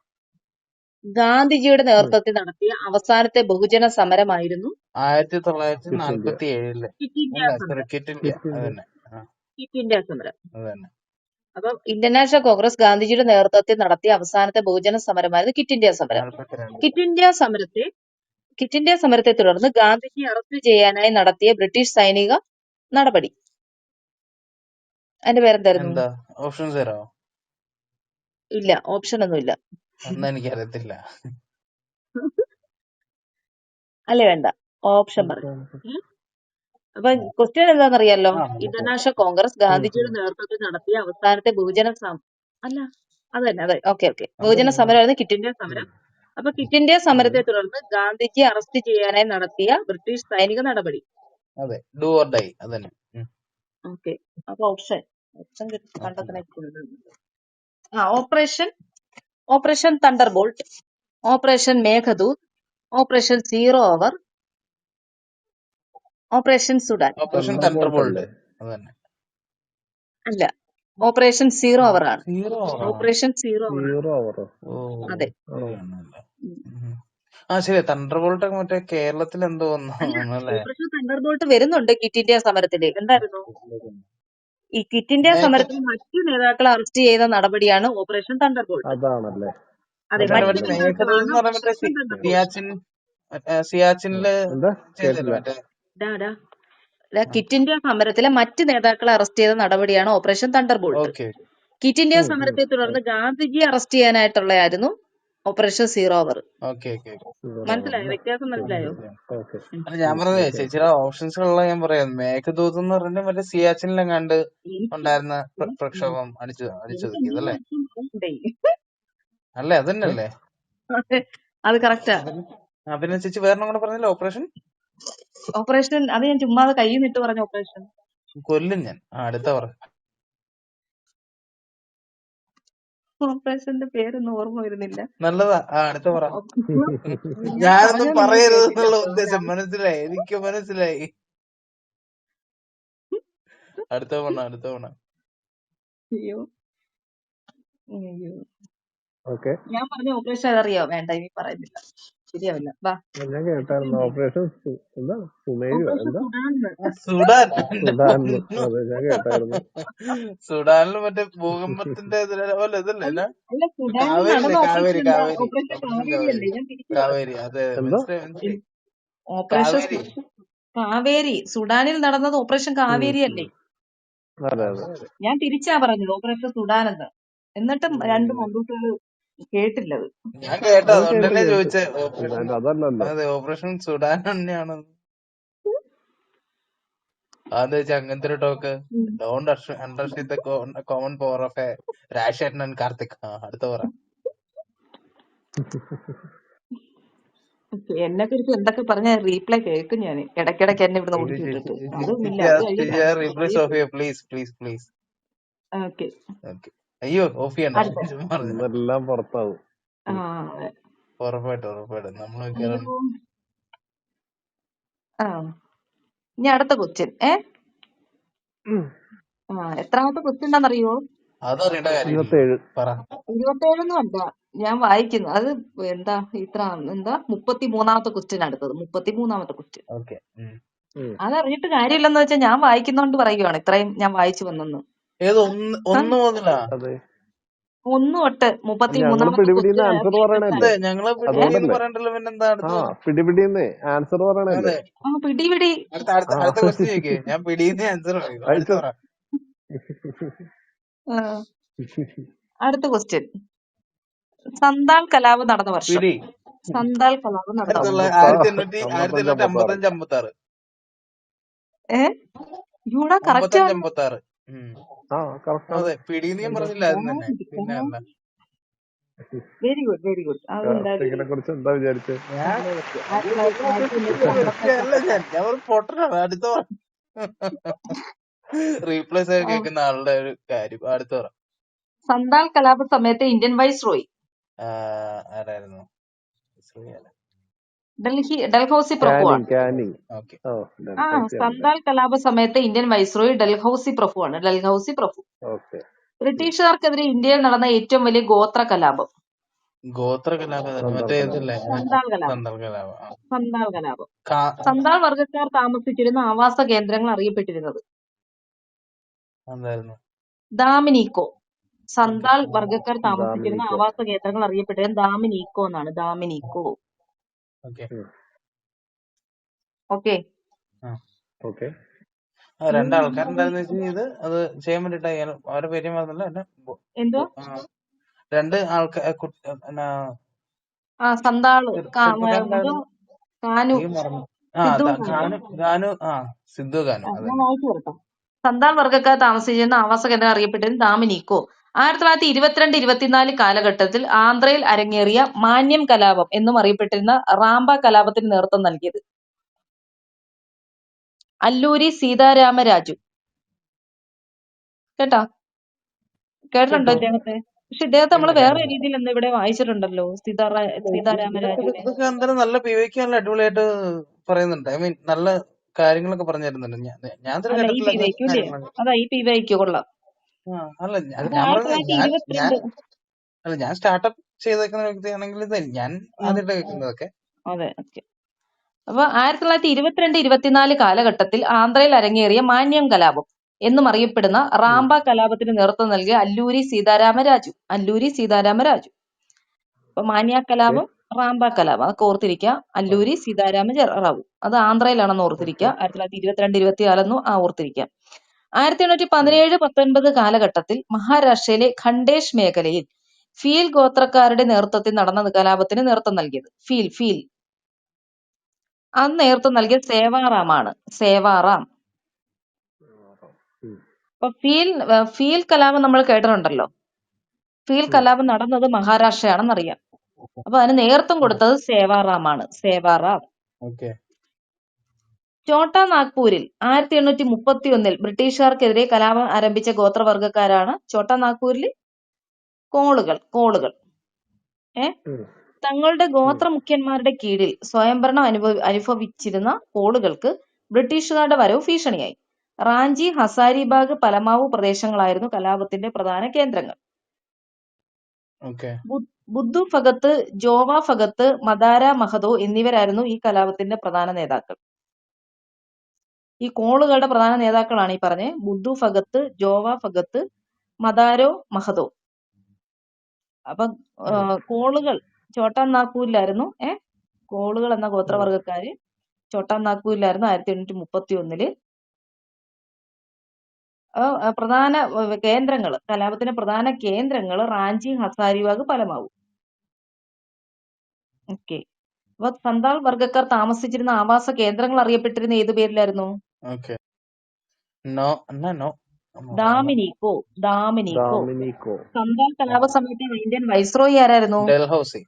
Speaker 1: ഗാന്ധിജിയുടെ നേതൃത്വത്തിൽ നടത്തിയ അവസാനത്തെ ബഹുജന സമരമായിരുന്നു
Speaker 3: 1947
Speaker 1: ക്വിറ്റ് ഇന്ത്യ സമരം.
Speaker 3: Quit India. അതന്നെ.
Speaker 1: ക്വിറ്റ് ഇന്ത്യ സമരം.
Speaker 3: അതന്നെ.
Speaker 1: അപ്പം ഇന്ത്യൻ നാഷണൽ കോൺഗ്രസ് ഗാന്ധിജിയുടെ നേതൃത്വത്തിൽ നടത്തിയ അവസാനത്തെ ബഹുജന സമരമായിരുന്നു ക്വിറ്റ് ഇന്ത്യ സമരം.
Speaker 3: 42.
Speaker 1: ക്വിറ്റ് ഇന്ത്യ സമരത്തെ തുടർന്ന് ഗാന്ധിജി അറസ്റ്റ് ചെയ്യാനായി നടത്തിയ ബ്രിട്ടീഷ് സൈനിക നടപടി. അതിന്റെ പേരെന്തായിരുന്നു?
Speaker 3: എന്താ ഓപ്ഷൻ തരാമോ?
Speaker 1: ഇല്ല, ഓപ്ഷൻ ഒന്നുമില്ല.
Speaker 3: എന്നാ എനിക്കറിയത്തില്ല.
Speaker 1: അല്ലേ, വേണ്ട, ഓപ്ഷൻ പറയും. അപ്പൊ ക്വസ്റ്റ്യൻ എന്താണെന്നറിയാലോ? ഇന്ത്യൻ നാഷണൽ കോൺഗ്രസ് ഗാന്ധിജിയുടെ നേതൃത്വത്തിൽ നടത്തിയ അവസാനത്തെ ബഹുജന അല്ല അത് തന്നെ, അതെ, ഓക്കെ. ബഹുജന സമരമായിരുന്നു ക്വിറ്റ് ഇന്ത്യ സമരം. അപ്പൊ ക്വിറ്റ് ഇന്ത്യ സമരത്തെ തുടർന്ന് ഗാന്ധിജി അറസ്റ്റ് ചെയ്യാനായി നടത്തിയ ബ്രിട്ടീഷ് സൈനിക നടപടി.
Speaker 3: അതെ, ഡു ഓർ ഡൈ. അതന്നെ.
Speaker 1: ഓക്കെ. അപ്പൊ ഓപ്ഷൻ കണ്ടെത്തണേ. Operation thunderbolt, operation Meghdoot, operation zero hour, operation Sudan.
Speaker 3: Operation thunderbolt. അതന്നെ.
Speaker 1: അല്ല, ഓപ്പറേഷൻ സീറോ അവർ ആണ്.
Speaker 3: Operation
Speaker 1: zero hour. അതെ.
Speaker 3: ശരി. തണ്ടർബോൾട്ട് മറ്റേ കേരളത്തിൽ എന്തോ വന്നല്ലേ?
Speaker 1: ഓപ്പറേഷൻ തണ്ടർബോൾട്ട് വരുന്നുണ്ട് ക്വിറ്റ് ഇന്ത്യ സമരത്തില്. എന്തായിരുന്നു ഈ ക്വിറ്റ് ഇന്ത്യ സമരത്തിൽ മറ്റു നേതാക്കളെ അറസ്റ്റ് ചെയ്ത നടപടിയാണ് ഓപ്പറേഷൻ തണ്ടർബോൾട്ട്.
Speaker 2: അതാണല്ലേ?
Speaker 1: അതെ, മറ്റു നേതാക്കളാണ്
Speaker 3: സിയാച്ചിനില്
Speaker 2: എന്താ? കേട്ടില്ല.
Speaker 1: ക്വിറ്റ് ഇന്ത്യ സമരത്തിലെ മറ്റ് നേതാക്കളെ അറസ്റ്റ് ചെയ്ത നടപടിയാണ് operation thunderbolt.
Speaker 3: Okay.
Speaker 1: Quit India സമരത്തെ തുടർന്ന് ഗാന്ധിജിയെ അറസ്റ്റ് ചെയ്യാനായിട്ടുള്ളതായിരുന്നു ഓപ്പറേഷൻ സീറോ അവർ.
Speaker 3: ഓക്കെ ഓക്കെ
Speaker 1: മനസ്സിലായോ? വ്യത്യാസം മനസ്സിലായോ?
Speaker 2: ഓക്കെ.
Speaker 3: അല്ല ഞാൻ പറഞ്ഞത് ചേച്ചിയുടെ ഓപ്ഷൻസുള്ള ഞാൻ പറയാം. മേഘദൂത് എന്ന് പറഞ്ഞ മറ്റേ സിയാച്ചിനിലെങ്ങാണ്ട് ഉണ്ടായിരുന്ന പ്രക്ഷോഭം അടിച്ചൊതുക്കിയത് അല്ലേ? അല്ലേ അതന്നെയല്ലേ?
Speaker 1: അത് കറക്റ്റാ.
Speaker 3: പിന്നെ ചേച്ചി വേറെ കൂടെ പറഞ്ഞില്ല ഓപ്പറേഷൻ
Speaker 1: ഓപ്പറേഷൻ അത് ഞാൻ ചുമ്മാതെ കൈ നിട്ട് പറഞ്ഞ ഓപ്പറേഷൻ.
Speaker 3: കൊല്ലും ഞാൻ. അടുത്ത പറ.
Speaker 1: ഓപ്പറേഷന്റെ പേരൊന്നും ഓർമ്മ വരുന്നില്ല.
Speaker 3: നല്ലതാ. അടുത്ത പറ. ഞാനൊന്നും പറയരുത് എന്നുള്ള ഉദ്ദേശം മനസ്സിലായി. എനിക്ക് മനസ്സിലായി. അടുത്ത പോണ.
Speaker 1: അയ്യോ
Speaker 2: ഓക്കെ.
Speaker 1: ഞാൻ പറഞ്ഞ ഓപ്പറേഷൻ അതറിയോ? വേണ്ട ഇനി പറയുന്നില്ല, ശരിയാവില്ല. വാ.
Speaker 2: ഞാൻ കേട്ടായിരുന്നു ഓപ്പറേഷൻ എന്താ സുമേരിയോ എന്താ
Speaker 3: സുഡാൻ.
Speaker 2: അതെ ഞാൻ കേട്ടായിരുന്നു.
Speaker 3: സുഡാനിൽ മറ്റേ ഭൂകമ്പത്തിന്റെ പോലെ ഇതല്ലേ?
Speaker 1: അല്ല, സുഡാനിൽ നടന്ന ഓപ്പറേഷൻ ഓപ്പറേഷൻ കാവേരിയല്ലേ? ഞാൻ തിരിച്ചു
Speaker 3: കാവേരി. അതെ മനസ്സിലായി.
Speaker 1: ഓപ്പറേഷൻ കാവേരി. സുഡാനിൽ നടന്നത് ഓപ്പറേഷൻ കാവേരി അല്ലേ?
Speaker 2: അതെ അതെ.
Speaker 1: ഞാൻ തിരിച്ചാ പറഞ്ഞത് ഓപ്പറേഷൻ സുഡാൻ എന്ന്. എന്നിട്ടും രണ്ട് കമ്പ്യൂട്ടറുകൾ കേട്ടില്ലത്.
Speaker 3: ഞാൻ കേട്ടോ, അതുകൊണ്ടല്ലേ ചോദിച്ചേ.
Speaker 2: അതല്ലല്ലോ.
Speaker 3: അതെ ഓപ്പറേഷൻ സുഡാൻ തന്നെയാണ്. അതെന്ന് വെച്ചാൽ അങ്ങനത്തെ ഒരു talk. Don't underestimate the common power of a Rajettan and Karthik. അടുത്ത പറ.
Speaker 1: എന്നെ കുറിച്ച് എന്തൊക്കെ പറഞ്ഞ റീപ്ലൈ കേൾക്കും ഞാൻ. ഇടയ്ക്കിടയ്ക്ക് എന്നെ ഇവിടുന്ന് ഓടിച്ചു വിട്ടിട്ട്.
Speaker 3: പ്ലീസ്.
Speaker 1: ഓക്കെ.
Speaker 3: അയ്യോ ഓഫ് ചെയ്യണ്ട.
Speaker 2: എല്ലാം പുറത്താവും.
Speaker 3: ഉറപ്പായിട്ടും നമ്മള്
Speaker 1: ഇനി അടുത്ത ക്വസ്റ്റ്യൻ. എത്രാമത്തെ ക്വസ്റ്റ്യൻ എന്താണെന്നറിയോ?
Speaker 3: അതറിയേണ്ട കാര്യം
Speaker 1: 27 അല്ല, ഞാൻ വായിക്കുന്നു. അത് എന്താ 33ാമത്തെ ക്വസ്റ്റ്യൻ. അടുത്തത് 33ാമത്തെ ക്വസ്റ്റ്യൻ. അതറിഞ്ഞിട്ട് കാര്യമില്ലെന്ന് വെച്ചാൽ ഞാൻ വായിക്കുന്നോണ്ട് പറയുവാണ് ഇത്രയും ഞാൻ വായിച്ചു വന്നെന്ന്.
Speaker 3: ഒന്ന് മുതലാ
Speaker 1: 1 തൊട്ട് 33ാമത്തെ
Speaker 2: പിടിപിടിന്ന് ആൻസർ പറയണല്ലേ?
Speaker 3: ഞങ്ങള് പറയണ്ടല്ലോ. പിന്നെന്താ
Speaker 2: പിടിപിടിന്ന് ആൻസർ പറയണല്ലേ?
Speaker 1: പിടിപിടി.
Speaker 3: അടുത്ത ക്വസ്റ്റ്യൻ ചോദിക്കേ. ഞാൻ പിടിയുന്ന ആൻസർ പറയും.
Speaker 1: അടുത്ത ക്വസ്റ്റ്യൻ. സന്താൾ കലാപം നടന്ന വർഷം. സന്താൾ കലാപം നടന്ന
Speaker 3: 1855-56.
Speaker 1: യൂടാ കറക്റ്റ്.
Speaker 3: 56. അതെ പിടിന്ന് ഞാൻ പറഞ്ഞില്ല. പിന്നെ
Speaker 1: വെരി ഗുഡ്.
Speaker 2: കുറിച്ച് എന്താ വിചാരിച്ചത്?
Speaker 3: ഞാൻ പൊട്ടനാണ്. അടുത്ത റീപ്ലേസ് ആയി കേൾക്കുന്ന ആളുടെ ഒരു കാര്യം. അടുത്ത പറ.
Speaker 1: സന്താൾ കലാപ സമയത്ത് ഇന്ത്യൻ വൈസ്രോയി
Speaker 3: ആരായിരുന്നു?
Speaker 1: ഡൽഹൌസി പ്രഭുവാണ്. സന്താൾ കലാപ സമയത്ത് ഇന്ത്യൻ വൈസ്രോയി ഡൽഹൌസി പ്രഭുവാണ്. ബ്രിട്ടീഷുകാർക്കെതിരെ ഇന്ത്യയിൽ നടന്ന ഏറ്റവും വലിയ ഗോത്ര കലാപം. സന്താൾ കലാപം. സന്താൾ വർഗക്കാർ താമസിച്ചിരുന്ന ആവാസ കേന്ദ്രങ്ങൾ അറിയപ്പെട്ടിരുന്നത് ദാമിനിക്കോ. സന്താൾ വർഗക്കാർ താമസിച്ചിരുന്ന ആവാസ കേന്ദ്രങ്ങൾ അറിയപ്പെട്ടിരുന്നത് ദാമിനിക്കോ എന്നാണ്. ദാമിനിക്കോ. ഓക്കെ.
Speaker 3: രണ്ടാൾക്കാരുണ്ടായിരുന്നു ഇത് അത് ചെയ്യാൻ വേണ്ടിട്ട്. അവരുടെ പേര് പറഞ്ഞല്ലോ.
Speaker 1: എന്തോ
Speaker 3: രണ്ട് ആൾക്കാർ.
Speaker 1: സന്താള്
Speaker 3: സിദ്ധു ഗാനു.
Speaker 1: സന്താൾ വർഗക്കാർ താമസിച്ചിരുന്ന ആവാസ കേന്ദ്രം അറിയപ്പെട്ടിരുന്നത് ദാമിനിക്കോ. 1922-24 കാലഘട്ടത്തിൽ ആന്ധ്രയിൽ അരങ്ങേറിയ മാന്യം കലാപം എന്നും അറിയപ്പെട്ടിരുന്ന റാംബ കലാപത്തിന് നേതൃത്വം നൽകിയത് അല്ലൂരി സീതാരാമരാജു. കേട്ടിട്ടുണ്ടോ ഇദ്ദേഹത്തെ? പക്ഷെ ഇദ്ദേഹത്തെ നമ്മള് വേറെ രീതിയിൽ എന്താ ഇവിടെ വായിച്ചിട്ടുണ്ടല്ലോ. സീതാരാമരാജു
Speaker 3: നല്ല പിവയ്ക്ക് അടിപൊളിയായിട്ട് പറയുന്നുണ്ട്. ഐ മീൻ നല്ല കാര്യങ്ങളൊക്കെ പറഞ്ഞു തരുന്നുണ്ട്.
Speaker 1: അതാ ഈ പിവയ്ക്ക് കൊള്ളാം.
Speaker 3: ഞാൻ സ്റ്റാർട്ടപ്പ് ചെയ്തേക്കുന്ന വ്യക്തിയാണെങ്കിൽ ഞാൻ ആദ്യമായിട്ട് കേൾക്കുന്നതൊക്കെ.
Speaker 1: അതെ. അപ്പൊ 1922-24 കാലഘട്ടത്തിൽ ആന്ധ്രയിൽ അരങ്ങേറിയ മാന്യം കലാപം എന്നും അറിയപ്പെടുന്ന റാംബ കലാപത്തിന് നേതൃത്വം നൽകിയ അല്ലൂരി സീതാരാമരാജു. അപ്പൊ മാന്യ കലാപം, റാംബ കലാപം അതൊക്കെ ഓർത്തിരിക്കുക. അല്ലൂരി സീതാരാമറാവു അത് ആന്ധ്രയിലാണെന്ന് ഓർത്തിരിക്കുക. 1922-24 ഓർത്തിരിക്കുക. 1817-19 കാലഘട്ടത്തിൽ മഹാരാഷ്ട്രയിലെ ഖണ്ഡേഷ് മേഖലയിൽ ഫീൽ ഗോത്രക്കാരുടെ നേതൃത്വത്തിൽ നടന്ന കലാപത്തിന് നേതൃത്വം നൽകിയത്? ഫീൽ അന്ന് നേതൃത്വം നൽകിയ സേവാറാമാണ്. സേവാറാം.
Speaker 2: ഉം.
Speaker 1: അപ്പൊ ഫീൽ കലാപം നമ്മൾ കേട്ടിട്ടുണ്ടല്ലോ. ഫീൽ കലാപം നടന്നത് മഹാരാഷ്ട്രയാണെന്നറിയാം. അപ്പൊ അതിന് നേതൃത്വം കൊടുത്തത് സേവാറാമാണ്. സേവാറാം.
Speaker 3: ഓക്കെ.
Speaker 1: ചോട്ടാ നാഗ്പൂരിൽ 1831 ബ്രിട്ടീഷുകാർക്കെതിരെ കലാപം ആരംഭിച്ച ഗോത്രവർഗക്കാരാണ്. ചോട്ടാ നാഗ്പൂരിൽ കോളുകൾ.
Speaker 2: ഉം.
Speaker 1: തങ്ങളുടെ ഗോത്ര മുഖ്യന്മാരുടെ കീഴിൽ സ്വയംഭരണം അനുഭവിച്ചിരുന്ന കോളുകൾക്ക് ബ്രിട്ടീഷുകാരുടെ വരവ് ഭീഷണിയായി. റാഞ്ചി, ഹസാരിബാഗ്, പലമാവു പ്രദേശങ്ങളായിരുന്നു കലാപത്തിന്റെ പ്രധാന കേന്ദ്രങ്ങൾ.
Speaker 3: ഓക്കെ.
Speaker 1: ബുദ്ധു ഭഗത്ത്, ജോവ ഭഗത്ത്, മദാര മഹതോ എന്നിവരായിരുന്നു ഈ കലാപത്തിന്റെ പ്രധാന നേതാക്കൾ. ഈ കോളുകളുടെ പ്രധാന നേതാക്കളാണ് ഈ പറഞ്ഞ ബുദ്ധു ഭഗത്ത്, ജോവ ഭഗത്ത്, മദാരോ മഹതോ. അപ്പൊ കോളുകൾ ചോട്ടാ നാഗ്പൂരിലായിരുന്നു. കോളുകൾ എന്ന ഗോത്രവർഗക്കാര് ചോട്ടാ നാഗ്പൂരിലായിരുന്നു 1831. പ്രധാന കേന്ദ്രങ്ങൾ, കലാപത്തിന്റെ പ്രധാന കേന്ദ്രങ്ങൾ റാഞ്ചി, ഹസാരിബാഗ്, പലമാവു. ഓക്കെ. അപ്പൊ സന്താൾ വർഗക്കാർ താമസിച്ചിരുന്ന ആവാസ കേന്ദ്രങ്ങൾ അറിയപ്പെട്ടിരുന്ന ഏത് പേരിലായിരുന്നു?
Speaker 3: ഓക്കെ.
Speaker 1: ഡാമിനിക്കോ.
Speaker 2: ഡാമിനിക്കോ.
Speaker 1: സന്താൾ കലാപ സമയത്ത് ഇന്ത്യൻ വൈസ്രോയി ആരായിരുന്നു?
Speaker 3: ഡൽഹൌസി.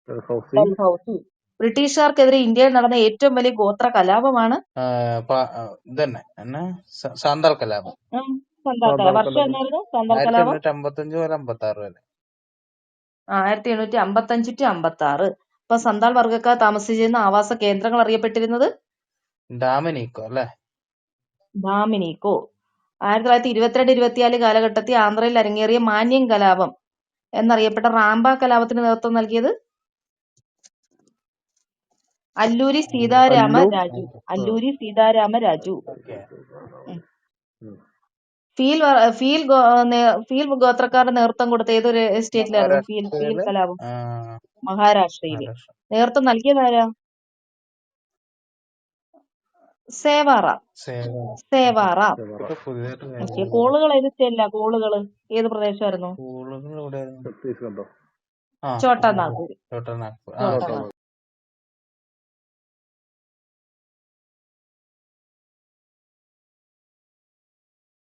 Speaker 1: ഡൽഹൌസി. ബ്രിട്ടീഷുകാർക്കെതിരെ ഇന്ത്യയിൽ നടന്ന ഏറ്റവും വലിയ ഗോത്ര കലാപമാണ്
Speaker 3: സാന്താൾ കലാപം.
Speaker 1: സന്താൾ കലാപം. വർഷം എന്നായിരുന്നു സന്താൾ കലാപം?
Speaker 3: 1855 മുതൽ 56 വരെ.
Speaker 1: 1855 to 56. അപ്പൊ സന്താൾ വർഗക്കാർ താമസിച്ചിരുന്ന ആവാസ കേന്ദ്രങ്ങൾ അറിയപ്പെട്ടിരുന്നത്
Speaker 3: ഡാമിനിക്കോ അല്ലെ?
Speaker 1: ഡാമിനിക്കോ. 1922-24 കാലഘട്ടത്തിൽ ആന്ധ്രയിൽ അരങ്ങേറിയ മാന്യം കലാപം എന്നറിയപ്പെട്ട റാംബ കലാപത്തിന് നേതൃത്വം നൽകിയത് അല്ലൂരി സീതാരാമ രാജു. ഫീൽ ഗോത്രക്കാരുടെ നേതൃത്വം കൊടുത്ത ഏതൊരു സ്റ്റേറ്റിലായിരുന്നു ഫീൽ കലാപം? മഹാരാഷ്ട്രയില്. നേതൃത്വം നൽകിയതാരാ? സേവാറാം. കോളുകൾ ഏത് സ്റ്റേറ്റിലാ? കോളുകൾ ഏത് പ്രദേശമായിരുന്നു?
Speaker 2: ഛത്തീസ്ഗഡോ?
Speaker 1: ചോട്ടാ നാഗ്പൂർ.